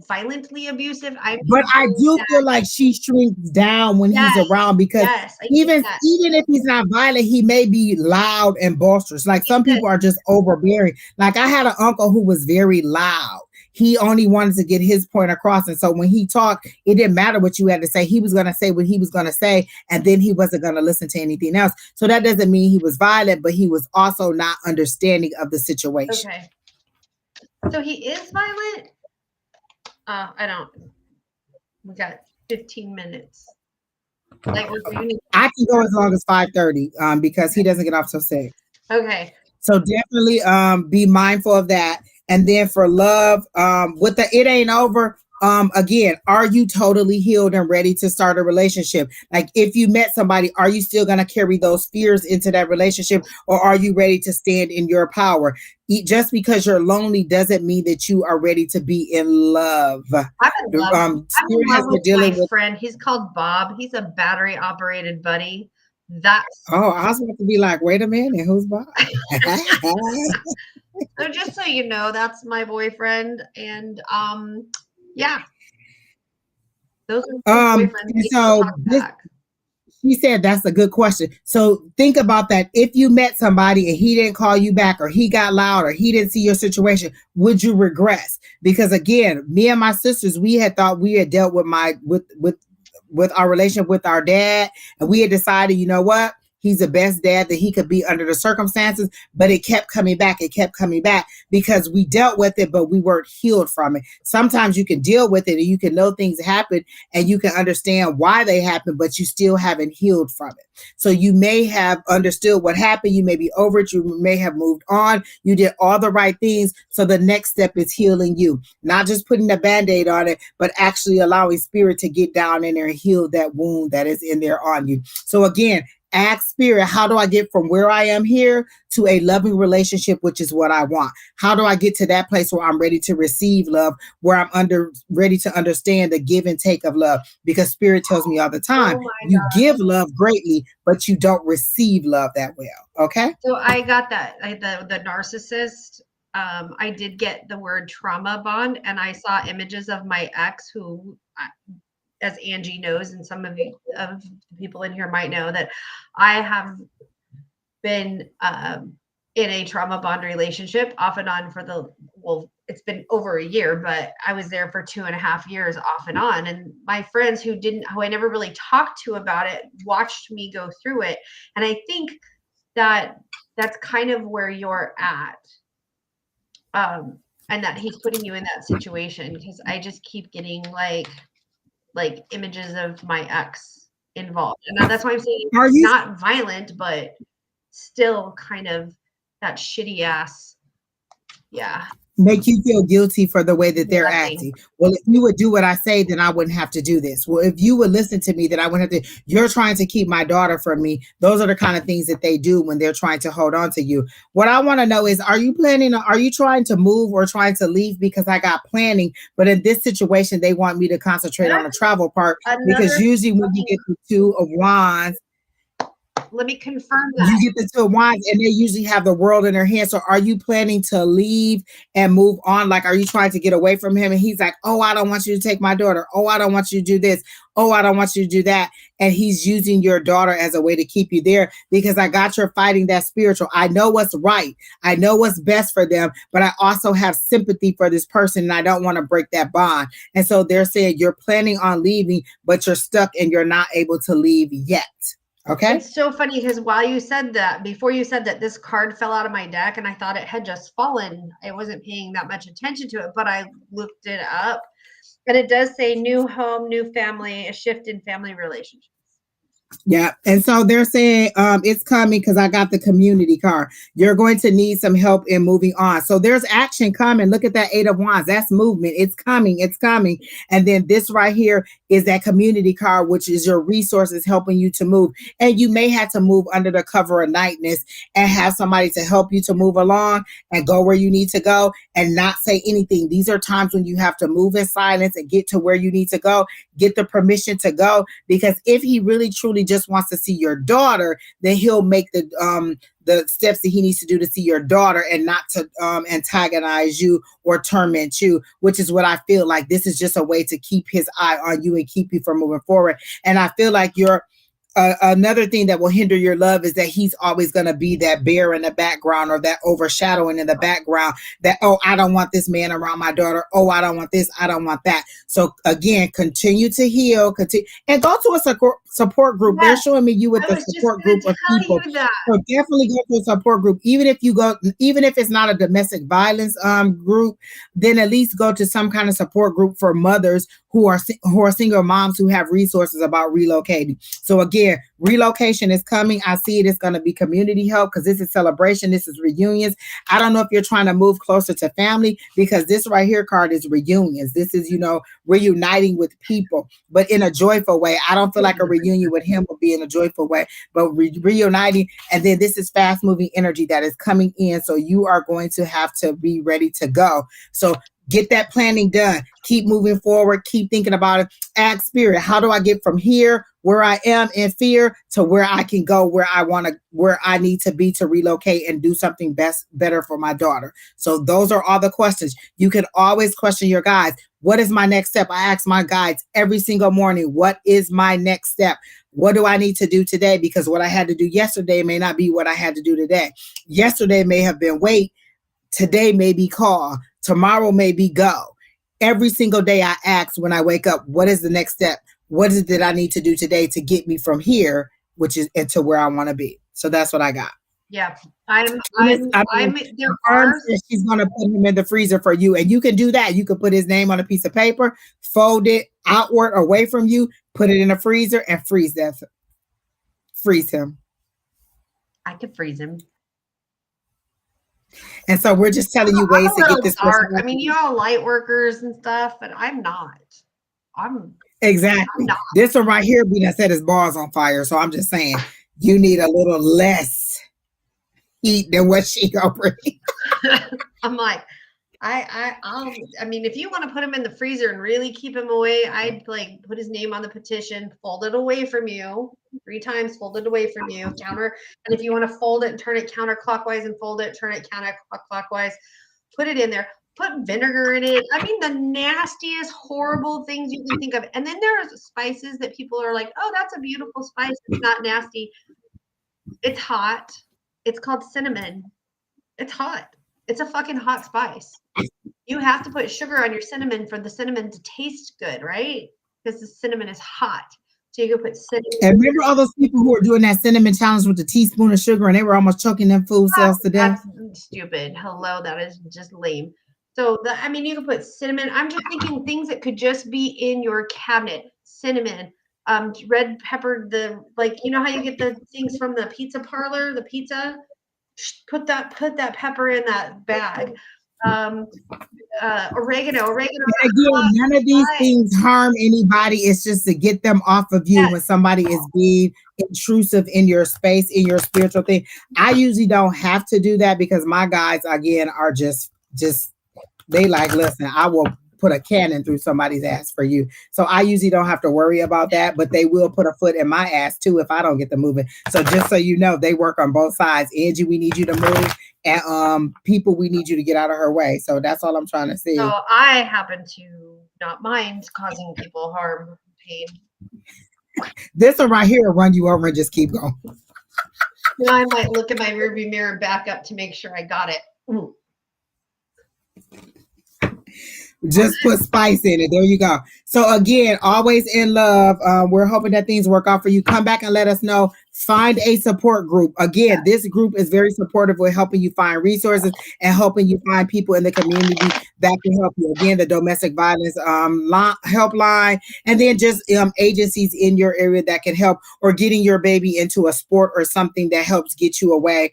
violently abusive. but I do feel like she shrinks down when he's around because even if he's not violent, he may be loud and boisterous. Like some people are just overbearing. Like I had an uncle who was very loud. He only wanted to get his point across. And so when he talked, it didn't matter what you had to say. He was going to say what he was going to say. And then he wasn't going to listen to anything else. So that doesn't mean he was violent, but he was also not understanding of the situation. Okay. So he is violent? I don't. We got 15 minutes. I can go as long as 5:30 because he doesn't get off till 6. Okay. So definitely be mindful of that. And then for love, with the it ain't over. Again, are you totally healed and ready to start a relationship? Like if you met somebody, are you still going to carry those fears into that relationship or are you ready to stand in your power? Just because you're lonely doesn't mean that you are ready to be in love. I'm in love with my friend. He's called Bob. He's a battery operated buddy. I was about to be like, wait a minute, who's Bob? So just so you know, that's my boyfriend. And yeah. Those are boyfriends. So she said that's a good question. So think about that. If you met somebody and he didn't call you back or he got loud or he didn't see your situation, would you regress? Because again, me and my sisters, we had thought we had dealt with our relationship with our dad, and we had decided, you know what? He's the best dad that he could be under the circumstances, but it kept coming back. It kept coming back because we dealt with it, but we weren't healed from it. Sometimes you can deal with it and you can know things happen and you can understand why they happen, but you still haven't healed from it. So you may have understood what happened. You may be over it. You may have moved on. You did all the right things. So the next step is healing you, not just putting a Band-Aid on it, but actually allowing spirit to get down in there and heal that wound that is in there on you. So again, ask spirit, how do I get from where I am here to a loving relationship, which is what I want? How do I get to that place where I'm ready to receive love, where I'm ready to understand the give and take of love? Because spirit tells me all the time, you give love greatly, but you don't receive love that well. Okay. So I got that. The narcissist. I did get the word trauma bond, and I saw images of my ex who, as Angie knows, and some of the people in here might know, that I have been in a trauma bond relationship off and on it's been over a year, but I was there for 2.5 years off and on. And my friends who I never really talked to about it, watched me go through it. And I think that that's kind of where you're at. And that he's putting you in that situation, because I just keep getting like images of my ex involved. And that's why I'm saying not violent, but still kind of that shitty ass. Yeah. Make you feel guilty for the way that they're acting. Well, if you would do what I say, then I wouldn't have to do this. Well, if you would listen to me, then I wouldn't have to. You're trying to keep my daughter from me. Those are the kind of things that they do when they're trying to hold on to you. What I want to know is, are you trying to move or trying to leave? Because I got planning, but in this situation, they want me to concentrate on the travel part, because usually when you get the Two of Wands, let me confirm that. You get the Two of Wands and they usually have the world in their hands. So are you planning to leave and move on? Like, are you trying to get away from him? And he's like, oh, I don't want you to take my daughter. Oh, I don't want you to do this. Oh, I don't want you to do that. And he's using your daughter as a way to keep you there, because I got you're fighting that spiritual. I know what's right. I know what's best for them, but I also have sympathy for this person and I don't want to break that bond. And so they're saying you're planning on leaving, but you're stuck and you're not able to leave yet. Okay. It's so funny because before you said that, this card fell out of my deck and I thought it had just fallen. I wasn't paying that much attention to it, but I looked it up and it does say new home, new family, a shift in family relationships. Yeah. And so they're saying it's coming because I got the community card. You're going to need some help in moving on. So there's action coming. Look at that 8 of Wands. That's movement. It's coming. It's coming. And then this right here is that community card, which is your resources helping you to move. And you may have to move under the cover of nightness and have somebody to help you to move along and go where you need to go and not say anything. These are times when you have to move in silence and get to where you need to go, get the permission to go. Because if he really truly just wants to see your daughter, then he'll make the steps that he needs to do to see your daughter and not to antagonize you or torment you, which is what I feel like. This is just a way to keep his eye on you and keep you from moving forward. And I feel like you're another thing that will hinder your love is that he's always going to be that bear in the background or that overshadowing in the background that, oh, I don't want this man around my daughter. Oh, I don't want this. I don't want that. So again, continue to heal, and go to a support group. They're showing me you with the support group of people. So definitely go to a support group. Even if it's not a domestic violence group, then at least go to some kind of support group for mothers who are single moms who have resources about relocating. So again, relocation is coming. I see it. It's going to be community help because this is celebration. This is reunions. I don't know if you're trying to move closer to family because this right here card is reunions. This is, reuniting with people, but in a joyful way. I don't feel like a reunion with him will be in a joyful way, but reuniting. And then this is fast moving energy that is coming in. So you are going to have to be ready to go. So get that planning done. Keep moving forward. Keep thinking about it. Ask spirit, how do I get from here, where I am in fear, to where I can go, where I need to be to relocate and do something better for my daughter. So those are all the questions. You can always question your guides. What is my next step? I ask my guides every single morning, what is my next step? What do I need to do today? Because what I had to do yesterday may not be what I had to do today. Yesterday may have been wait. Today may be call. Tomorrow may be go. Every single day I ask when I wake up, what is the next step? What is it that I need to do today to get me from here, which is into where I want to be? So that's what I got. Yeah. She's going to put him in the freezer for you. And you can do that. You can put his name on a piece of paper, fold it outward away from you, put it in a freezer and freeze him. I could freeze him. And so we're just telling you ways to get this dark. I mean, you're all light workers and stuff, but I'm not. Exactly. I'm not. This one right here, we done set his balls on fire. So I'm just saying, you need a little less heat than what she gonna bring. I'm like, I mean, if you want to put him in the freezer and really keep him away, I'd like put his name on the petition, fold it away from you 3 times, fold it away from you, counter. And if you want to fold it and turn it counterclockwise and fold it, turn it counterclockwise, put it in there, put vinegar in it. I mean, the nastiest, horrible things you can think of. And then there are spices that people are like, oh, that's a beautiful spice. It's not nasty. It's hot. It's called cinnamon. It's hot. It's a fucking hot spice. You have to put sugar on your cinnamon for the cinnamon to taste good, right? Because the cinnamon is hot. So you can put cinnamon. And remember all those people who were doing that cinnamon challenge with the teaspoon of sugar and they were almost choking them food cells to death? That's stupid. Hello, that is just lame. So, you can put cinnamon. I'm just thinking things that could just be in your cabinet. Cinnamon, red pepper, you know how you get the things from the pizza parlor, the pizza? Put that pepper in that bag. Oregano. Again, none of these things harm anybody. It's just to get them off of you when somebody is being intrusive in your space, in your spiritual thing. I usually don't have to do that because my guys, again, are just they like, listen, I will put a cannon through somebody's ass for you. So I usually don't have to worry about that, but they will put a foot in my ass too if I don't get the moving. So just so you know, they work on both sides. Angie, we need you to move, and people, we need you to get out of her way. So that's all I'm trying to see. So I happen to not mind causing people harm, pain. This one right here will run you over and just keep going. Now I might look at my rearview mirror and back up to make sure I got it. Ooh. Just put spice in it. There you go. So again, always in love. We're hoping that things work out for you. Come back and let us know. Find a support group. Again, this group is very supportive with helping you find resources and helping you find people in the community that can help you. Again, the domestic violence helpline, and then just agencies in your area that can help, or getting your baby into a sport or something that helps get you away.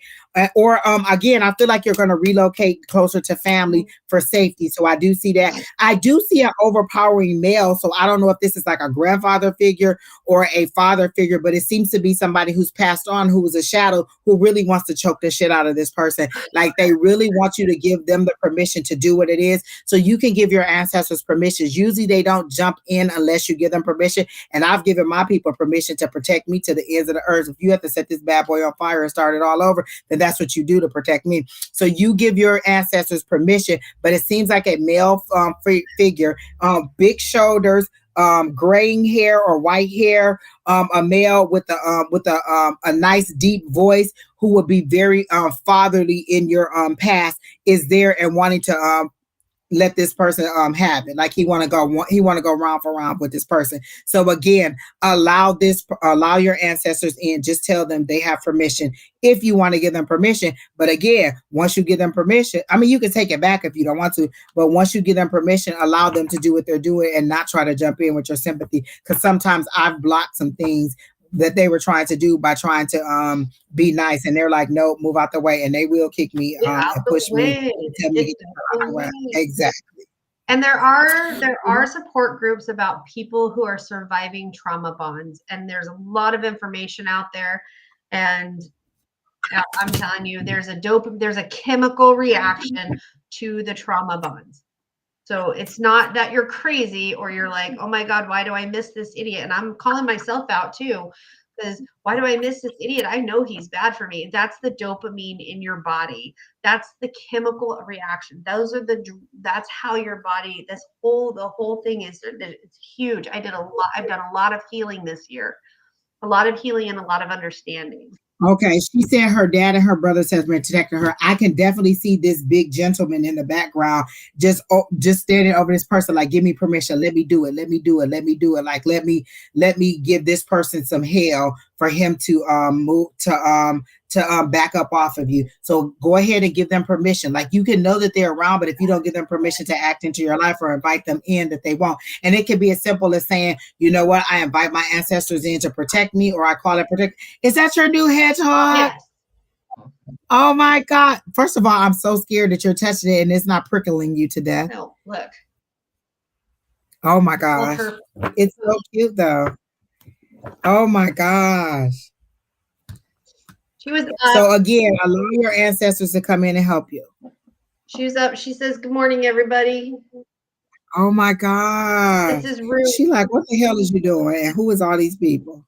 Or again, I feel like you're going to relocate closer to family for safety. So I do see that. I do see an overpowering male. So I don't know if this is like a grandfather figure or a father figure, but it seems to be somebody who's passed on, who was a shadow, who really wants to choke the shit out of this person. Like they really want you to give them the permission to do what it is. So you can give your ancestors permissions. Usually they don't jump in unless you give them permission. And I've given my people permission to protect me to the ends of the earth. If you have to set this bad boy on fire and start it all over, then that's what you do to protect me. So you give your ancestors permission, but it seems like a male figure, big shoulders, graying hair or white hair, a male with a nice deep voice, who would be very fatherly in your past, is there and wanting to let this person have it. Like he want to go round for round with this person. So again, allow your ancestors in. Just tell them they have permission if you want to give them permission. But again, once you give them permission, I mean, you can take it back if you don't want to, but once you give them permission, allow them to do what they're doing and not try to jump in with your sympathy. Because sometimes I've blocked some things that they were trying to do by trying to be nice, and they're like, nope, move out the way, and they will kick me and push me and tell me to get out the way. Exactly. And there are support groups about people who are surviving trauma bonds, and there's a lot of information out there. And I'm telling you, there's a chemical reaction to the trauma bonds. So it's not that you're crazy or you're like, oh my God, why do I miss this idiot? And I'm calling myself out too, because why do I miss this idiot? I know he's bad for me. That's the dopamine in your body. That's the chemical reaction. That's how your body, the whole thing is, it's huge. I've done a lot of healing this year, a lot of healing and a lot of understanding. Okay, she said her dad and her brothers has been protecting her. I can definitely see this big gentleman in the background, just standing over this person, like, give me permission, let me do it, let me do it, let me do it. Like, let me give this person some hell for him to move to back up off of you. So go ahead and give them permission. Like, you can know that they're around, but if you don't give them permission to act into your life or invite them in, that they won't. And it can be as simple as saying, you know what, I invite my ancestors in to protect me, or I call it protect. Is that your new hedgehog? Yes. Oh my God. First of all, I'm so scared that you're touching it and it's not prickling you to death. No, look. Oh my gosh. It's so cute though. Oh my gosh. She was up. So again, allow your ancestors to come in and help you. She was up. She says, good morning, everybody. Oh my God. This is Runa. She like, what the hell is you doing? And who is all these people?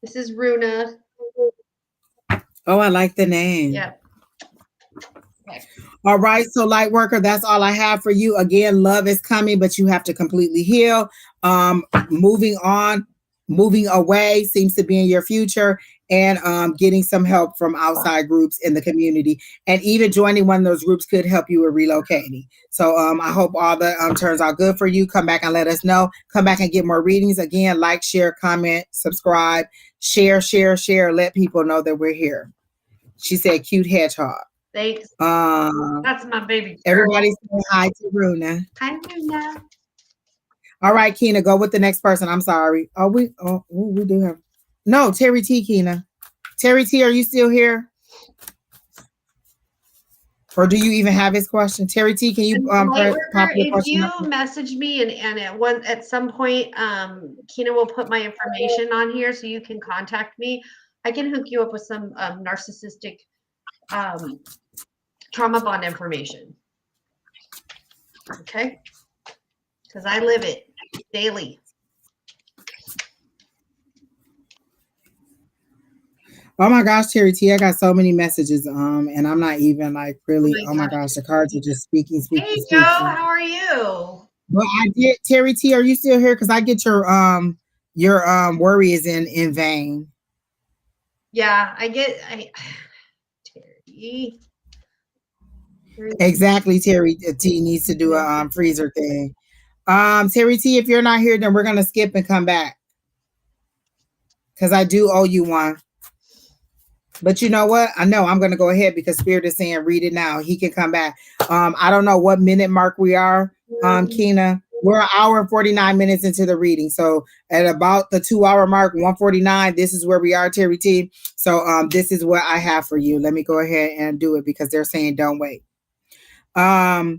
This is Runa. Oh, I like the name. Yeah. Okay. All right. So light worker, that's all I have for you. Again, love is coming, but you have to completely heal. Moving on, moving away seems to be in your future, and getting some help from outside groups in the community, and even joining one of those groups could help you with relocating. So I hope all the turns out good for you. Come back and let us know. Come back and get more readings. Again, like, share, comment, subscribe, share. Let people know that we're here. She said, cute hedgehog. Thanks. That's my baby. Everybody say hi to Runa. Hi, Runa. All right, Keena, go with the next person. I'm sorry. We do have. No, Terry T, Keena. Terry T, are you still here? Or do you even have his question? Terry T, can you pop your question if you up? message me and at some point, Keena will put my information on here so you can contact me. I can hook you up with some narcissistic trauma bond information. Okay? Because I live it daily. Oh my gosh, Terry T, I got so many messages, and I'm not even like really. Oh my gosh, the cards are just speaking. Hey Joe, how are you? Well, I did. Terry T, are you still here? Because I get your worry is in vain. Yeah, Terry. Exactly, Terry T needs to do a freezer thing. Terry T, if you're not here, then we're gonna skip and come back, because I do owe you one. But you know what? I know I'm going to go ahead because Spirit is saying read it now. He can come back. I don't know what minute mark we are, Keena. We're an hour and 49 minutes into the reading. So at about the 2 hour mark, 149, this is where we are, Terry T. So this is what I have for you. Let me go ahead and do it because they're saying don't wait. I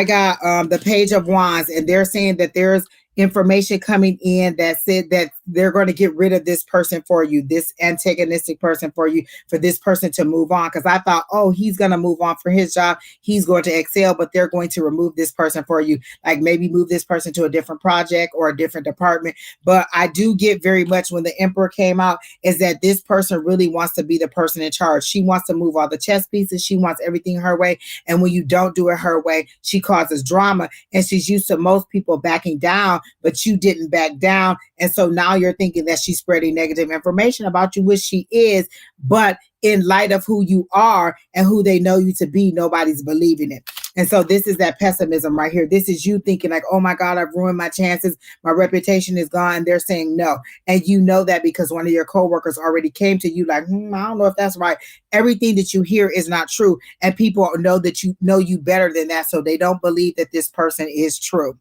got the Page of Wands, and they're saying that there's information coming in that said that they're going to get rid of this person for you, this antagonistic person for you, for this person to move on. Because I thought, oh, he's going to move on for his job, he's going to excel, but they're going to remove this person for you, like maybe move this person to a different project or a different department. But I do get very much when the Emperor came out is that this person really wants to be the person in charge. She wants to move all the chess pieces. She wants everything her way. And when you don't do it her way, she causes drama. And she's used to most people backing down, but you didn't back down. And so now you're thinking that she's spreading negative information about you, which she is. But in light of who you are and who they know you to be, nobody's believing it. And so this is that pessimism right here. This is you thinking like, oh my God, I've ruined my chances. My reputation is gone. And they're saying no. And you know that because one of your coworkers already came to you like, I don't know if that's right. Everything that you hear is not true. And people know that you know you better than that. So they don't believe that this person is true.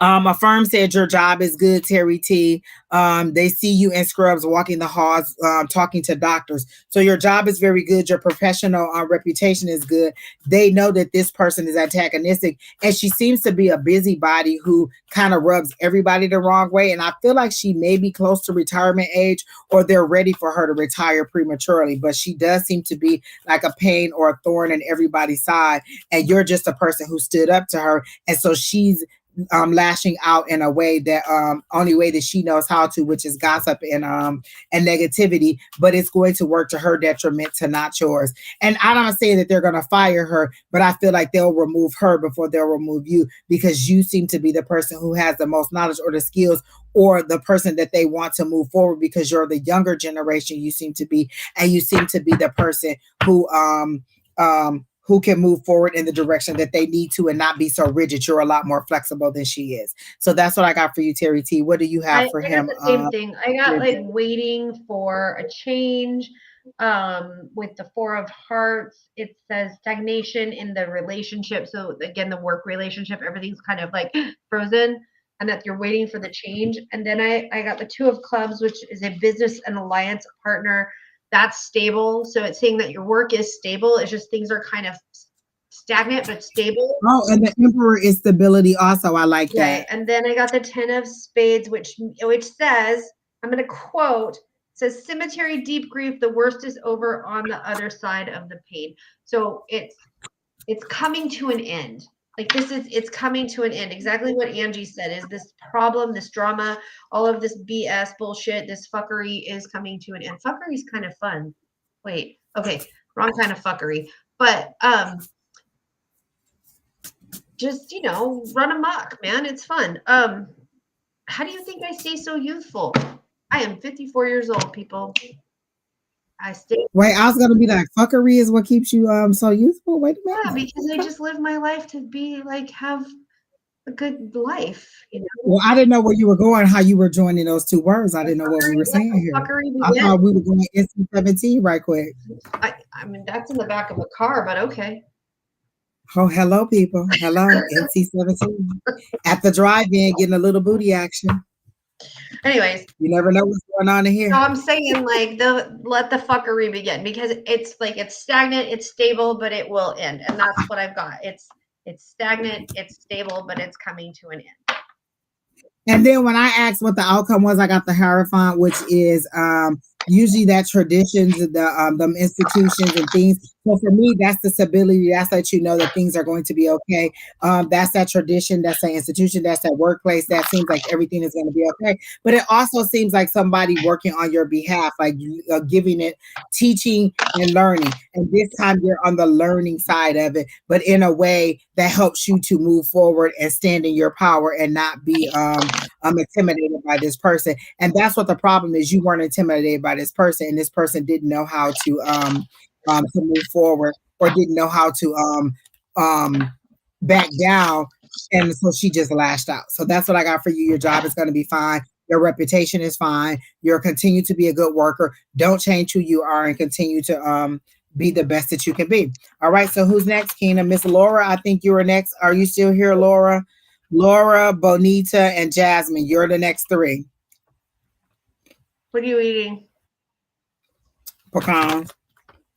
A firm said your job is good, Terry T. They see you in scrubs walking the halls, talking to doctors. So your job is very good. Your professional reputation is good. They know that this person is antagonistic, and she seems to be a busybody who kind of rubs everybody the wrong way. And I feel like she may be close to retirement age, or they're ready for her to retire prematurely. But she does seem to be like a pain or a thorn in everybody's side. And you're just a person who stood up to her. And so she's lashing out in a way that only way that she knows how to, which is gossip and negativity, but it's going to work to her detriment, to not yours. And I'm not saying that they're going to fire her, but I feel like they'll remove her before they'll remove you, because you seem to be the person who has the most knowledge or the skills, or the person that they want to move forward, because you're the younger generation. You seem to be, and you seem to be the person who can move forward in the direction that they need to and not be so rigid. You're a lot more flexible than she is. So that's what I got for you, Terry T. What do you have for him? The same thing. I got like waiting for a change. With the Four of Hearts, it says stagnation in the relationship. So again, the work relationship, everything's kind of like frozen, and that you're waiting for the change. And then I got the Two of Clubs, which is a business and alliance partner. That's stable. So it's saying that your work is stable. It's just things are kind of stagnant but stable. Oh, and the Emperor is stability also. I like that. And then I got the Ten of Spades, which says, I'm going to quote, it says, cemetery, deep grief, the worst is over on the other side of the pain. So it's coming to an end. Like it's coming to an end. Exactly what Angie said is this problem, this drama, all of this BS bullshit, this fuckery is coming to an end. Fuckery is kind of fun. Wait, okay, wrong kind of fuckery. But just, run amok, man. It's fun. How do you think I stay so youthful? I am 54 years old, people. Wait, I was gonna be like, fuckery is what keeps you so youthful. Wait a minute. Yeah, because I just live my life to be like have a good life, Well, I didn't know where you were going, how you were joining those two words. I didn't know what we were saying here. I thought we were going NC-17 right quick. I mean, that's in the back of a car, but okay. Oh, hello, people. Hello, NC-17 at the drive-in, getting a little booty action. Anyways, you never know what's going on in here. No, I'm saying like let the fuckery begin, because it's like it's stagnant, it's stable, but it will end, and that's what I've got. It's stagnant, it's stable, but it's coming to an end. And then when I asked what the outcome was, I got the Hierophant, which is usually that traditions, the institutions and things. So for me, that's the stability. That's let you know that things are going to be okay. That's that tradition. That's that institution. That's that workplace. That seems like everything is going to be okay. But it also seems like somebody working on your behalf, like giving it, teaching and learning. And this time you're on the learning side of it, but in a way that helps you to move forward and stand in your power and not be intimidated by this person. And that's what the problem is. You weren't intimidated by this person, and this person didn't know how to move forward, or didn't know how to back down, and so she just lashed out. So that's what I got for you. Your job is going to be fine. Your reputation is fine. You'll continue to be a good worker. Don't change who you are and continue to be the best that you can be. All right. So who's next, Keena? Miss Laura, I think you were next. Are you still here, Laura? Laura, Bonita, and Jasmine. You're the next three. What are you eating? Pecans.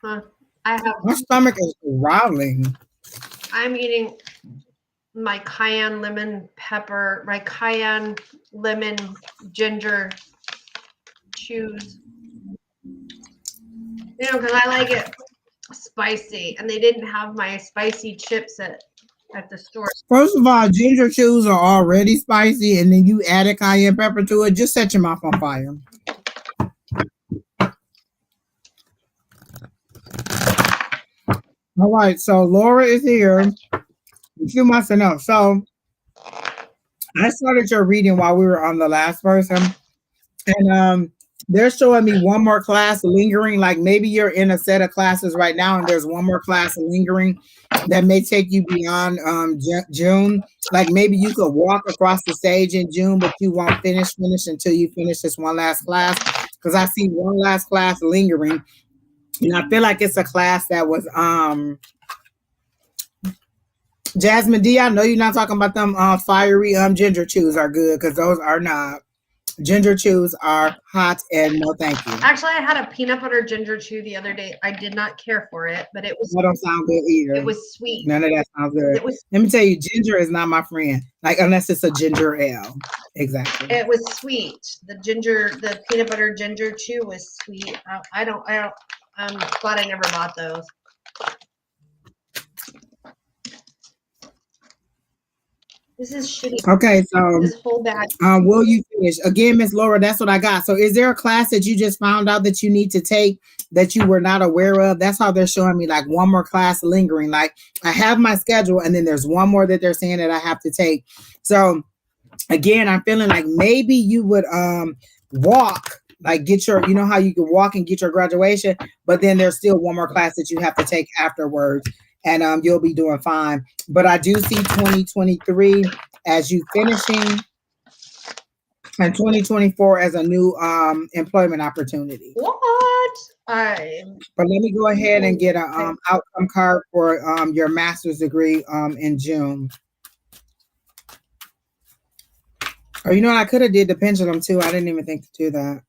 Huh? I have. My stomach is growling. I'm eating my cayenne lemon pepper, my cayenne lemon ginger chews. You know, because I like it spicy, and they didn't have my spicy chips at the store. First of all, ginger chews are already spicy, and then you add a cayenne pepper to it. Just set your mouth on fire. All right, so Laura is here. You must know. So I started your reading while we were on the last person, and they're showing me one more class lingering. Like maybe you're in a set of classes right now, and there's one more class lingering that may take you beyond June. Like maybe you could walk across the stage in June, but you won't finish until you finish this one last class. Because I see one last class lingering, and I feel like it's a class that was Jasmine D. I know you're not talking about them fiery ginger chews are good, because those are not. Ginger chews are hot and no thank you. Actually, I had a peanut butter ginger chew the other day. I did not care for it, but it was. That don't sound good either. It was sweet. None of that sounds good. Let me tell you, ginger is not my friend. Like unless it's a ginger ale. Exactly. It was sweet. The peanut butter ginger chew was sweet. I'm glad I never bought those. This is shitty. Okay, so this whole bag. Will you finish again, Miss Laura? That's what I got. So, is there a class that you just found out that you need to take that you were not aware of? That's how they're showing me like one more class lingering. Like I have my schedule, and then there's one more that they're saying that I have to take. So, again, I'm feeling like maybe you would walk. Like get your, you know how you can walk and get your graduation, but then there's still one more class that you have to take afterwards. And you'll be doing fine. But I do see 2023 as you finishing and 2024 as a new employment opportunity. What? But let me go ahead and get an outcome card for your master's degree in June. Or you know what, I could have did the pendulum too. I didn't even think to do that.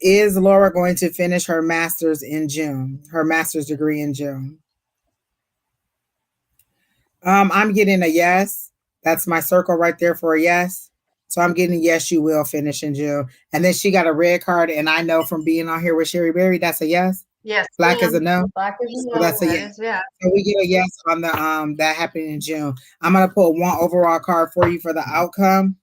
Is Laura going to finish her master's in June? Her master's degree in June? I'm getting a yes. That's my circle right there for a yes. So I'm getting yes, you will finish in June. And then she got a red card, and I know from being on here with Sheri Beery, that's a yes. Yes. Black is a no. Black is a no. So that's a yes. Yeah. So we get a yes on the that happened in June. I'm gonna pull one overall card for you for the outcome.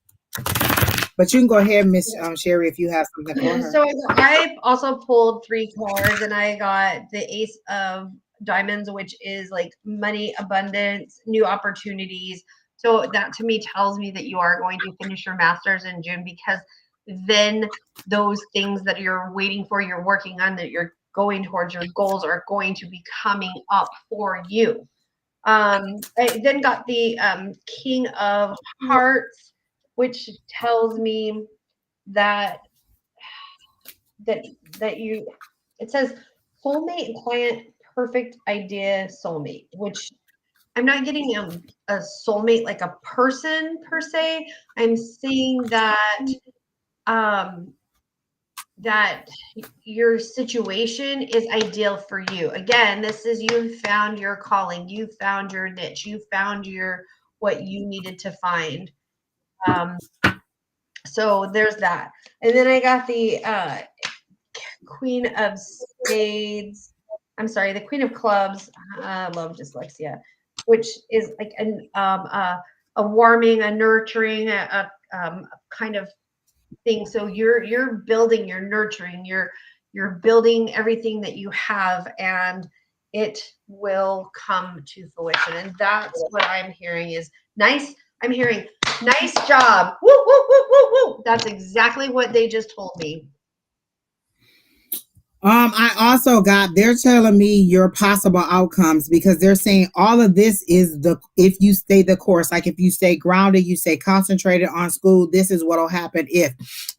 But you can go ahead, Miss Sheri, if you have something for her. So I also pulled 3 cards, and I got the Ace of Diamonds, which is like money, abundance, new opportunities. So that to me tells me that you are going to finish your master's in June, because then those things that you're waiting for, you're working on, that you're going towards, your goals are going to be coming up for you. I then got the King of Hearts, which tells me that you, it says soulmate and client, perfect idea soulmate, which I'm not getting a soulmate like a person per se. I'm seeing that that your situation is ideal for you. Again, this is, you've found your calling, you found your niche, you found what you needed to find. So there's that. And then I got the Queen of Spades. I'm sorry, the Queen of Clubs. I love dyslexia, which is like a warming, a nurturing, a kind of thing. So you're building, you're nurturing, you're building everything that you have, and it will come to fruition. And that's what I'm hearing is nice. I'm hearing nice job. Woo, woo, woo, woo, woo. That's exactly what they just told me. I also got, they're telling me your possible outcomes because they're saying all of this is if you stay the course, like if you stay grounded, you stay concentrated on school, this is what'll happen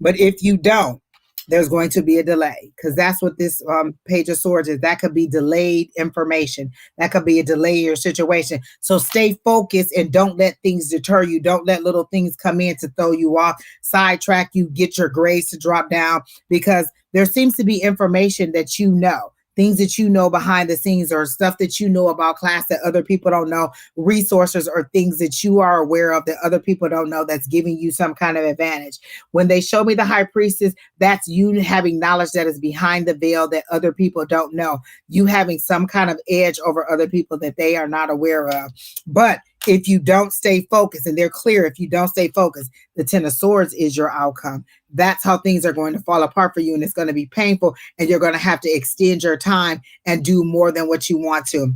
but if you don't, there's going to be a delay because that's what this Page of Swords is. That could be delayed information. That could be a delay in your situation. So stay focused and don't let things deter you. Don't let little things come in to throw you off, sidetrack you, get your grades to drop down because there seems to be information that you know, things that you know behind the scenes or stuff that you know about class that other people don't know, resources or things that you are aware of that other people don't know that's giving you some kind of advantage. When they show me the High Priestess, that's you having knowledge that is behind the veil that other people don't know. You having some kind of edge over other people that they are not aware of. But if you don't stay focused, and they're clear, if you don't stay focused, the Ten of Swords is your outcome. That's how things are going to fall apart for you, and it's going to be painful, and you're going to have to extend your time and do more than what you want to.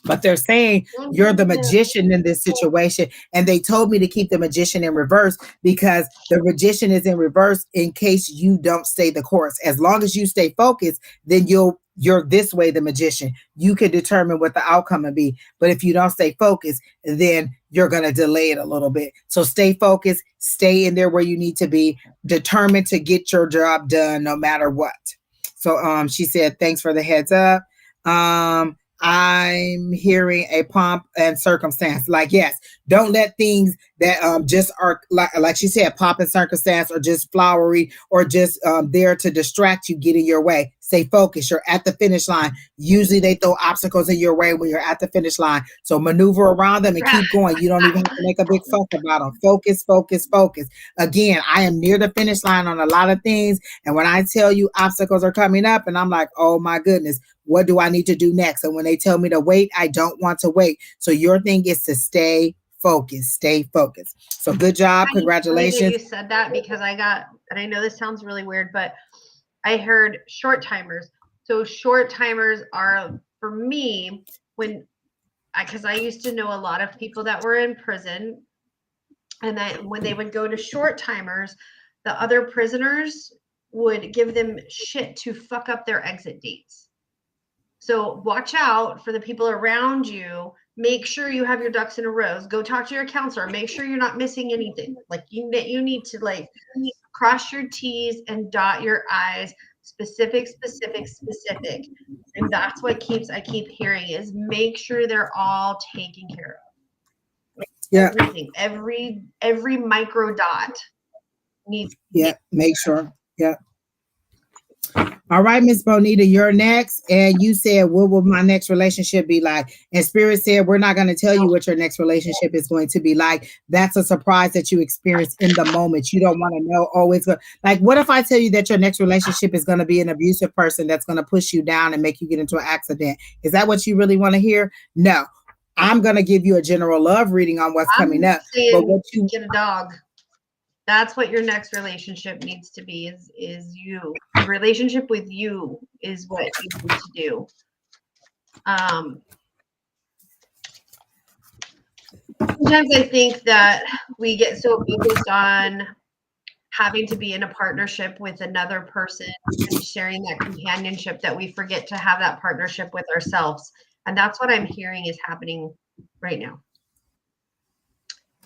But they're saying you're the magician in this situation. And they told me to keep the magician in reverse because the magician is in reverse in case you don't stay the course. As long as you stay focused, then you're this way, the magician. You can determine what the outcome will be. But if you don't stay focused, then you're going to delay it a little bit. So stay focused, stay in there where you need to be, determined to get your job done no matter what. So she said, thanks for the heads up. I'm hearing a pomp and circumstance. Like, yes, don't let things that just are like she said, pomp and circumstance or just flowery or just there to distract you get in your way. Stay focused. You're at the finish line. Usually they throw obstacles in your way when you're at the finish line. So maneuver around them and keep going. You don't even have to make a big fuss about them. Focus, focus, focus. Again, I am near the finish line on a lot of things. And when I tell you obstacles are coming up and I'm like, oh my goodness, what do I need to do next? And when they tell me to wait, I don't want to wait. So your thing is to stay focused, stay focused. So good job. Congratulations. You said that because I got, and I know this sounds really weird, but I heard short timers. So short timers are for me because I used to know a lot of people that were in prison. And then when they would go to short timers, the other prisoners would give them shit to fuck up their exit dates. So watch out for the people around you. Make sure you have your ducks in a row. Go talk to your counselor. Make sure you're not missing anything. Like you need to like cross your T's and dot your I's. Specific. And that's what I keep hearing is make sure they're all taken care of. Like everything, every micro dot needs. Yeah, make sure. Yeah. All right, Miss Bonita, you're next. And you said, what will my next relationship be like? And Spirit said, we're not going to tell you what your next relationship is going to be like. That's a surprise that you experience in the moment. You don't want to know always. Like, what if I tell you that your next relationship is going to be an abusive person that's going to push you down and make you get into an accident? Is that what you really want to hear? No. I'm going to give you a general love reading on what's coming up. But what you get a dog. That's what your next relationship needs to be is you. The relationship with you is what you need to do. Sometimes I think that we get so focused on having to be in a partnership with another person and sharing that companionship that we forget to have that partnership with ourselves. And that's what I'm hearing is happening right now.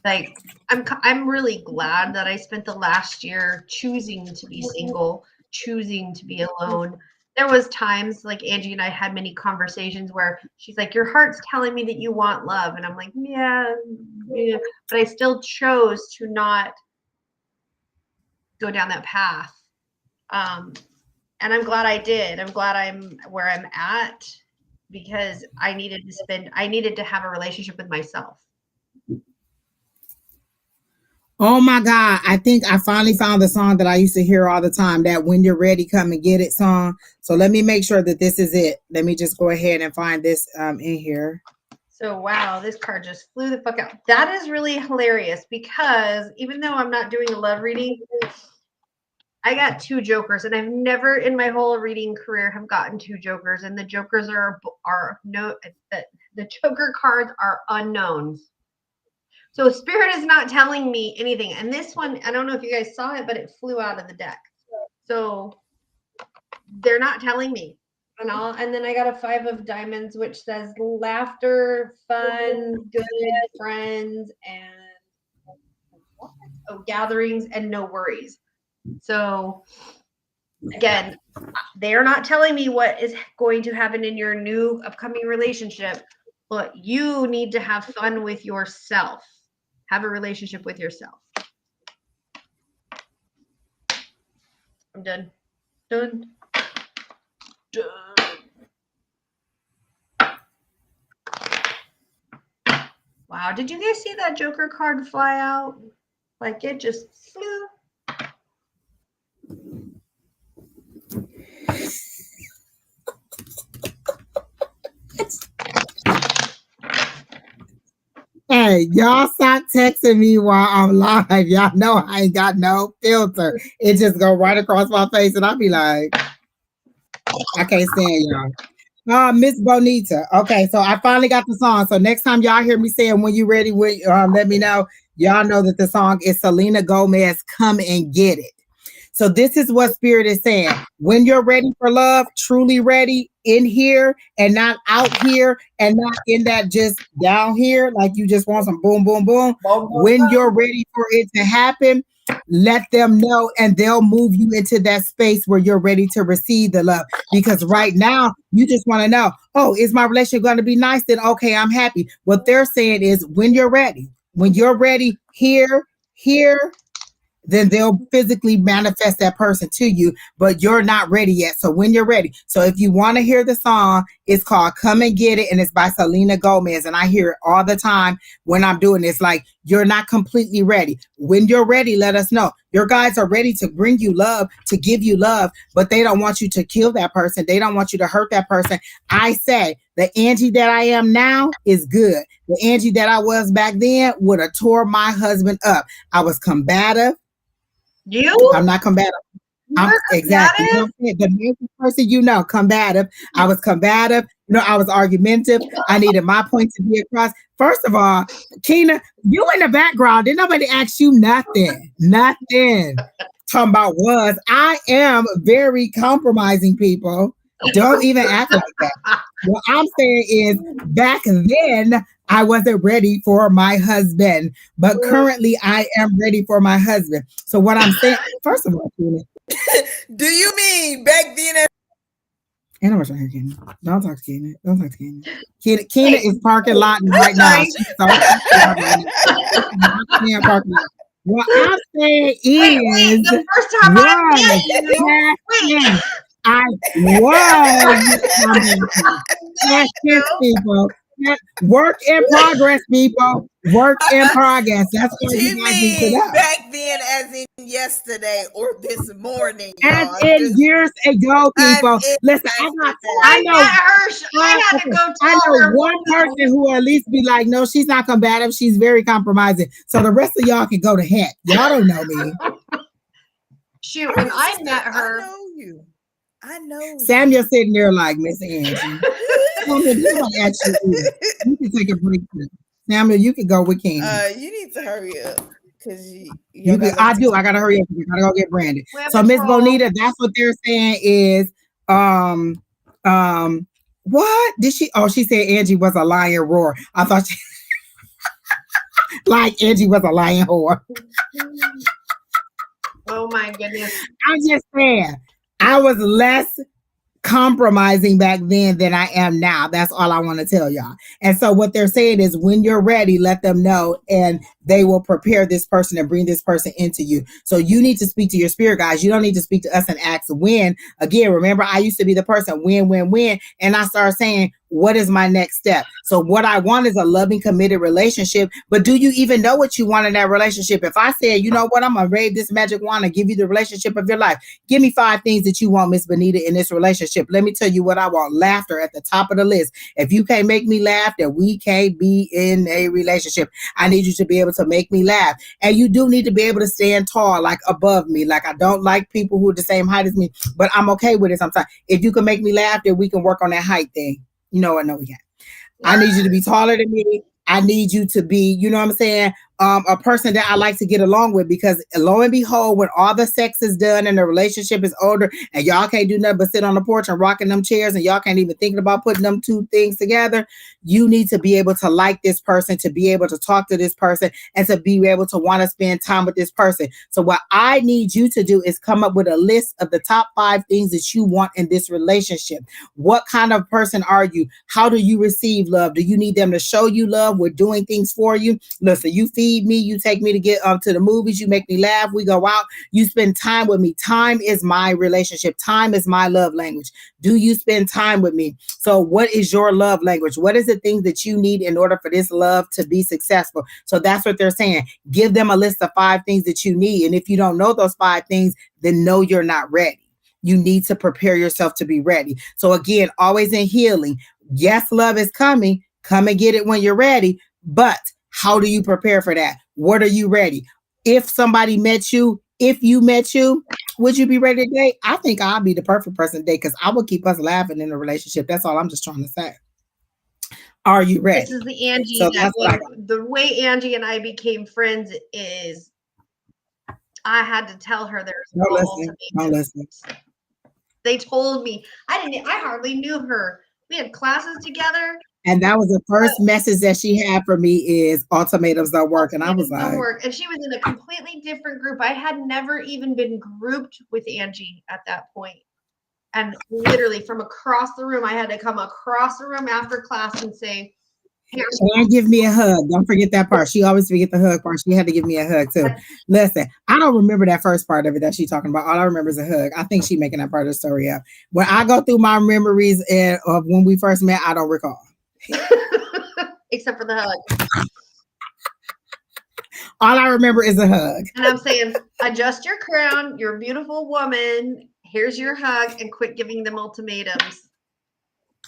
Like, I'm really glad that I spent the last year choosing to be single, choosing to be alone. There was times like Angie and I had many conversations where she's like, your heart's telling me that you want love. And I'm like, yeah. But I still chose to not go down that path. And I'm glad I did. I'm glad I'm where I'm at because I needed to have a relationship with myself. Oh my God. I think I finally found the song that I used to hear all the time, that When You're Ready, Come and Get It song. So let me make sure that this is it. Let me just go ahead and find this in here. So, wow, this card just flew the fuck out. That is really hilarious because even though I'm not doing a love reading, I got 2 jokers and I've never in my whole reading career have gotten 2 jokers. And the jokers are the joker cards are unknowns. So Spirit is not telling me anything. And this one, I don't know if you guys saw it, but it flew out of the deck. So they're not telling me. And then I got a 5 of diamonds, which says laughter, fun, good friends, and gatherings and no worries. So again, they are not telling me what is going to happen in your new upcoming relationship, but you need to have fun with yourself. Have a relationship with yourself. I'm done. Done. Wow, did you guys see that Joker card fly out? Like it just flew. Hey, y'all stop texting me while I'm live. Y'all know I ain't got no filter. It just go right across my face, and I'll be like, I can't stand y'all. Miss Bonita. Okay, so I finally got the song. So next time y'all hear me saying when you ready, let me know. Y'all know that the song is Selena Gomez, Come and Get It. So this is what Spirit is saying. When you're ready for love, truly ready, in here and not out here and not in that just down here, like you just want some boom, boom, boom. When you're ready for it to happen, let them know and they'll move you into that space where you're ready to receive the love. Because right now, you just want to know, oh, is my relationship going to be nice? Then, okay, I'm happy. What they're saying is when you're ready here, then they'll physically manifest that person to you, but you're not ready yet. So when you're ready. So if you want to hear the song, it's called Come and Get It, and it's by Selena Gomez. And I hear it all the time when I'm doing this. Like, you're not completely ready. When you're ready, let us know. Your guys are ready to bring you love, to give you love, but they don't want you to kill that person. They don't want you to hurt that person. I say the Angie that I am now is good. The Angie that I was back then would have tore my husband up. I was combative. I'm not combative. Exactly. You know, the main person, combative. I was combative. I was argumentative. I needed my point to be across. First of all, Keena, you in the background. Did nobody ask you nothing? Nothing. Talking about I am very compromising, people. Don't even act like that. What I'm saying is back then, I wasn't ready for my husband, but currently I am ready for my husband. So what I'm saying, first of all, Keena, do you mean back then? And I'm trying to hear Keena. Don't talk to Keena. Don't talk to Keena. Keena is parking lot right now. She's so what I'm saying is, the first time I was people. Work in progress, people. Work in progress. That's what you mean back then, as in yesterday or this morning. As in years ago, people. Listen, I know one person who will at least be like, no, she's not combative. She's very compromising. So the rest of y'all can go to heck. Y'all don't know me. Shoot, when I met her, I know. Samuel sitting there like, Miss Angie. You can take a break. Samuel, you can go with King. You need to hurry up because I do. I gotta hurry up. I gotta go get Brandon. So Miss Bonita, that's what they're saying is what did she? Oh, she said Angie was a lion roar. I thought she like Angie was a lion whore. Oh my goodness! I'm just saying I was less compromising back then than I am now. That's all I want to tell y'all. And so what they're saying is when you're ready, let them know and they will prepare this person and bring this person into you. So you need to speak to your spirit guys. You don't need to speak to us and ask when. Again, remember, I used to be the person when, and I started saying, what is my next step? So what I want is a loving, committed relationship. But do you even know what you want in that relationship? If I said, you know what, I'm going to wave this magic wand and give you the relationship of your life. Give me 5 things that you want, Miss Bonita, in this relationship. Let me tell you what I want. Laughter at the top of the list. If you can't make me laugh, then we can't be in a relationship. I need you to be able to make me laugh. And you do need to be able to stand tall, like above me. Like I don't like people who are the same height as me, but I'm okay with it sometimes. If you can make me laugh, then we can work on that height thing. You know what? No, we can't. I need you to be taller than me. I need you to be, you know what I'm saying, a person that I like to get along with, because lo and behold, when all the sex is done and the relationship is older and y'all can't do nothing but sit on the porch and rocking them chairs and y'all can't even think about putting them two things together, you need to be able to like this person, to be able to talk to this person, and to be able to want to spend time with this person. So what I need you to do is come up with a list of the top 5 things that you want in this relationship. What kind of person are you? How do you receive love? Do you need them to show you love? We're doing things for you. Listen, you feed me, you take me to get to the movies, you make me laugh, we go out, you spend time with me. Time is my relationship. Time is my love language. Do you spend time with me? So what is your love language? What is the things that you need in order for this love to be successful? So that's what they're saying. Give them a list of 5 things that you need. And if you don't know those 5 things, then know you're not ready. You need to prepare yourself to be ready. So again, always in healing. Yes, love is coming. Come and get it when you're ready. But how do you prepare for that? What are you ready? If somebody met you, would you be ready to date? I think I'll be the perfect person to date, because I will keep us laughing in a relationship. That's all I'm just trying to say. Are you ready? This is the Angie So the way Angie and I became friends is I had to tell her there's no ultimatum. Don't listen. They told me. I hardly knew her. We had classes together. And that was the first message that she had for me is ultimatums don't work. And I was like, and she was in a completely different group. I had never even been grouped with Angie at that point. And literally from across the room, I had to come across the room after class and say, and give me a hug. Don't forget that part. She always forget the hug part. She had to give me a hug too. Listen, I don't remember that first part of it that she's talking about. All I remember is a hug. I think she's making that part of the story up. When I go through my memories of when we first met, I don't recall. Except for the hug. All I remember is a hug. And I'm saying, adjust your crown. You're a beautiful woman. Here's your hug, and quit giving them ultimatums.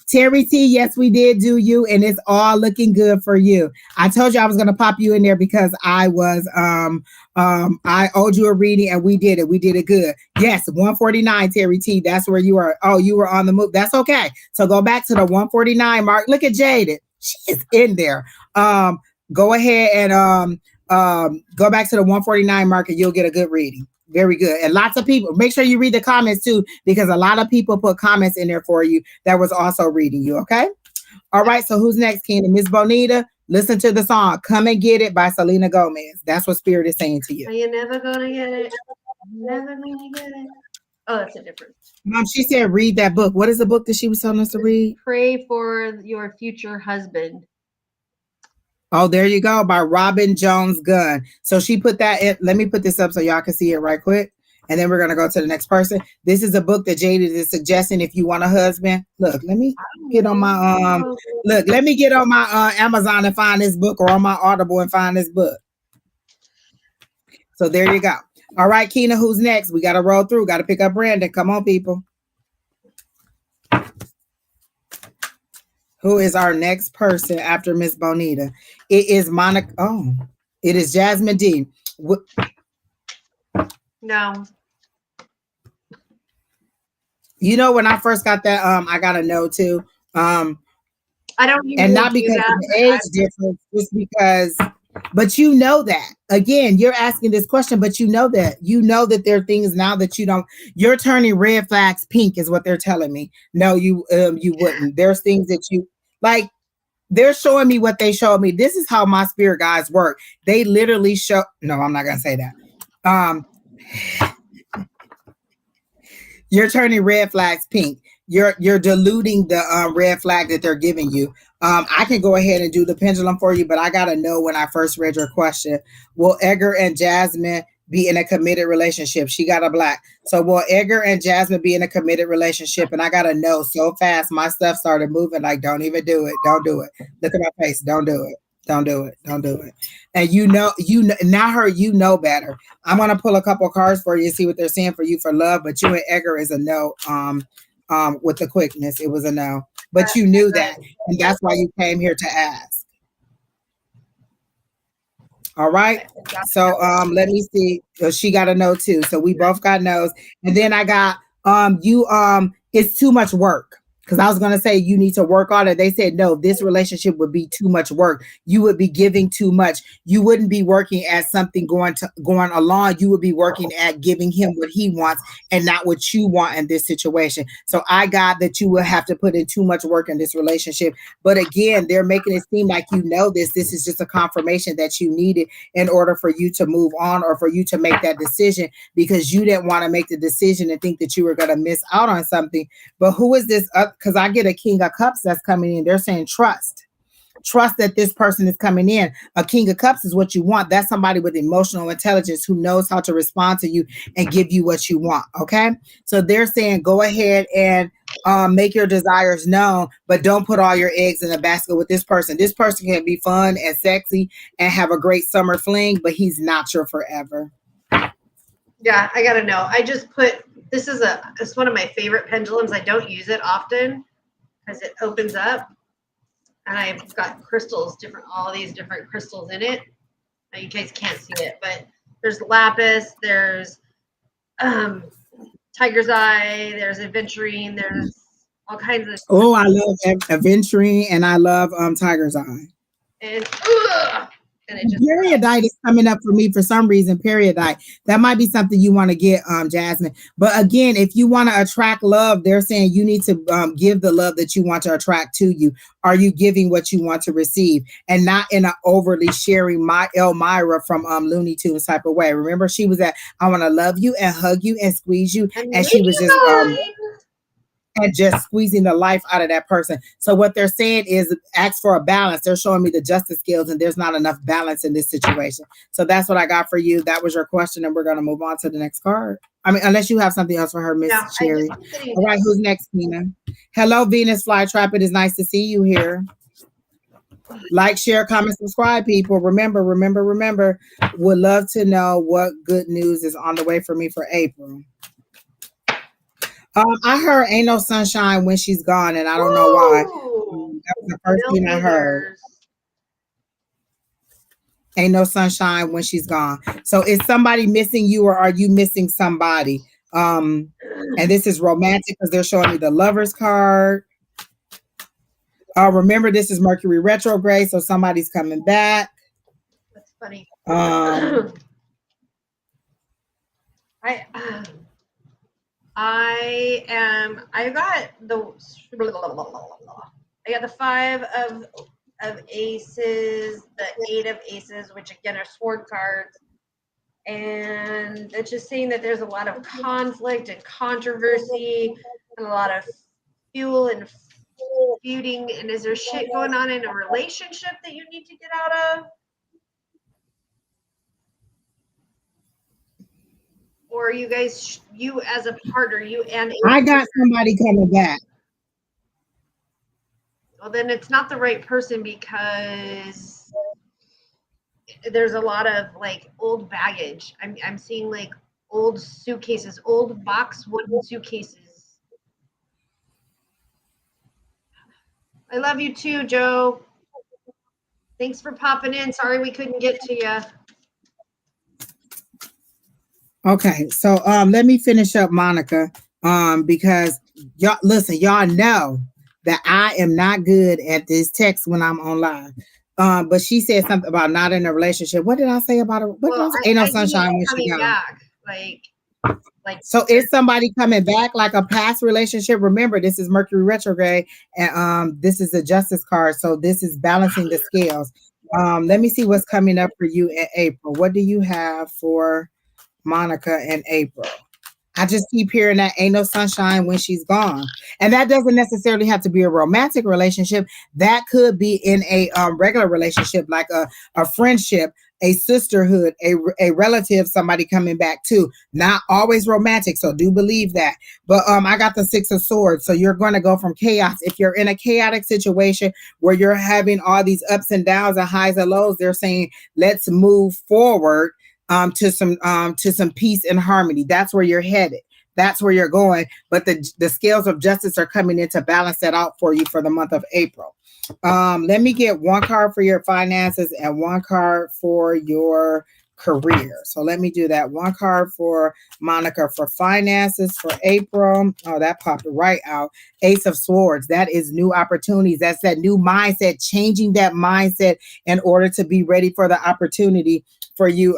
Terry T, yes, we did do you, and it's all looking good for you. I told you I was going to pop you in there because I was I owed you a reading, and we did it. We did it good. Yes, 149, Terry T. That's where you are. Oh, you were on the move. That's okay. So go back to the 149 mark. Look at Jaded. She is in there. Go ahead and go back to the 149 mark, and you'll get a good reading. Very good. And lots of people, make sure you read the comments too, because a lot of people put comments in there for you that was also reading you. Okay. All right. So who's next, Keena? Miss Bonita, listen to the song Come and Get It by Selena Gomez. That's what Spirit is saying to you. Are you never gonna get it? Never gonna get it. Oh, that's a different. Mom, she said read that book. What is the book that she was telling us to read? Pray for Your Future Husband. Oh, there you go, by Robin Jones Gunn. So she put that in. Let me put this up so y'all can see it right quick. And then we're going to go to the next person. This is a book that Jaded is suggesting if you want a husband. Look, let me get on my let me get on my Amazon and find this book, or on my Audible and find this book. So there you go. All right, Keena, who's next? We got to roll through. Got to pick up Brandon. Come on, people. Who is our next person after Miss Bonita? It is Monica. Oh, it is Jasmine D. No. You know, when I first got that, I got a no too. I don't even, and not because of the age difference, just because. But you know that. Again, you're asking this question, but you know that there are things now that you don't. You're turning red flags pink, is what they're telling me. No, you wouldn't. There's things that you like. They're showing me what they showed me. This is how my spirit guides work. They literally show. No, I'm not gonna say that. You're turning red flags pink. You're diluting the red flag that they're giving you. I can go ahead and do the pendulum for you, but I gotta know when I first read your question. Will Edgar and Jasmine be in a committed relationship? She got a black. So will Edgar and Jasmine be in a committed relationship? And I gotta know so fast. My stuff started moving. Like, don't even do it. Don't do it. Look at my face. Don't do it. Don't do it. Don't do it. And you know, you know better. I'm gonna pull a couple cards for you and see what they're saying for you for love. But you and Edgar is a no. With the quickness, it was a no. But you knew that, and that's why you came here to ask. All right. So let me see. She got a no too. So we both got no's. And then I got it's too much work. Because I was going to say you need to work on it. They said, no, this relationship would be too much work. You would be giving too much. You wouldn't be working at something going along. You would be working at giving him what he wants and not what you want in this situation. So I got that you will have to put in too much work in this relationship. But again, they're making it seem like you know this. This is just a confirmation that you needed in order for you to move on or for you to make that decision, because you didn't want to make the decision and think that you were going to miss out on something. But who is this? Because I get a King of Cups that's coming in. They're saying trust. Trust that this person is coming in. A King of Cups is what you want. That's somebody with emotional intelligence who knows how to respond to you and give you what you want. Okay. So they're saying go ahead and make your desires known, but don't put all your eggs in a basket with this person. This person can be fun and sexy and have a great summer fling, but he's not your forever. Yeah, I gotta know. I just put it's one of my favorite pendulums. I don't use it often because it opens up, and I've got crystals, all these different crystals in it. Now you guys can't see it, but there's lapis, there's tiger's eye, there's aventurine, there's all kinds of. Oh, I love aventurine and I love tiger's eye. And it just periodite is coming up for me for some reason. Periodite. That might be something you want to get, Jasmine. But again, if you want to attract love, they're saying you need to give the love that you want to attract to you. Are you giving what you want to receive, and not in an overly sharing Elmira from Looney Tunes type of way? Remember, she was at I want to love you and hug you and squeeze you, and she was just and just squeezing the life out of that person. So what they're saying is ask for a balance. They're showing me the justice skills, and there's not enough balance in this situation. So that's what I got for you. That was your question, and we're going to move on to the next card. I mean, unless you have something else for her, Miss Sheri. All right, who's next, Tina? Hello, Venus Flytrap. It is nice to see you here. Like, share, comment, subscribe, people. Remember. Would love to know what good news is on the way for me for April. I heard "Ain't No Sunshine When She's Gone," and I don't know why. That was the first thing I heard. Ain't no sunshine when she's gone. So is somebody missing you, or are you missing somebody? And this is romantic because they're showing me the Lovers card. Remember, this is Mercury retrograde, so somebody's coming back. That's funny. I got the 5 of aces, the 8 of aces, which again are sword cards, and it's just saying that there's a lot of conflict and controversy and a lot of fuel and feuding. And is there shit going on in a relationship that you need to get out of? Or you guys, you as a partner, you and I got somebody coming back. Well, then it's not the right person, because there's a lot of like old baggage. I'm seeing like old suitcases, old box wooden suitcases. I love you too, Joe. Thanks for popping in. Sorry we couldn't get to you. Okay, so let me finish up Monica, because y'all know that I am not good at this text when I'm on live. But she said something about not in a relationship. What did I say about her? Ain't no sunshine when she gone. Back. Like so is somebody coming back, like a past relationship? Remember, this is Mercury retrograde, and this is a justice card, so this is balancing the scales. Let me see what's coming up for you in April. What do you have for Monica in April? I just keep hearing that ain't no sunshine when she's gone. And that doesn't necessarily have to be a romantic relationship. That could be in a regular relationship, like a friendship, a sisterhood, a relative, somebody coming back too. Not always romantic, so do believe that. But I got the 6 of Swords. So you're going to go from chaos. If you're in a chaotic situation where you're having all these ups and downs and highs and lows, they're saying, let's move forward to some peace and harmony. That's where you're headed. That's where you're going. But the scales of justice are coming in to balance that out for you for the month of April. Let me get one card for your finances and one card for your career. So let me do that. One card for Monica for finances for April. Oh, that popped right out. Ace of Swords. That is new opportunities. That's that new mindset, changing that mindset in order to be ready for the opportunity for you.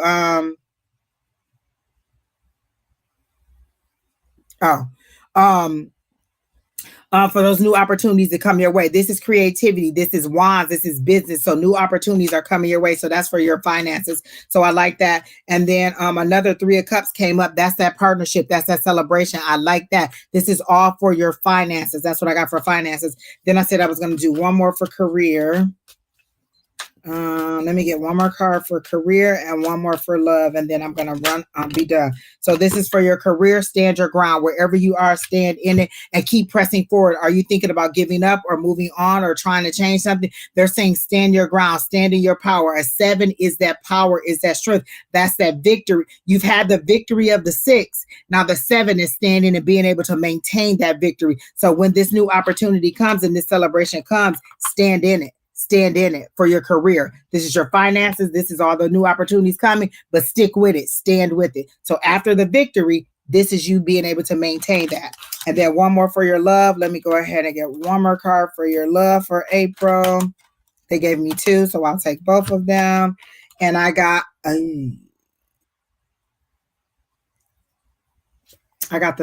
For those new opportunities to come your way. This is creativity. This is wands. This is business. So new opportunities are coming your way. So that's for your finances. So I like that. And then another 3 of cups came up. That's that partnership. That's that celebration. I like that. This is all for your finances. That's what I got for finances. Then I said I was going to do one more for career. Let me get one more card for career and one more for love, and then I'm gonna be done. So this is for your career. Stand your ground wherever you are. Stand in it and keep pressing forward. Are you thinking about giving up or moving on or trying to change something? They're saying stand your ground, stand in your power. A 7 is that power, is that strength. That's that victory. You've had the victory of the 6. Now the 7 is standing and being able to maintain that victory. So when this new opportunity comes and this celebration comes, stand in it. Stand in it for your career. This is your finances. This is all the new opportunities coming, but stick with it. Stand with it. So after the victory, this is you being able to maintain that. And then one more for your love. Let me go ahead and get one more card for your love for April. They gave me 2, so I'll take both of them. And I got the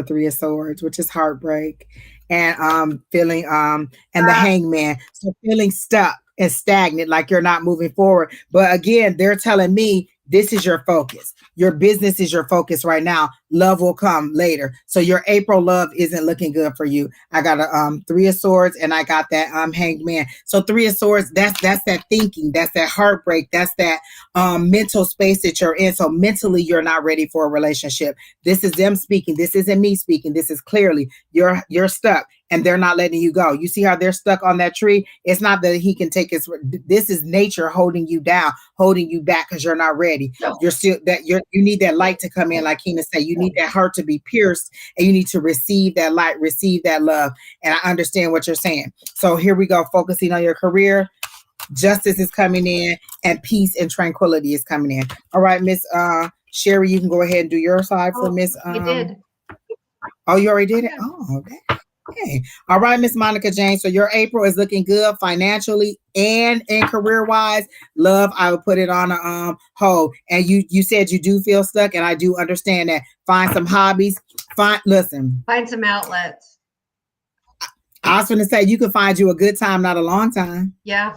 3 of Swords, which is heartbreak, and feeling and the Hangman. So feeling stuck and stagnant, like you're not moving forward. But again, they're telling me this is your focus. Your business is your focus right now. Love will come later. So your April love isn't looking good for you. I got a 3 of Swords, and I got that Hanged Man. So 3 of Swords, that's that thinking, that's that heartbreak, that's that mental space that you're in. So mentally, you're not ready for a relationship. This is them speaking. This isn't me speaking. This is clearly you're stuck. And they're not letting you go. You see how they're stuck on that tree? It's not that he can take his, this is nature holding you down, holding you back because you're not ready. You're still you need that light to come in, like Kina said. You need that heart to be pierced, and you need to receive that light, receive that love. And I understand what you're saying. So here we go, focusing on your career. Justice is coming in, and peace and tranquility is coming in. All right, Miss Sheri, you can go ahead and do your side for Miss. You did. Oh, you already did it? Oh, okay. Okay. All right, Miss Monica James. So your April is looking good financially and career wise. Love, I would put it on a hold. And you said you do feel stuck, and I do understand that. Find some hobbies. Find some outlets. I was going to say you can find you a good time, not a long time. Yeah.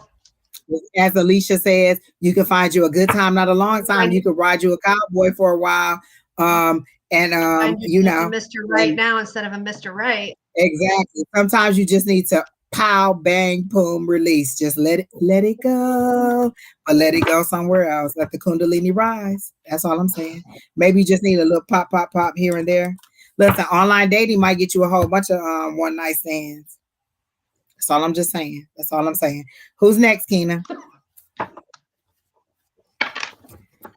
As Alicia says, you can find you a good time, not a long time. You could ride you a cowboy for a while. You know, Mr. Right now instead of a Mr. Right. Exactly. Sometimes you just need to pow, bang, boom, release. Just let it go, or let it go somewhere else. Let the Kundalini rise. That's all I'm saying. Maybe you just need a little pop, pop, pop here and there. Listen, online dating might get you a whole bunch of one night stands. That's all I'm just saying. That's all I'm saying. Who's next, Kina?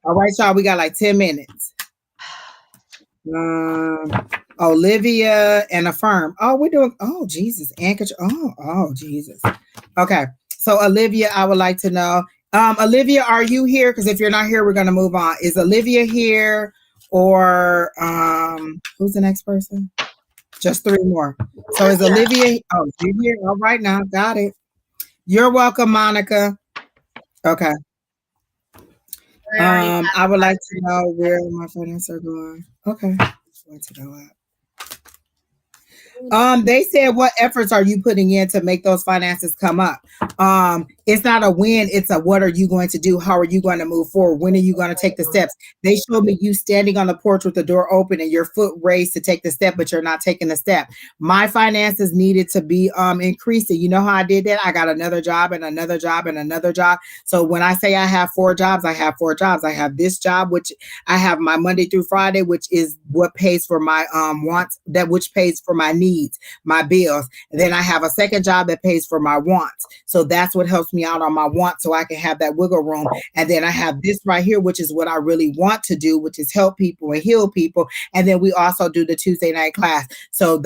All right, y'all. We got like 10 minutes. Olivia and Affirm. Oh, we're doing. Oh, Jesus. Oh, Jesus. Okay. So, Olivia, I would like to know. Olivia, are you here? Because if you're not here, we're going to move on. Is Olivia here, or who's the next person? Just 3 more. So, is Olivia? Oh, you're here. All right, now got it. You're welcome, Monica. Okay. I would like to know where my finances are going. Okay. Just want to go up. They said, what efforts are you putting in to make those finances come up? It's not a win, it's a what are you going to do? How are you going to move forward? When are you going to take the steps? They showed me you standing on the porch with the door open and your foot raised to take the step, but you're not taking the step. My finances needed to be increasing. You know how I did that? I got another job and another job and another job. So when I say I have 4 jobs, I have 4 jobs. I have this job, which I have my Monday through Friday, which is what pays for my wants, that which pays for my needs. needs, my bills. And then I have a second job that pays for my wants. So that's what helps me out on my wants so I can have that wiggle room. And then I have this right here, which is what I really want to do, which is help people and heal people. And then we also do the Tuesday night class. So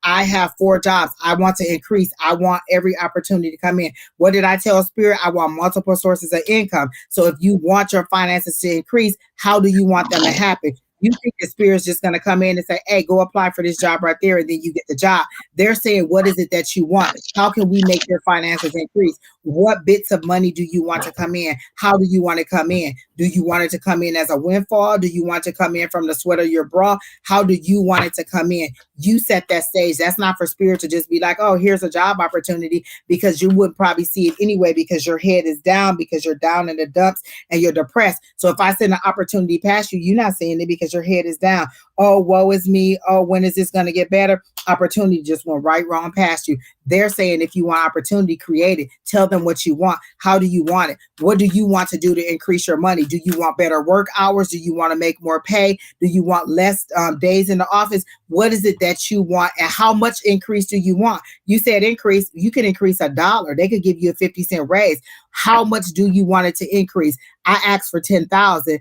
I have 4 jobs. I want to increase. I want every opportunity to come in. What did I tell Spirit? I want multiple sources of income. So if you want your finances to increase, how do you want them to happen? You think the Spirit's just going to come in and say, hey, go apply for this job right there, and then you get the job. They're saying, what is it that you want? How can we make your finances increase? What bits of money do you want to come in? How do you want to come in? Do you want it to come in as a windfall? Do you want to come in from the sweat of your bra? How do you want it to come in? You set that stage. That's not for Spirit to just be like, oh, here's a job opportunity, because you wouldn't probably see it anyway, because your head is down, because you're down in the dumps and you're depressed. So if I send an opportunity past you, you're not seeing it because your head is down. Oh, woe is me. Oh, when is this going to get better? Opportunity just went right wrong past you. They're saying if you want opportunity, create it. Tell them what you want. How do you want it? What do you want to do to increase your money? Do you want better work hours? Do you want to make more pay? Do you want less days in the office? What is it that you want, and how much increase do you want? You said increase. You can increase $1. They could give you a 50-cent raise. How much do you want it to increase? I asked for 10,000.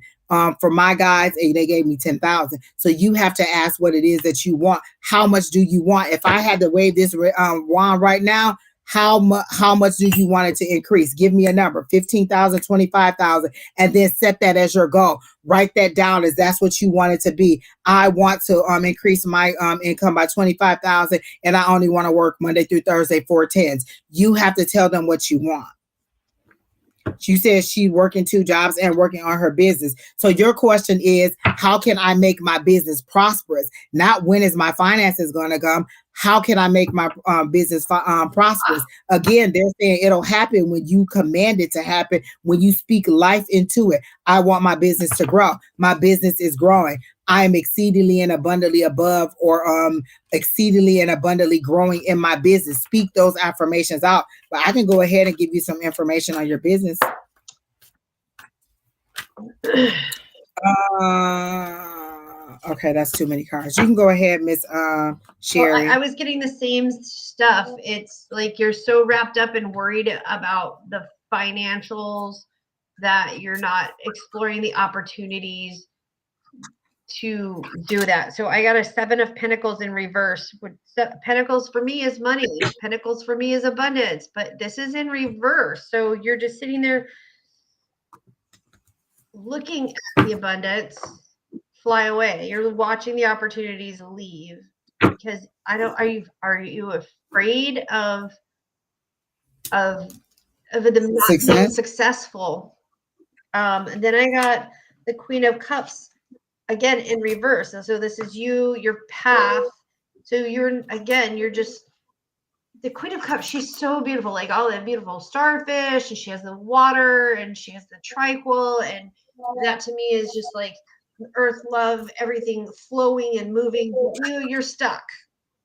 For my guys, and they gave me 10,000. So you have to ask what it is that you want. How much do you want? If I had to wave this wand right now, how much do you want it to increase? Give me a number, 15,000, 25,000, and then set that as your goal. Write that down as that's what you want it to be. I want to increase my income by 25,000, and I only want to work Monday through Thursday 4/10s. You have to tell them what you want. She says she's working 2 jobs and working on her business. So your question is, how can I make my business prosperous? Not when is my finances going to come? How can I make my business prosperous? Again, they're saying it'll happen when you command it to happen, when you speak life into it. I want my business to grow. My business is growing. I am exceedingly and abundantly above, or exceedingly and abundantly growing in my business. Speak those affirmations out. But I can go ahead and give you some information on your business. Okay, that's too many cards. You can go ahead, Miss Sheri. Well, I was getting the same stuff. It's like you're so wrapped up and worried about the financials that you're not exploring the opportunities to do that. So I got a 7 of Pentacles in reverse. Pentacles for me is money. Pentacles for me is abundance, but this is in reverse. So you're just sitting there looking at the abundance fly away. You're watching the opportunities leave, because are you afraid of them not being successful? And then I got the Queen of Cups again in reverse. And so this is your path. So you're just the Queen of Cups. She's so beautiful, like all the beautiful starfish, and she has the water, and she has the triquil, and that to me is just like earth, love, everything flowing and moving. You're stuck.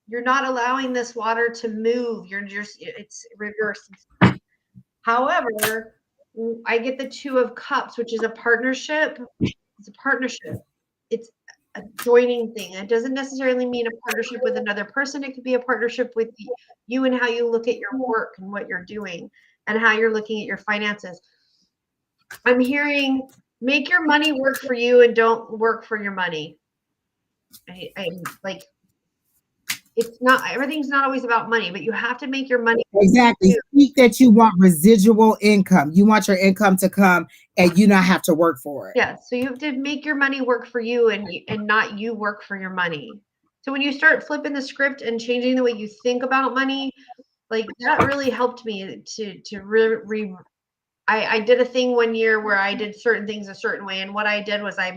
You're not allowing this water to move. It's reversed. However, I get the 2 of Cups, which is a partnership. It's a partnership. It's a joining thing. It doesn't necessarily mean a partnership with another person. It could be a partnership with you and how you look at your work and what you're doing and how you're looking at your finances. I'm hearing, make your money work for you and don't work for your money. I'm like, it's not, everything's not always about money, but you have to make your money. Exactly. Speak that you want residual income. You want your income to come and you not have to work for it. Yeah. So you have to make your money work for you and not you work for your money. So when you start flipping the script and changing the way you think about money, like that really helped me I did a thing one year where I did certain things a certain way. And what I did was I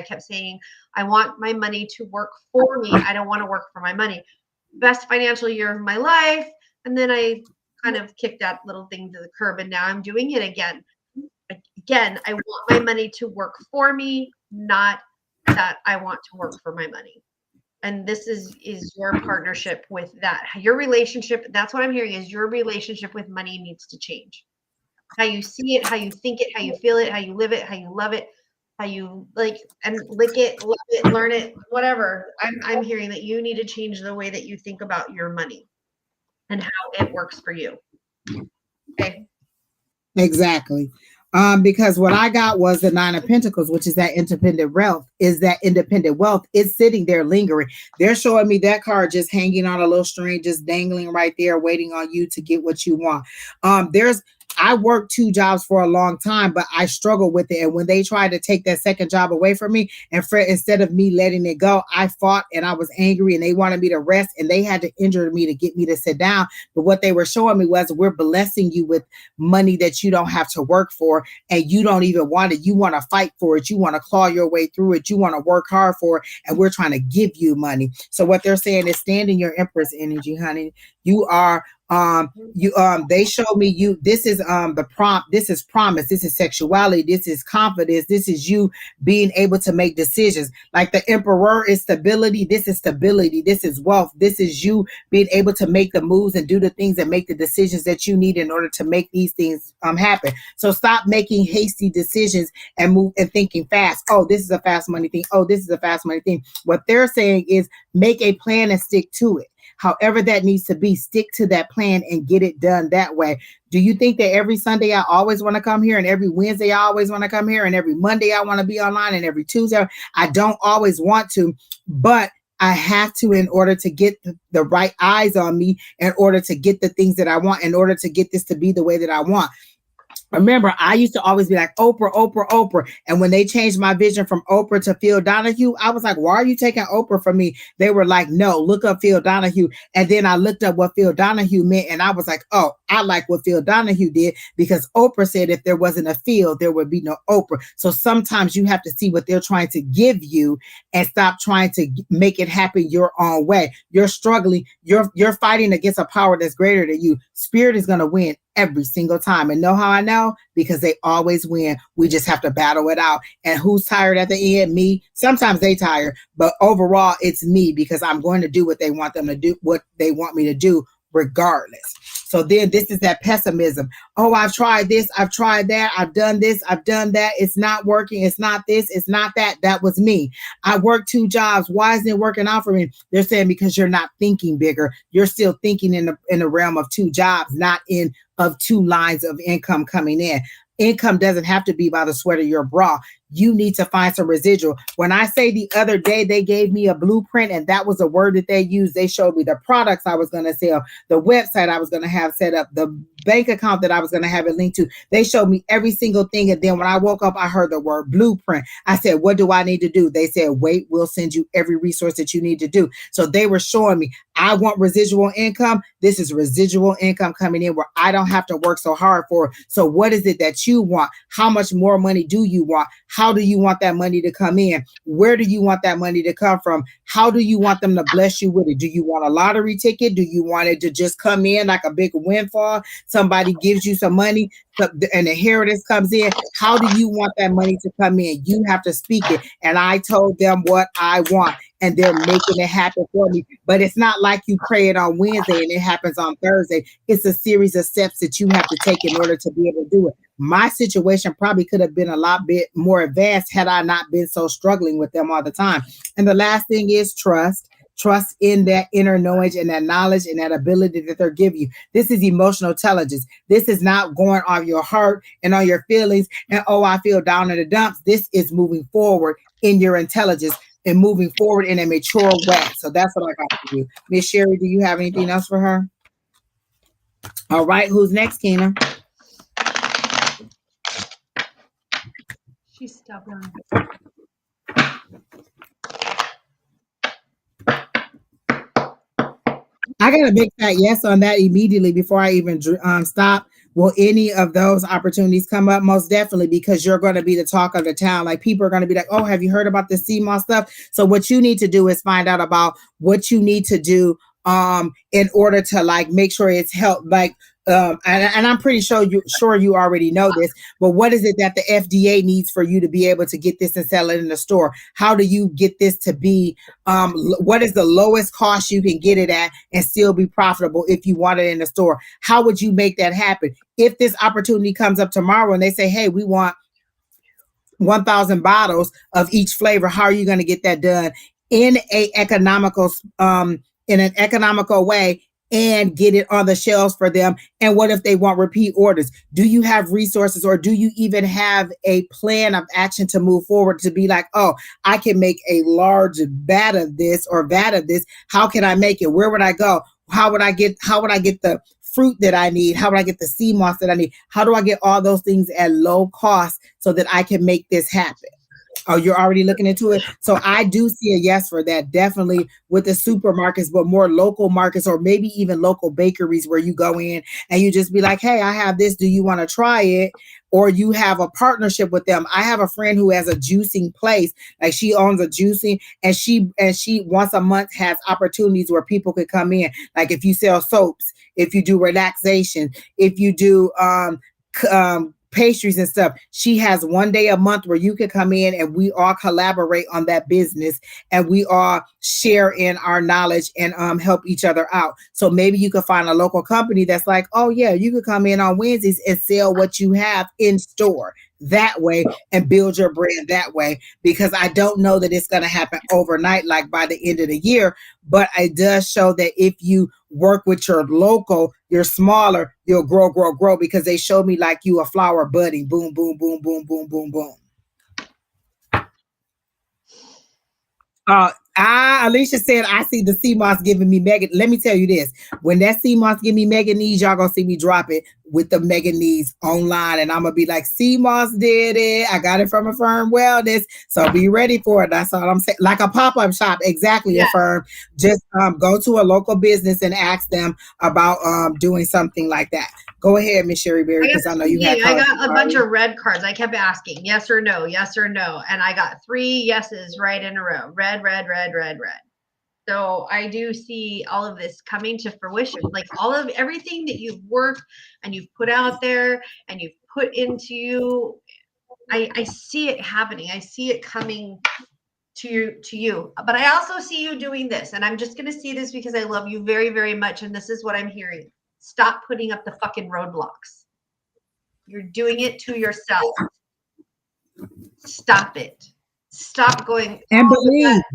kept saying, I want my money to work for me. I don't want to work for my money. Best financial year of my life. And then I kind of kicked that little thing to the curb, and now I'm doing it again. Again, I want my money to work for me, not that I want to work for my money. And this is your partnership with that. Your relationship, that's what I'm hearing, is your relationship with money needs to change. How you see it, how you think it, how you feel it, how you live it, how you love it how you like and lick it, learn it, whatever. I'm hearing that you need to change the way that you think about your money and how it works for you. Okay. Exactly. Because what I got was the Nine of Pentacles, which is that independent wealth, It's sitting there lingering. They're showing me that card just hanging on a little string, just dangling right there, waiting on you to get what you want. I worked 2 jobs for a long time, but I struggled with it. And when they tried to take that second job away from me, and instead of me letting it go, I fought and I was angry and they wanted me to rest and they had to injure me to get me to sit down. But what they were showing me was, we're blessing you with money that you don't have to work for and you don't even want it. You want to fight for it. You want to claw your way through it. You want to work hard for it. And we're trying to give you money. So what they're saying is, stand in your Empress energy, honey. You are they show me this is the prompt, this is promise, this is sexuality, this is confidence, this is you being able to make decisions. Like the Emperor is stability, this is wealth, this is you being able to make the moves and do the things and make the decisions that you need in order to make these things happen. So stop making hasty decisions and move and thinking fast. Oh, this is a fast money thing. Oh, this is a fast money thing. What they're saying is, make a plan and stick to it. However that needs to be, stick to that plan and get it done that way. Do you think that every Sunday I always want to come here and every Wednesday I always want to come here and every Monday I want to be online and every Tuesday? I don't always want to, but I have to in order to get the right eyes on me, in order to get the things that I want, in order to get this to be the way that I want. Remember, I used to always be like, Oprah, Oprah, Oprah. And when they changed my vision from Oprah to Phil Donahue, I was like, why are you taking Oprah from me? They were like, no, look up Phil Donahue. And then I looked up what Phil Donahue meant. And I was like, oh, I like what Phil Donahue did, because Oprah said if there wasn't a Phil, there would be no Oprah. So sometimes you have to see what they're trying to give you and stop trying to make it happen your own way. You're struggling. You're fighting against a power that's greater than you. Spirit is going to win every single time. And know how I know? Because they always win. We just have to battle it out. And who's tired at the end? Me. Sometimes they tired, but overall it's me, because I'm going to do what they want them to do, what they want me to do, regardless. So then this is that pessimism. Oh, I've tried this, I've tried that, I've done this, I've done that. It's not working. It's not this, it's not that. That was me. I worked 2 jobs. Why isn't it working out for me? They're saying because you're not thinking bigger. You're still thinking in the realm of 2 jobs, not in of 2 lines of income coming in. Income doesn't have to be by the sweat of your bra. You need to find some residual. When I say the other day, they gave me a blueprint, and that was a word that they used. They showed me the products I was going to sell, the website I was going to have set up, the bank account that I was going to have it linked to. They showed me every single thing. And then when I woke up, I heard the word blueprint. I said, what do I need to do? They said, wait, we'll send you every resource that you need to do. So they were showing me, I want residual income. This is residual income coming in where I don't have to work so hard for it. So what is it that you want? How much more money do you want? How do you want that money to come in? Where do you want that money to come from? How do you want them to bless you with it? Do you want a lottery ticket? Do you want it to just come in like a big windfall? Somebody gives you some money and the inheritance comes in. How do you want that money to come in? You have to speak it. And I told them what I want, and they're making it happen for me. But it's not like you pray it on Wednesday and it happens on Thursday. It's a series of steps that you have to take in order to be able to do it. My situation probably could have been a lot bit more advanced had I not been so struggling with them all the time. And the last thing is trust. Trust in that inner knowledge and that knowledge and that ability that they're giving you. This is emotional intelligence. This is not going on your heart and on your feelings and, oh, I feel down in the dumps. This is moving forward in your intelligence and moving forward in a mature way. So that's what I got for you. Miss Sheri, do you have anything else for her? All right. Who's next, Kina? She's stubborn. I got a big fat yes on that immediately before I even stop. Will any of those opportunities come up? Most definitely, because you're going to be the talk of the town. Like, people are going to be like, oh, have you heard about the CMOS stuff? So what you need to do is find out about what you need to do in order to like make sure it's help. Like, and I'm pretty sure you already know this, but what is it that the FDA needs for you to be able to get this and sell it in the store? How do you get this to be, what is the lowest cost you can get it at and still be profitable if you want it in the store? How would you make that happen? If this opportunity comes up tomorrow and they say, hey, we want 1,000 bottles of each flavor. How are you going to get that done in an economical way and get it on the shelves for them? And what if they want repeat orders? Do you have resources, or do you even have a plan of action to move forward to be like, oh, I can make a large vat of this. How can I make it? Where would I go? How would I get the fruit that I need? How would I get the sea moss that I need? How do I get all those things at low cost so that I can make this happen? Oh, you're already looking into it. So I do see a yes for that, definitely with the supermarkets, but more local markets, or maybe even local bakeries where you go in and you just be like, hey, I have this. Do you want to try it? Or you have a partnership with them. I have a friend who has a juicing place. Like, she owns a juicing, and she once a month has opportunities where people could come in. Like, if you sell soaps, if you do relaxation, if you do pastries and stuff, she has one day a month where you could come in and we all collaborate on that business, and we all share in our knowledge and help each other out. So maybe you could find a local company that's like, oh yeah, you could come in on Wednesdays and sell what you have in store that way and build your brand that way. Because I don't know that it's going to happen overnight, like by the end of the year, but it does show that if you work with your local, you're smaller, you'll grow, because they showed me like you a flower budding, boom, boom, boom, boom, boom, boom, boom. Alicia said, I see the sea moss giving me mega. Let me tell you this. When that sea moss give me mega needs, y'all gonna see me drop it with the mega needs online. And I'm gonna be like, sea moss did it. I got it from a firm wellness. So be ready for it. That's all I'm saying. Like a pop-up shop. Exactly. Yeah. A firm. Just go to a local business and ask them about doing something like that. Go ahead, Miss Sheri Beery, because I know you had. I got a bunch of red cards. I kept asking yes or no, and I got 3 yeses right in a row. Red. So I do see all of this coming to fruition. Like everything that you've worked and you've put out there and you've put into you, I see it happening. I see it coming to you. But I also see you doing this, and I'm just going to see this because I love you very, very much, and this is what I'm hearing. Stop putting up the fucking roadblocks. You're doing it to yourself. Stop it. Stop going. And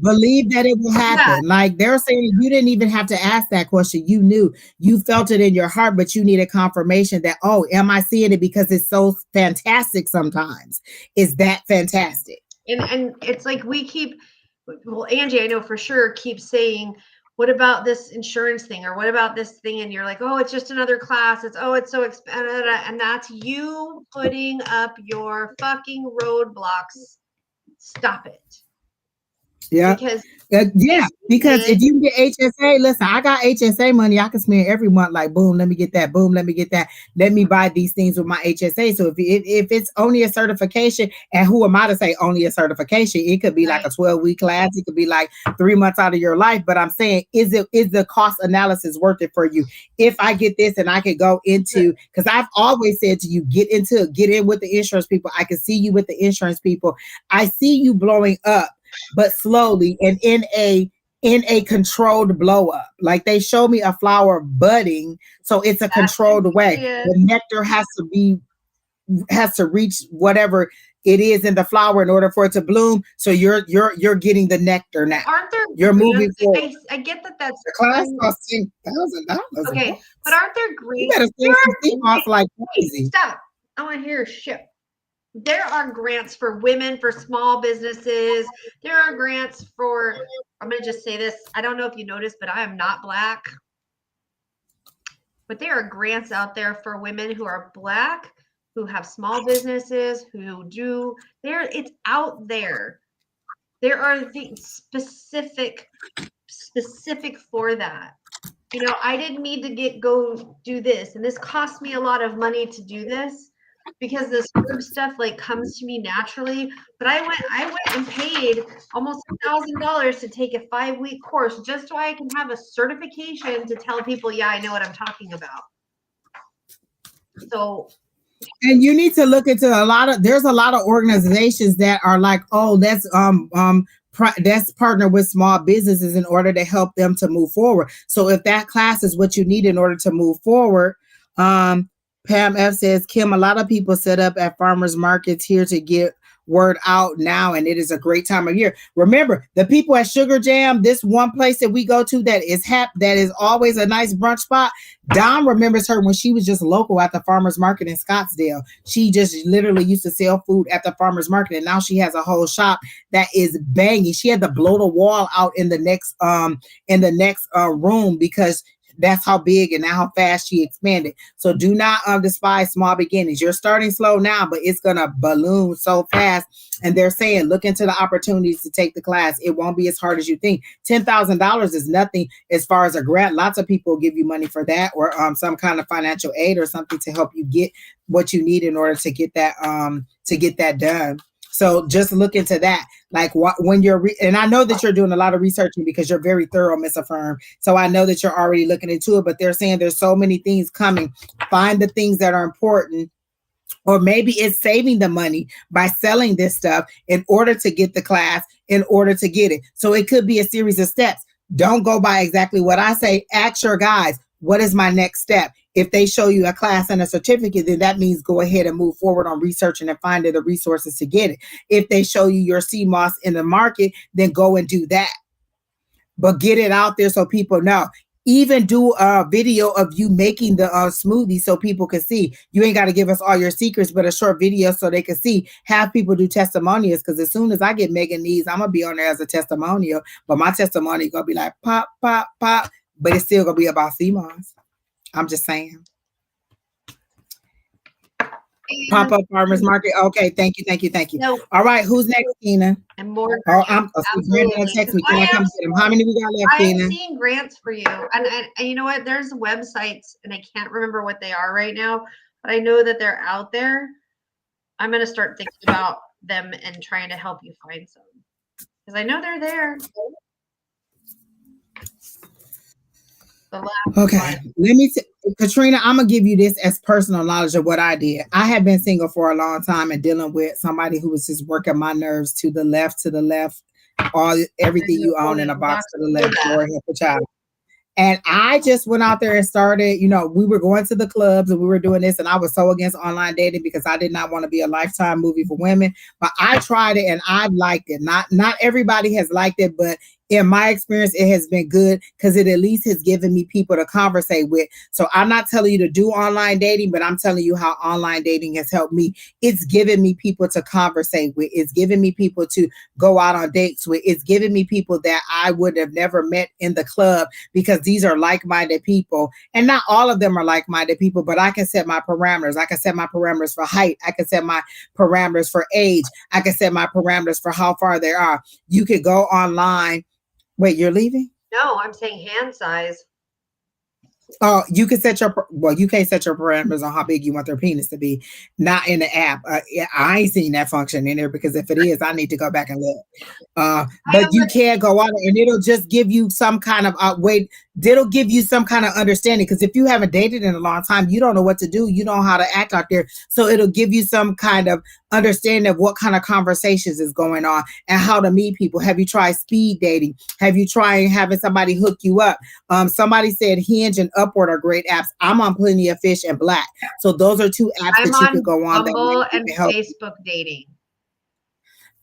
believe that it will happen. Yeah. Like, they're saying you didn't even have to ask that question. You knew, you felt it in your heart, but you needed confirmation that, oh, am I seeing it? Because it's so fantastic sometimes. Is that fantastic? And it's like Angie, I know for sure, keeps saying, what about this insurance thing? Or what about this thing? And you're like, oh, it's just another class. It's so expensive. And that's you putting up your fucking roadblocks. Stop it. Yeah. Because if you get HSA, listen, I got HSA money I can spend every month. Like, boom, let me get that. Boom, let me get that. Let me buy these things with my HSA. So if it's only a certification, and who am I to say only a certification? It could be like a 12-week class. It could be like 3 months out of your life. But I'm saying, is the cost analysis worth it for you? If I get this and I could go into, because I've always said to you, get in with the insurance people. I can see you with the insurance people. I see you blowing up, but slowly and in a controlled blow up. Like, they show me a flower budding, so it's a controlled way. The nectar has to reach whatever it is in the flower in order for it to bloom. So you're getting the nectar now. Aren't there? You're moving forward. I get that. That's the class costs $10,000. Okay, but aren't there grants? You better send some sea moss like crazy. Stop! I want to hear your shit. There are grants for women, for small businesses. There are grants for, I'm going to just say this. I don't know if you noticed, but I am not Black. But there are grants out there for women who are Black, who have small businesses, it's out there. There are things specific for that. You know, I didn't need to go do this. And this cost me a lot of money to do this, because this herb stuff like comes to me naturally. But I went and paid almost $1,000 to take a 5-week course just so I can have a certification to tell people, yeah, I know what I'm talking about. So, and you need to look into there's a lot of organizations that are like, oh, that's partner with small businesses in order to help them to move forward. So if that class is what you need in order to move forward, Pam F says, Kim, a lot of people set up at farmers markets here to get word out now, and it is a great time of year. Remember, the people at Sugar Jam, this one place that we go to that is always a nice brunch spot. Dom remembers her when she was just local at the farmer's market in Scottsdale. She just literally used to sell food at the farmer's market, and now she has a whole shop that is banging. She had to blow the wall out in the next room because that's how big and how fast she expanded. So do not despise small beginnings. You're starting slow now, but it's going to balloon so fast. And they're saying, look into the opportunities to take the class. It won't be as hard as you think. $10,000 is nothing as far as a grant. Lots of people give you money for that, or some kind of financial aid or something to help you get what you need in order to get that done. So just look into that. Like when you're, and I know that you're doing a lot of researching because you're very thorough, Miss Affirm. So I know that you're already looking into it, but they're saying there's so many things coming. Find the things that are important, or maybe it's saving the money by selling this stuff in order to get the class, in order to get it. So it could be a series of steps. Don't go by exactly what I say. Ask your guys, what is my next step? If they show you a class and a certificate, then that means go ahead and move forward on researching and finding the resources to get it. If they show you your CMOS in the market, then go and do that. But get it out there so people know. Even do a video of you making the smoothie so people can see. You ain't got to give us all your secrets, but a short video so they can see. Have people do testimonials, because as soon as I get Megan Needs, I'm going to be on there as a testimonial. But my testimony going to be like pop, pop, pop. But it's still going to be about CMOS. I'm just saying. Pop-up farmers market. Okay, thank you. No. All right, who's next, Tina? And more. Oh, Brandon text me. Can I come get him? How many we got left, Tina? I'm seeing grants for you, and you know what? There's websites, and I can't remember what they are right now, but I know that they're out there. I'm gonna start thinking about them and trying to help you find some, because I know they're there. Okay, Katrina, I'm gonna give you this as personal knowledge of what I did. I have been single for a long time and dealing with somebody who was just working my nerves to the left, everything you own in a box to the left, Lord help a child. And I just went out there and started, we were going to the clubs and we were doing this, and I was so against online dating because I did not want to be a Lifetime movie for women, but I tried it and I liked it. Not everybody has liked it, but in my experience, it has been good because it at least has given me people to conversate with. So I'm not telling you to do online dating, but I'm telling you how online dating has helped me. It's given me people to conversate with. It's given me people to go out on dates with. It's given me people that I would have never met in the club, because these are like-minded people. And not all of them are like-minded people, but I can set my parameters. I can set my parameters for height. I can set my parameters for age. I can set my parameters for how far they are. You could go online. Wait, you're leaving? No, I'm saying hand size. Oh, you can set you can't set your parameters on how big you want their penis to be. Not in the app. I ain't seen that function in there, because if it is, I need to go back and look. But you can go on and it'll just give you some kind of it'll give you some kind of understanding, because if you haven't dated in a long time, you don't know what to do. You don't know how to act out there. So it'll give you some kind of understanding of what kind of conversations is going on and how to meet people. Have you tried speed dating? Have you tried having somebody hook you up? Somebody said Hinge and Upward are great apps. I'm on Plenty of Fish and Black. So those are two apps that you could go on. Bumble and Facebook dating.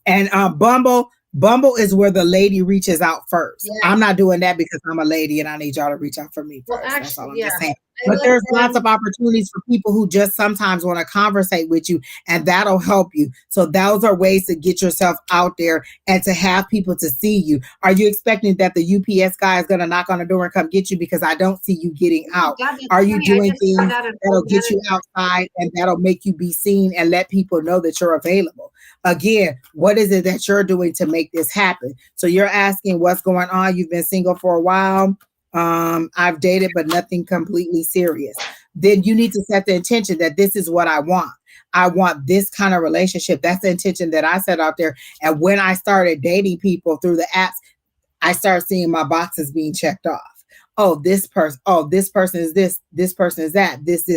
And Bumble is where the lady reaches out first. Yes. I'm not doing that because I'm a lady and I need y'all to reach out for me first. Well, actually, that's all I'm just saying. But there's lots of opportunities for people who just sometimes want to conversate with you, and that'll help you. So those are ways to get yourself out there and to have people to see you. Are you expecting that the UPS guy is going to knock on the door and come get you? Because I don't see you getting out. Are you doing things that'll get you outside and that'll make you be seen and let people know that you're available? Again, what is it that you're doing to make this happen? So you're asking what's going on. You've been single for a while. I've dated, but nothing completely serious. Then you need to set the intention that this is what I want. I want this kind of relationship. That's the intention that I set out there. And when I started dating people through the apps, I started seeing my boxes being checked off. Oh, this person is this person is that, this.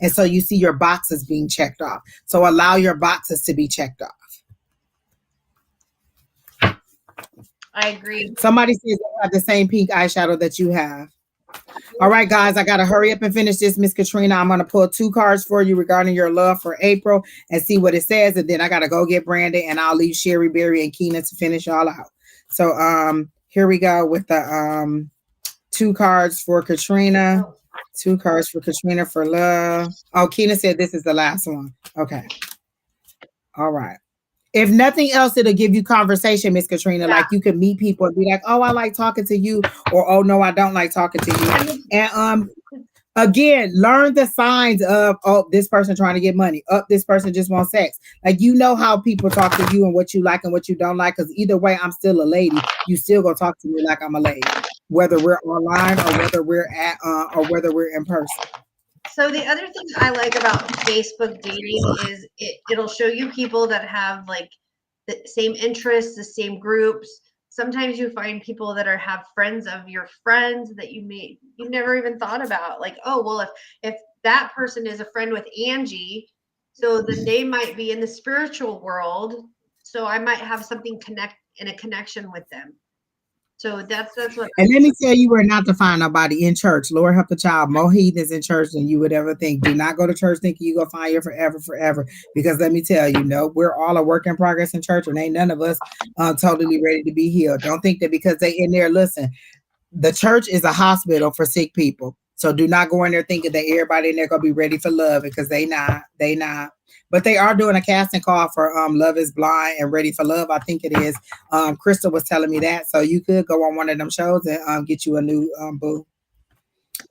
And so you see your boxes being checked off. So allow your boxes to be checked off. I agree. Somebody says they have the same pink eyeshadow that you have. All right, guys, I got to hurry up and finish this, Miss Katrina. I'm going to pull 2 cards for you regarding your love for April and see what it says. And then I got to go get Brandon, and I'll leave Sheri, Beery, and Keena to finish y'all out. So here we go with the 2 cards for Katrina. 2 cards for Katrina for love. Oh, Keena said this is the last one. Okay. All right. If nothing else, it'll give you conversation, Miss Katrina. Like you can meet people and be like, oh, I like talking to you, or oh no, I don't like talking to you. And again, learn the signs of, oh, this person trying to get money. Oh, this person just wants sex. Like, you know how people talk to you and what you like and what you don't like. Because either way, I'm still a lady. You still gonna talk to me like I'm a lady, whether we're online or whether we're at or whether we're in person. So the other thing I like about Facebook dating is it'll show you people that have like the same interests, the same groups. Sometimes you find people that have friends of your friends that you never even thought about. Like, oh, well, if that person is a friend with Angie, so then they might be in the spiritual world. So I might have something in a connection with them. So that's what. And let me tell you where not to find nobody in church. Lord help the child. More heathens in church than you would ever think. Do not go to church thinking you're going to find your forever. Because let me tell you, no, we're all a work in progress in church, and ain't none of us totally ready to be healed. Don't think that because they in there, listen, the church is a hospital for sick people. So do not go in there thinking that everybody in there going to be ready for love, because they not. But they are doing a casting call for Love is Blind and Ready for Love. I think it is. Crystal was telling me that. So you could go on one of them shows and get you a new boo.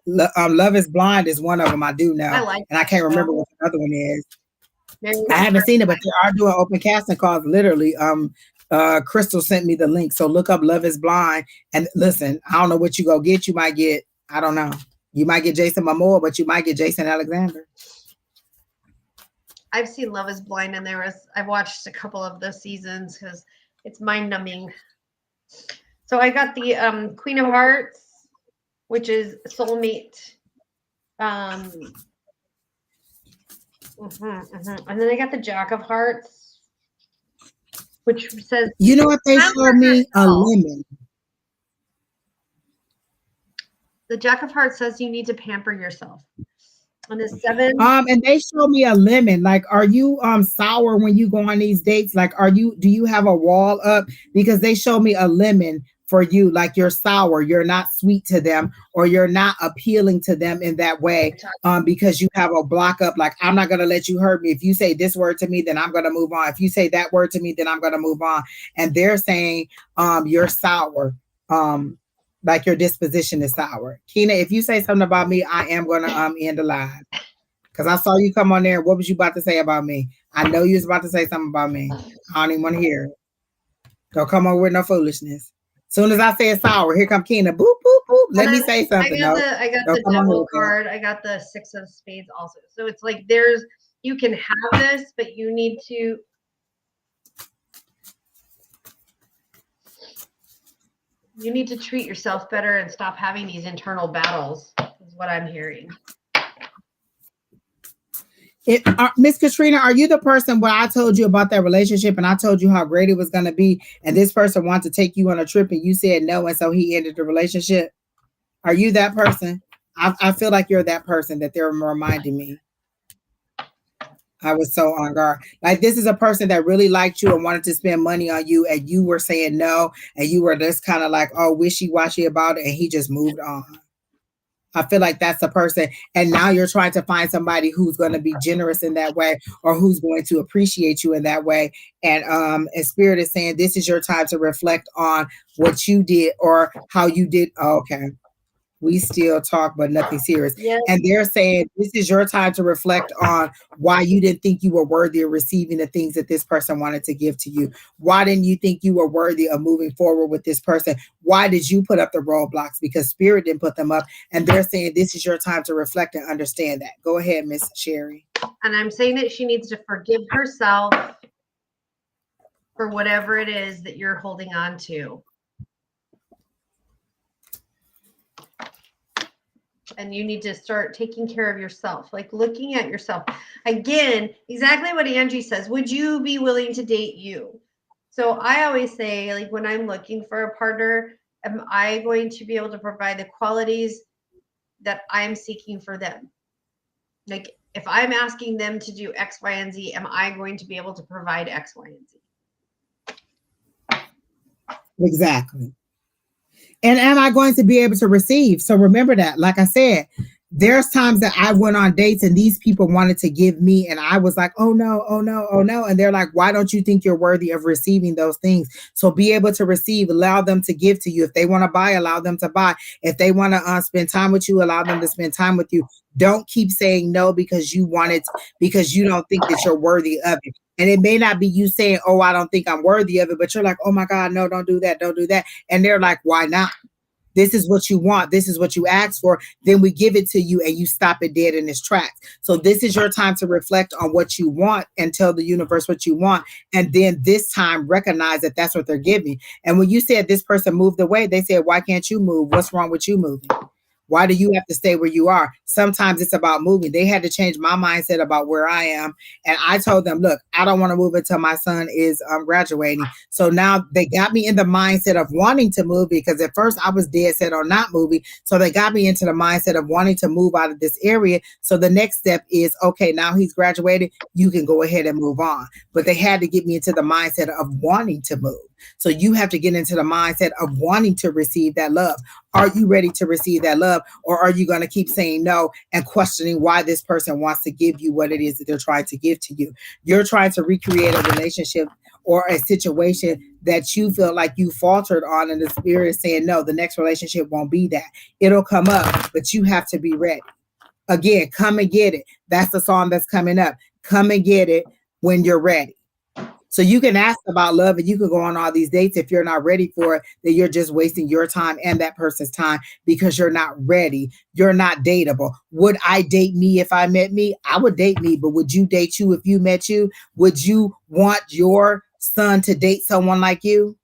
Love is Blind is one of them. I do know. And I can't remember what the other one is. I haven't seen it, but they are doing open casting calls. Literally, Crystal sent me the link. So look up Love is Blind. And listen, I don't know what you go get. You might get, I don't know. You might get Jason Momoa, but you might get Jason Alexander. I've seen Love is Blind, and I've watched a couple of the seasons because it's mind numbing. So I got the Queen of Hearts, which is soulmate. And then I got the Jack of Hearts, which says, you know what they showed me? A lemon. The Jack of Hearts says you need to pamper yourself. On the 7. And they showed me a lemon. Like, are you sour when you go on these dates? Like, do you have a wall up? Because they showed me a lemon for you. Like, you're sour, you're not sweet to them, or you're not appealing to them in that way. Because you have a block up. Like, I'm not gonna let you hurt me. If you say this word to me, then I'm gonna move on. If you say that word to me, then I'm gonna move on. And they're saying you're sour. Like your disposition is sour. Keena, if you say something about me, I am gonna end the live. Because I saw you come on there. What was you about to say about me? I know you was about to say something about me. I don't even want to hear it. Don't come on with no foolishness. Soon as I say it's sour, here come Keena. Boop, boop, boop. Let me say something. I got the devil card. I got the 6 of spades also. So it's like you can have this, but you need to treat yourself better and stop having these internal battles, is what I'm hearing. Miss Katrina, are you the person where I told you about that relationship and I told you how great it was going to be, and this person wanted to take you on a trip and you said no, and so he ended the relationship? Are you that person? I feel like you're that person that they're reminding me. I was so on guard. Like, this is a person that really liked you and wanted to spend money on you, and you were saying no, and you were just kind of like, oh, wishy-washy about it, and he just moved on. I feel like that's the person. And now you're trying to find somebody who's going to be generous in that way, or who's going to appreciate you in that way. And Spirit is saying this is your time to reflect on what you did or how you did. Oh, okay. We still talk, but nothing serious. Yes. And they're saying this is your time to reflect on why you didn't think you were worthy of receiving the things that this person wanted to give to you. Why didn't you think you were worthy of moving forward with this person? Why did you put up the roadblocks? Because Spirit didn't put them up. And they're saying this is your time to reflect and understand that. Go ahead, Miss Sheri. And I'm saying that she needs to forgive herself for whatever it is that you're holding on to. And you need to start taking care of yourself, like looking at yourself. Again, exactly what Angie says. Would you be willing to date you? So I always say, like, when I'm looking for a partner, am I going to be able to provide the qualities that I'm seeking for them? Like, if I'm asking them to do X, Y, and Z, am I going to be able to provide X, Y, and Z? Exactly. And am I going to be able to receive? So remember that, like I said, there's times that I went on dates and these people wanted to give me, and I was like, oh no, oh no, oh no. And they're like, why don't you think you're worthy of receiving those things? So be able to receive, allow them to give to you. If they want to buy, allow them to buy. If they want to spend time with you, allow them to spend time with you. Don't keep saying no because you want it, because you don't think that you're worthy of it. And it may not be you saying, oh, I don't think I'm worthy of it, but you're like, oh my God, no, don't do that. Don't do that. And they're like, why not? This is what you want. This is what you asked for. Then we give it to you and you stop it dead in its tracks. So this is your time to reflect on what you want and tell the universe what you want. And then this time recognize that that's what they're giving. And when you said this person moved away, they said, why can't you move? What's wrong with you moving? Why do you have to stay where you are? Sometimes it's about moving. They had to change my mindset about where I am. And I told them, look, I don't want to move until my son is graduating. So now they got me in the mindset of wanting to move, because at first I was dead set on not moving. So they got me into the mindset of wanting to move out of this area. So the next step is, okay, now he's graduated, you can go ahead and move on. But they had to get me into the mindset of wanting to move. So you have to get into the mindset of wanting to receive that love. Are you ready to receive that love? Or are you going to keep saying no and questioning why this person wants to give you what it is that they're trying to give to you? You're trying to recreate a relationship or a situation that you feel like you faltered on, and the spirit is saying, no, the next relationship won't be that. It'll come up, but you have to be ready. Again, come and get it. That's the song that's coming up. Come and get it when you're ready. So you can ask about love and you can go on all these dates. If you're not ready for it, then you're just wasting your time and that person's time because you're not ready. You're not dateable. Would I date me if I met me? I would date me, but would you date you if you met you? Would you want your son to date someone like you?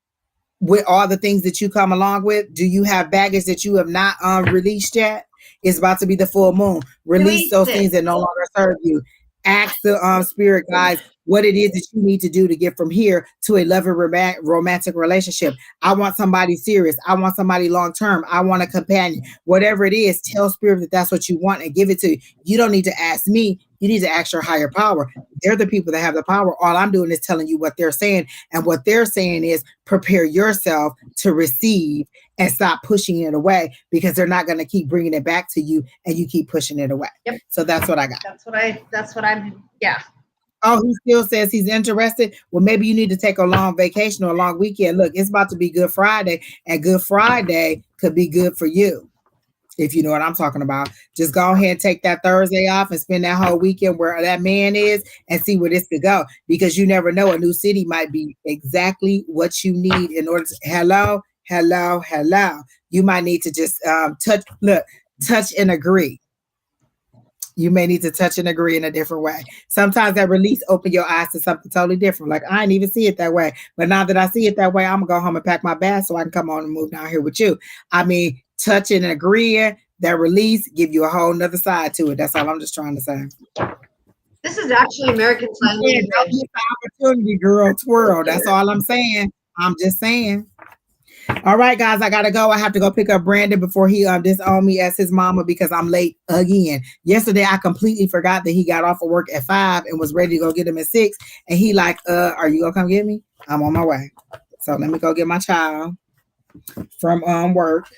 With all the things that you come along with? Do you have baggage that you have not released yet? It's about to be the full moon. Release those things that no longer serve you. Ask the spirit guides what it is that you need to do to get from here to a loving romantic relationship. I want somebody serious. I want somebody long-term. I want a companion. Whatever it is, tell spirit that that's what you want and give it to you. You don't need to ask me. You need to ask your higher power. They're the people that have the power. All I'm doing is telling you what they're saying. And what they're saying is prepare yourself to receive and stop pushing it away, because they're not going to keep bringing it back to you and you keep pushing it away. Yep. So that's what I got. Yeah. Oh, he still says he's interested. Well, maybe you need to take a long vacation or a long weekend. Look, it's about to be Good Friday, and Good Friday could be good for you. If you know what I'm talking about. Just go ahead and take that Thursday off and spend that whole weekend where that man is and see where this could go. Because you never know. A new city might be exactly what you need in order to, hello. You might need to just touch and agree. You may need to touch and agree in a different way. Sometimes that release open your eyes to something totally different. Like, I didn't even see it that way. But now that I see it that way, I'm going to go home and pack my bag so I can come on and move down here with you. I mean, touching and agreeing, that release give you a whole nother side to it. That's all I'm just trying to say. This is actually American Sign Language. Don't miss the opportunity, girl. Twirl. That's all I'm saying. I'm just saying. All right, guys, I gotta go. I have to go pick up Brandon before he disowned me as his mama because I'm late again. Yesterday, I completely forgot that he got off of work at 5 and was ready to go get him at 6. And he like, are you gonna come get me? I'm on my way. So let me go get my child from work.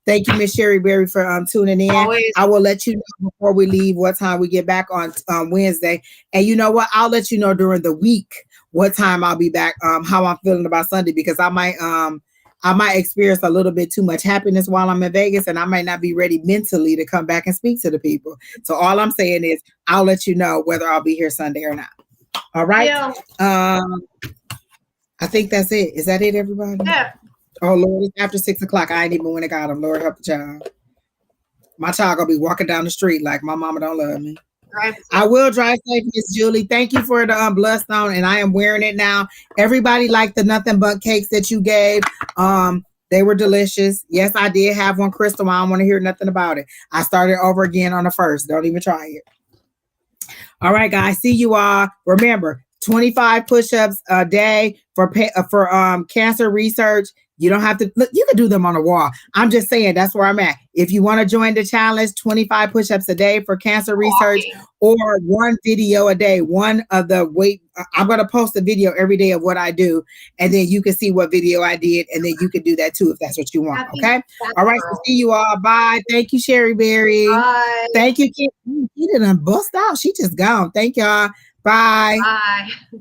Thank you, Miss Sheri Beery, for tuning in. Always. I will let you know before we leave what time we get back on Wednesday. And you know what? I'll let you know during the week what time I'll be back, how I'm feeling about Sunday, because I might experience a little bit too much happiness while I'm in Vegas, and I might not be ready mentally to come back and speak to the people. So all I'm saying is I'll let you know whether I'll be here Sunday or not. All right. Yeah. I think that's it. Is that it, everybody? Yeah. Oh, Lord, it's after 6 o'clock. I ain't even went and got him. Lord, help the child. My child gonna be walking down the street like my mama don't love me. I will drive safe, Miss Julie. Thank you for the bloodstone, and I am wearing it now. Everybody liked the nothing but cakes that you gave. They were delicious. Yes, I did have one, Crystal. I don't want to hear nothing about it. I started over again on the 1st. Don't even try it. All right, guys. See you all. Remember, 25 push-ups a day for cancer research. You don't have to look, you can do them on the wall. I'm just saying that's where I'm at. If you want to join the challenge, 25 push-ups a day for cancer research, or one video a day, one of the weight. I'm going to post a video every day of what I do, and then you can see what video I did, and then you can do that too if that's what you want. Okay. All right. So see you all. Bye. Thank you, Sheri Beery. Bye. Thank you. She didn't bust out. She just gone. Thank y'all. Bye. Bye.